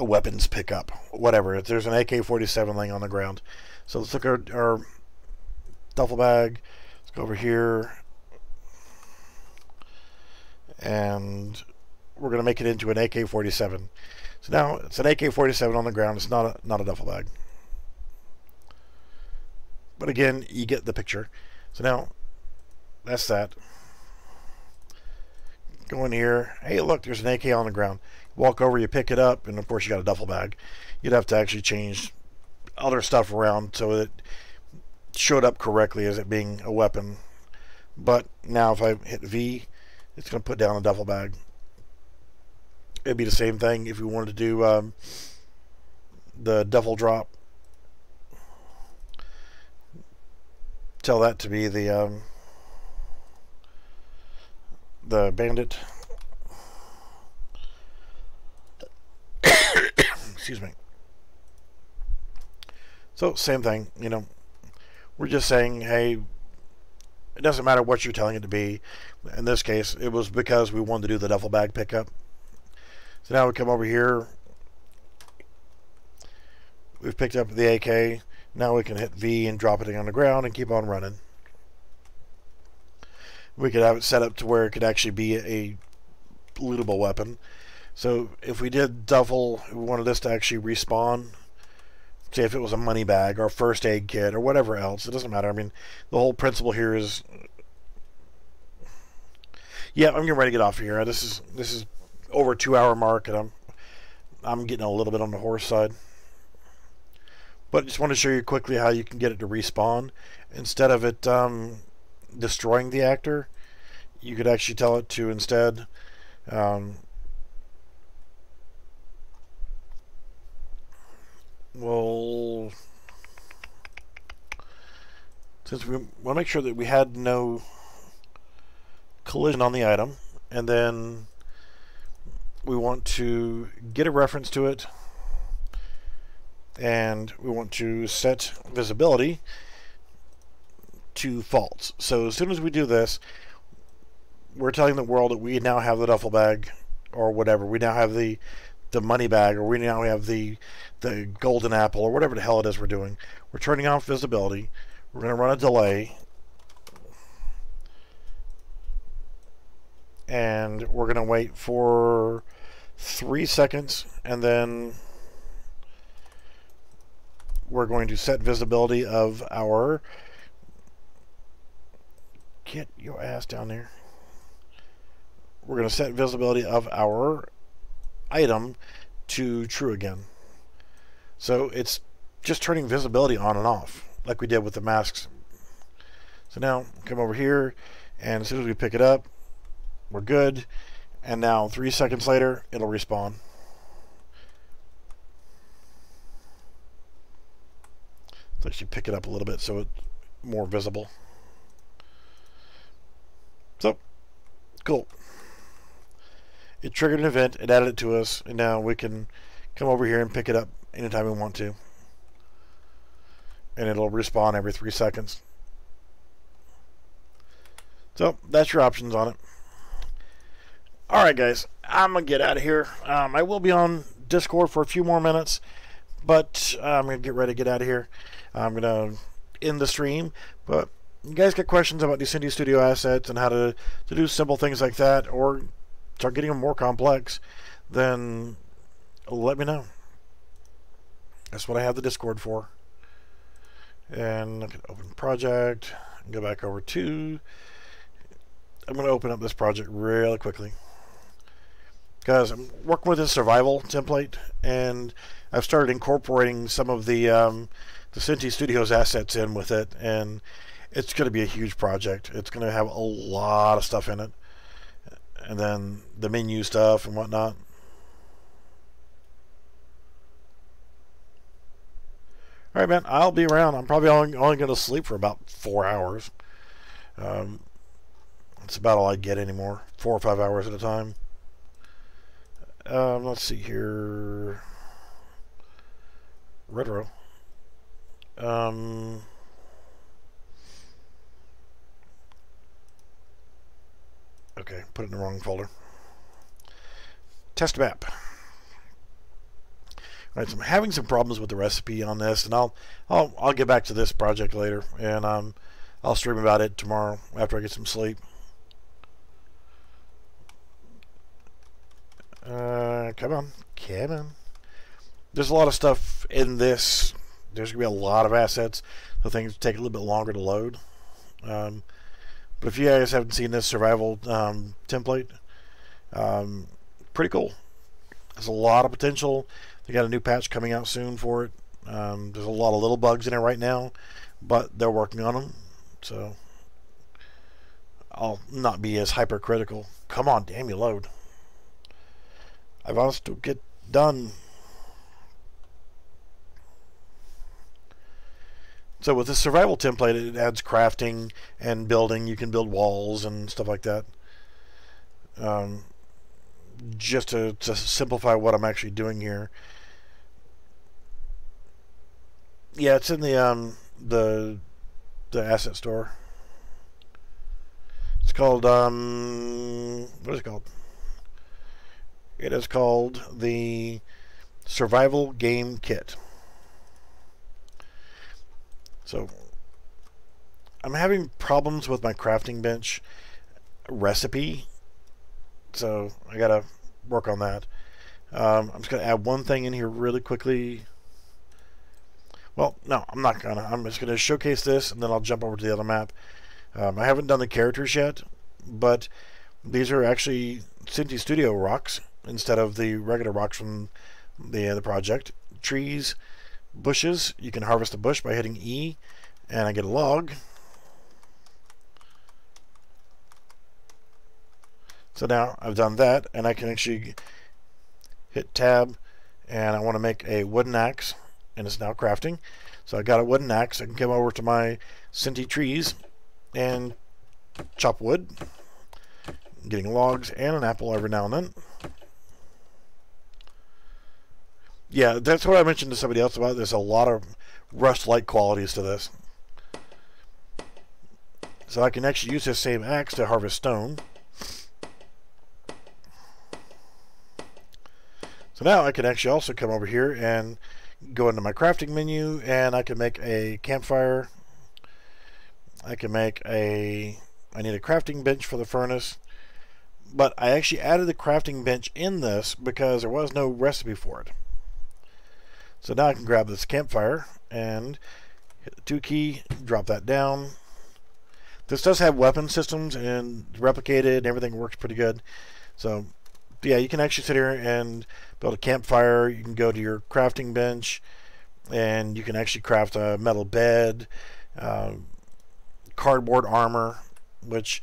S1: weapons pickup, whatever. If there's an AK-47 laying on the ground. So let's look at our duffel bag. Let's go over here, and we're going to make it into an AK-47. So now it's an AK-47 on the ground. It's not a duffel bag. But again, you get the picture. So now that's that. Go in here. Hey, look, there's an AK on the ground. Walk over, you pick it up, and of course you got a duffel bag. You'd have to actually change other stuff around so that it showed up correctly as it being a weapon. But now if I hit V, it's going to put down a duffel bag. It'd be the same thing if we wanted to do the duffel drop. Tell that to be the bandit. Excuse me. So same thing, you know, we're just saying, hey, it doesn't matter what you're telling it to be. In this case, it was because we wanted to do the duffel bag pickup. So now we come over here. We've picked up the AK. Now we can hit V and drop it on the ground and keep on running. We could have it set up to where it could actually be a lootable weapon. So if we did duffel, we wanted this to actually respawn. Say if it was a money bag or a first aid kit or whatever else, it doesn't matter. I mean, the whole principle here is, yeah, I'm getting ready to get off of here. This is over a 2-hour mark, and I'm getting a little bit on the horse side. But just want to show you quickly how you can get it to respawn. Instead of it destroying the actor, you could actually tell it to instead well, since we want to make sure that we had no collision on the item, and then we want to get a reference to it, and we want to set visibility to false. So as soon as we do this, we're telling the world that we now have the duffel bag or whatever. We now have the money bag, or we now have the golden apple, or whatever the hell it is we're doing. We're turning off visibility. We're going to run a delay, and we're going to wait for 3 seconds, and then we're going to set visibility of our, get your ass down there. We're going to set visibility of our item to true again. So it's just turning visibility on and off like we did with the masks. So now come over here, and as soon as we pick it up, we're good. And now 3 seconds later, it'll respawn. So actually pick it up a little bit so it's more visible. So, cool. It triggered an event, it added it to us, and now we can come over here and pick it up anytime we want to. And it'll respawn every 3 seconds. So, that's your options on it. Alright guys, I'm going to get out of here. I will be on Discord for a few more minutes, but I'm going to get ready to get out of here. I'm going to end the stream, but you guys got questions about these Cinti Studio assets and how to do simple things like that, or start getting them more complex, then let me know. That's what I have the Discord for. And I can open project and go back over to... I'm going to open up this project really quickly, because I'm working with a survival template, and I've started incorporating some of the Cinti Studios assets in with it, and it's going to be a huge project. It's going to have a lot of stuff in it, and then the menu stuff and whatnot. Alright man, I'll be around. I'm probably only going to sleep for about 4 hours. It's about all I get anymore. 4 or 5 hours at a time. Let's see here. Retro. Okay, put it in the wrong folder. Test map. Alright, so I'm having some problems with the recipe on this, and I'll get back to this project later, and I'll stream about it tomorrow after I get some sleep. Come on. There's a lot of stuff in this. There's going to be a lot of assets, so things take a little bit longer to load. But if you guys haven't seen this survival template, pretty cool. There's a lot of potential. They got a new patch coming out soon for it. There's a lot of little bugs in it right now, but they're working on them. So I'll not be as hypercritical. Come on, damn you, load. I want us to get done. So with the survival template, it adds crafting and building. You can build walls and stuff like that. Just to simplify what I'm actually doing here. Yeah, it's in the asset store. It's called what is it called? It is called the Survival Game Kit. So I'm having problems with my crafting bench recipe, so I gotta work on that. I'm just gonna add one thing in here really quickly. Well, no, I'm not gonna. I'm just gonna showcase this, and then I'll jump over to the other map. I haven't done the characters yet, but these are actually Cinti Studio rocks instead of the regular rocks from the project. Trees, bushes. You can harvest a bush by hitting E, and I get a log. So now I've done that, and I can actually hit tab, and I want to make a wooden axe, and it's now crafting. So I got a wooden axe. I can come over to my Cinti trees and chop wood, getting logs and an apple every now and then. Yeah, that's what I mentioned to somebody else about. There's a lot of rust-like qualities to this. So I can actually use this same axe to harvest stone. So now I can actually also come over here and go into my crafting menu, and I can make a campfire. I can make I need a crafting bench for the furnace, but I actually added the crafting bench in this because there was no recipe for it. So now I can grab this campfire and hit the 2 key, drop that down. This does have weapon systems and replicated, and everything works pretty good. So yeah, you can actually sit here and build a campfire. You can go to your crafting bench, and you can actually craft a metal bed, cardboard armor, which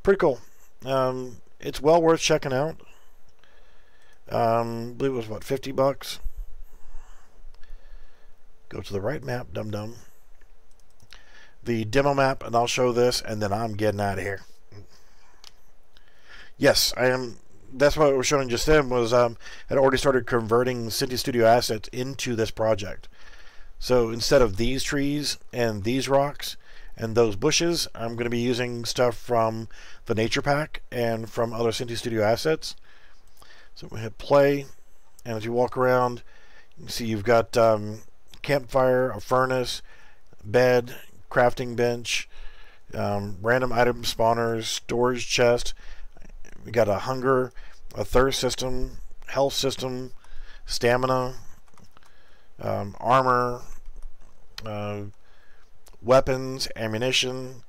S1: pretty cool. It's well worth checking out. I believe it was what, $50. Go to the right map, dum-dum. The demo map, and I'll show this, and then I'm getting out of here. Yes, I am. That's what I was showing just then. Was I'd already started converting Synty Studio assets into this project. So instead of these trees and these rocks and those bushes, I'm going to be using stuff from the Nature Pack and from other Synty Studio assets. So we hit play, and as you walk around, you can see you've got campfire, a furnace, bed, crafting bench, random item spawners, storage chest. We got a hunger, a thirst system, health system, stamina, armor, weapons, ammunition.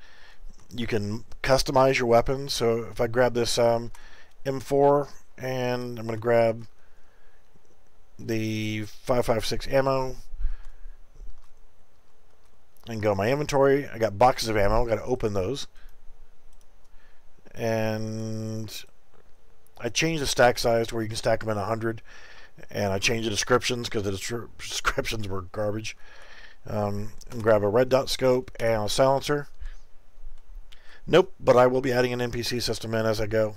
S1: You can customize your weapons. So if I grab this M4, and I'm going to grab the 5.56 ammo and go to my inventory. I got boxes of ammo. I got to open those. And I changed the stack size to where you can stack them in 100. And I changed the descriptions because the descriptions were garbage. And grab a red dot scope and a silencer. Nope, but I will be adding an NPC system in as I go.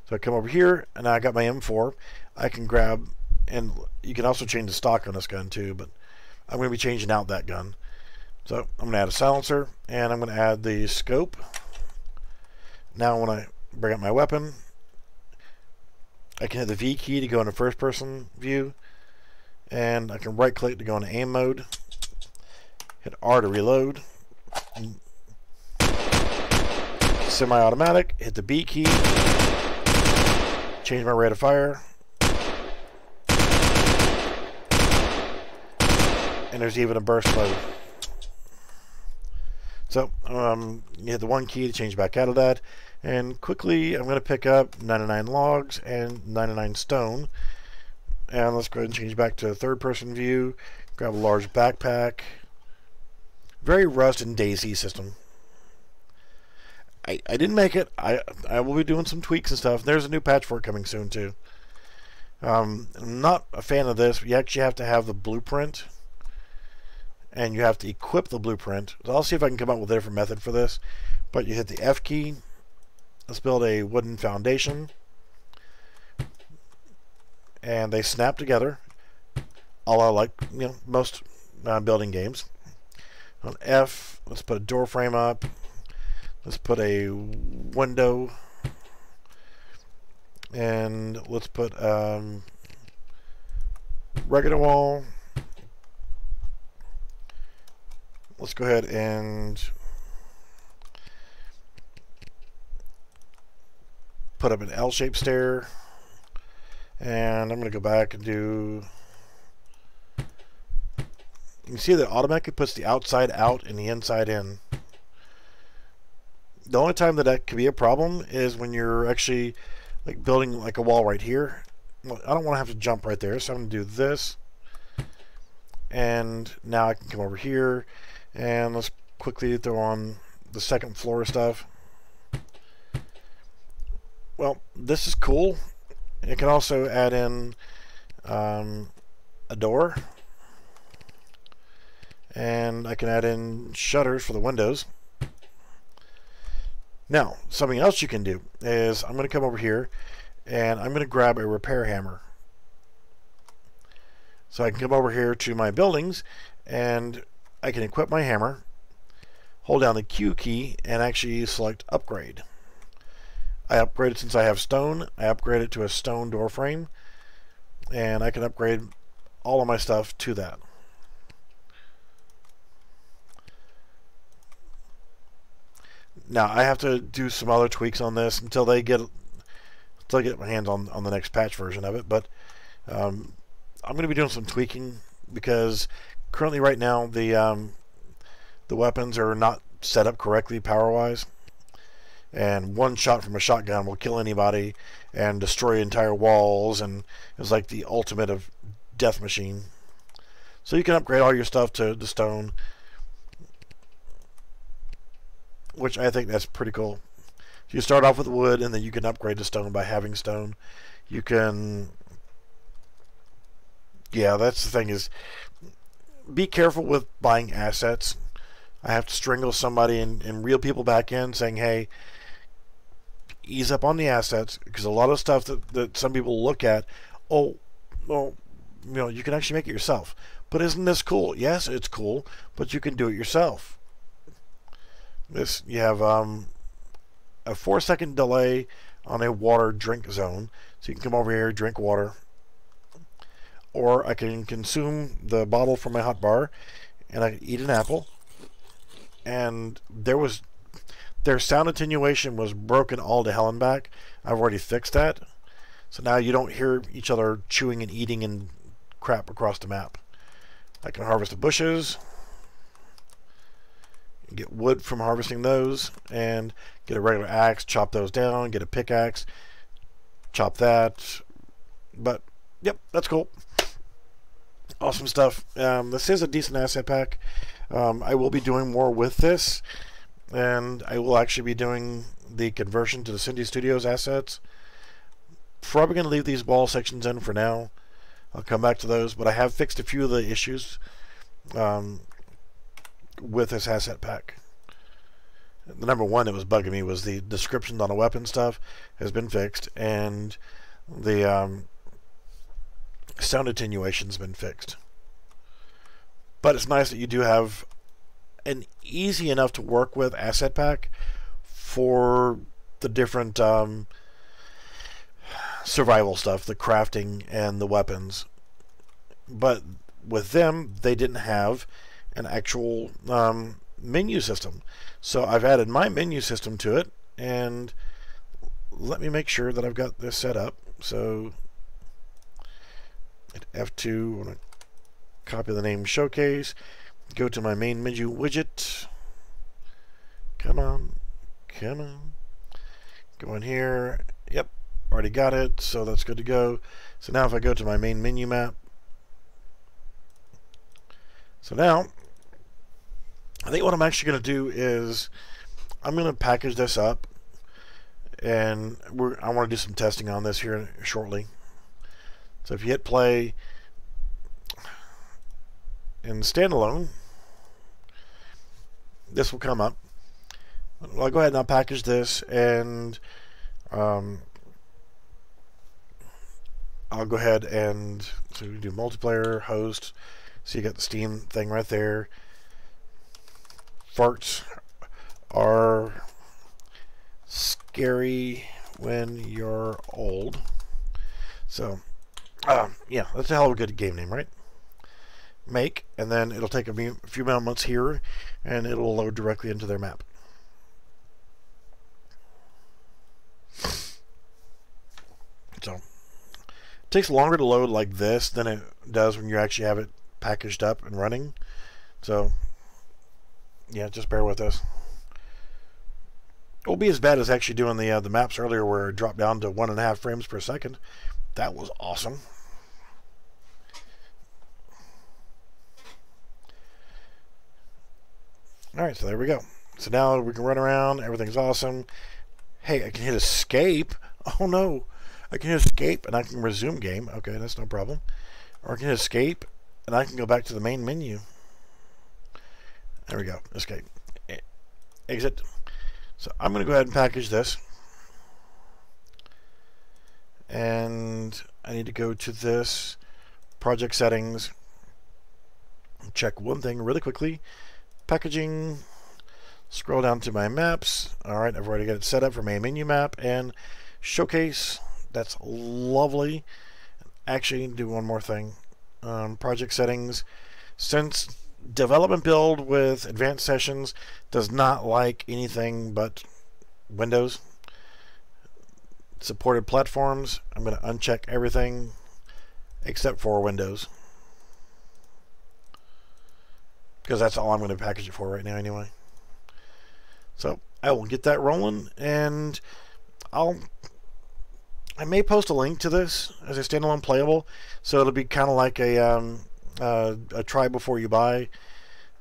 S1: So I come over here, and I got my M4. I can grab, and you can also change the stock on this gun too, but I'm going to be changing out that gun. So I'm going to add a silencer, and I'm going to add the scope. Now when I bring up my weapon, I can hit the V key to go into first person view, and I can right click to go into aim mode, hit R to reload, semi-automatic, hit the B key, change my rate of fire, and there's even a burst mode. So you hit the 1 key to change back out of that, and quickly I'm going to pick up 99 logs and 99 stone, and let's go ahead and change back to third person view, grab a large backpack. Very Rust and DayZ system. I didn't make it. I will be doing some tweaks and stuff. There's a new patch for it coming soon too. I'm not a fan of this. You actually have to have the blueprint, and you have to equip the blueprint. So I'll see if I can come up with a different method for this. But you hit the F key. Let's build a wooden foundation, and they snap together. All like most building games. On F, let's put a door frame up. Let's put a window, and let's put regular wall. Let's go ahead and put up an L-shaped stair, and I'm going to go back and do. You can see that it automatically puts the outside out and the inside in. The only time that could be a problem is when you're actually like building like a wall right here. I don't want to have to jump right there, so I'm going to do this. And now I can come over here, and let's quickly throw on the second floor stuff. Well, this is cool. It can also add in a door, and I can add in shutters for the windows. Now, something else you can do is I'm going to come over here, and I'm going to grab a repair hammer. So I can come over here to my buildings, and I can equip my hammer, hold down the Q key, and actually select upgrade. I upgraded since I have stone. I upgraded to a stone door frame, and I can upgrade all of my stuff to that. Now I have to do some other tweaks on this until I get my hands on the next patch version of it. But I'm going to be doing some tweaking because currently, right now, the weapons are not set up correctly power-wise, and one shot from a shotgun will kill anybody and destroy entire walls, and it's like the ultimate of death machine. So you can upgrade all your stuff to the stone, which I think that's pretty cool. You start off with wood, and then you can upgrade to stone by having stone. You can... Yeah, that's the thing, is be careful with buying assets. I have to strangle somebody and reel people back in saying, hey, ease up on the assets, because a lot of stuff that some people look at, oh, well, you know, you can actually make it yourself. But isn't this cool? Yes, it's cool, but you can do it yourself. This, you have a 4-second delay on a water drink zone, so you can come over here, drink water. Or I can consume the bottle from my hot bar, and I can eat an apple. And their sound attenuation was broken all to hell and back. I've already fixed that. So now you don't hear each other chewing and eating and crap across the map. I can harvest the bushes, get wood from harvesting those, and get a regular axe, chop those down, get a pickaxe, chop that. But, yep, that's cool. Awesome stuff. This is a decent asset pack. I will be doing more with this, and I will actually be doing the conversion to the Synty Studios assets. Probably going to leave these wall sections in for now. I'll come back to those, but I have fixed a few of the issues with this asset pack. The number one that was bugging me was the descriptions on the weapon stuff has been fixed, and the sound attenuation's been fixed. But it's nice that you do have an easy enough to work with asset pack for the different survival stuff, the crafting and the weapons. But with them, they didn't have an actual menu system. So I've added my menu system to it, and let me make sure that I've got this set up. So at F2, I want to copy the name Showcase, go to my main menu widget. Come on, come on. Go in here. Yep, already got it, so that's good to go. So now if I go to my main menu map, so now I think what I'm actually going to do is I'm going to package this up, and I want to do some testing on this here shortly. So if you hit play in standalone, this will come up. I'll go ahead and I'll package this, and I'll go ahead and so we do multiplayer, host. So you got the Steam thing right there. Farts are scary when you're old. So yeah, that's a hell of a good game name, right? Make, and then it'll take a few moments here, and it'll load directly into their map. So it takes longer to load like this than it does when you actually have it packaged up and running. So yeah, just bear with us. It won't be as bad as actually doing the maps earlier, where it dropped down to 1.5 frames per second. That was awesome. Alright, so there we go. So now we can run around, everything's awesome. Hey, I can hit escape. Oh no, I can hit escape and I can resume game. Okay, that's no problem. Or I can hit escape and I can go back to the main menu. There we go, escape. Exit. So I'm going to go ahead and package this. And I need to go to this project settings, check one thing really quickly. Packaging, scroll down to my maps. Alright, I've already got it set up for my menu map and Showcase. That's lovely. Actually, do one more thing. Project settings. Since development build with advanced sessions does not like anything but Windows supported platforms, I'm going to uncheck everything except for Windows, because that's all I'm going to package it for right now anyway. So I will get that rolling, and I may post a link to this as a standalone playable, so it'll be kind of like a a try before you buy.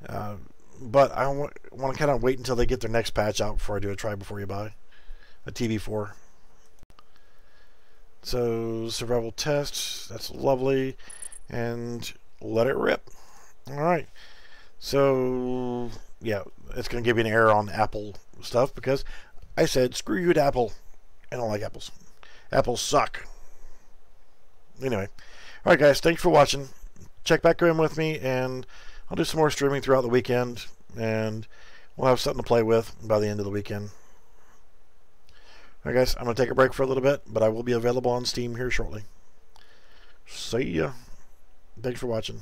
S1: But I want to kind of wait until they get their next patch out before I do a try before you buy. A TV4. So, survival test. That's lovely. And let it rip. Alright. So, yeah, it's going to give you an error on Apple stuff because I said, screw you to Apple. I don't like apples. Apples suck. Anyway. Alright, guys. Thanks for watching. Check back in with me, and I'll do some more streaming throughout the weekend, and we'll have something to play with by the end of the weekend. Alright, guys. I'm going to take a break for a little bit, but I will be available on Steam here shortly. See ya. Thanks for watching.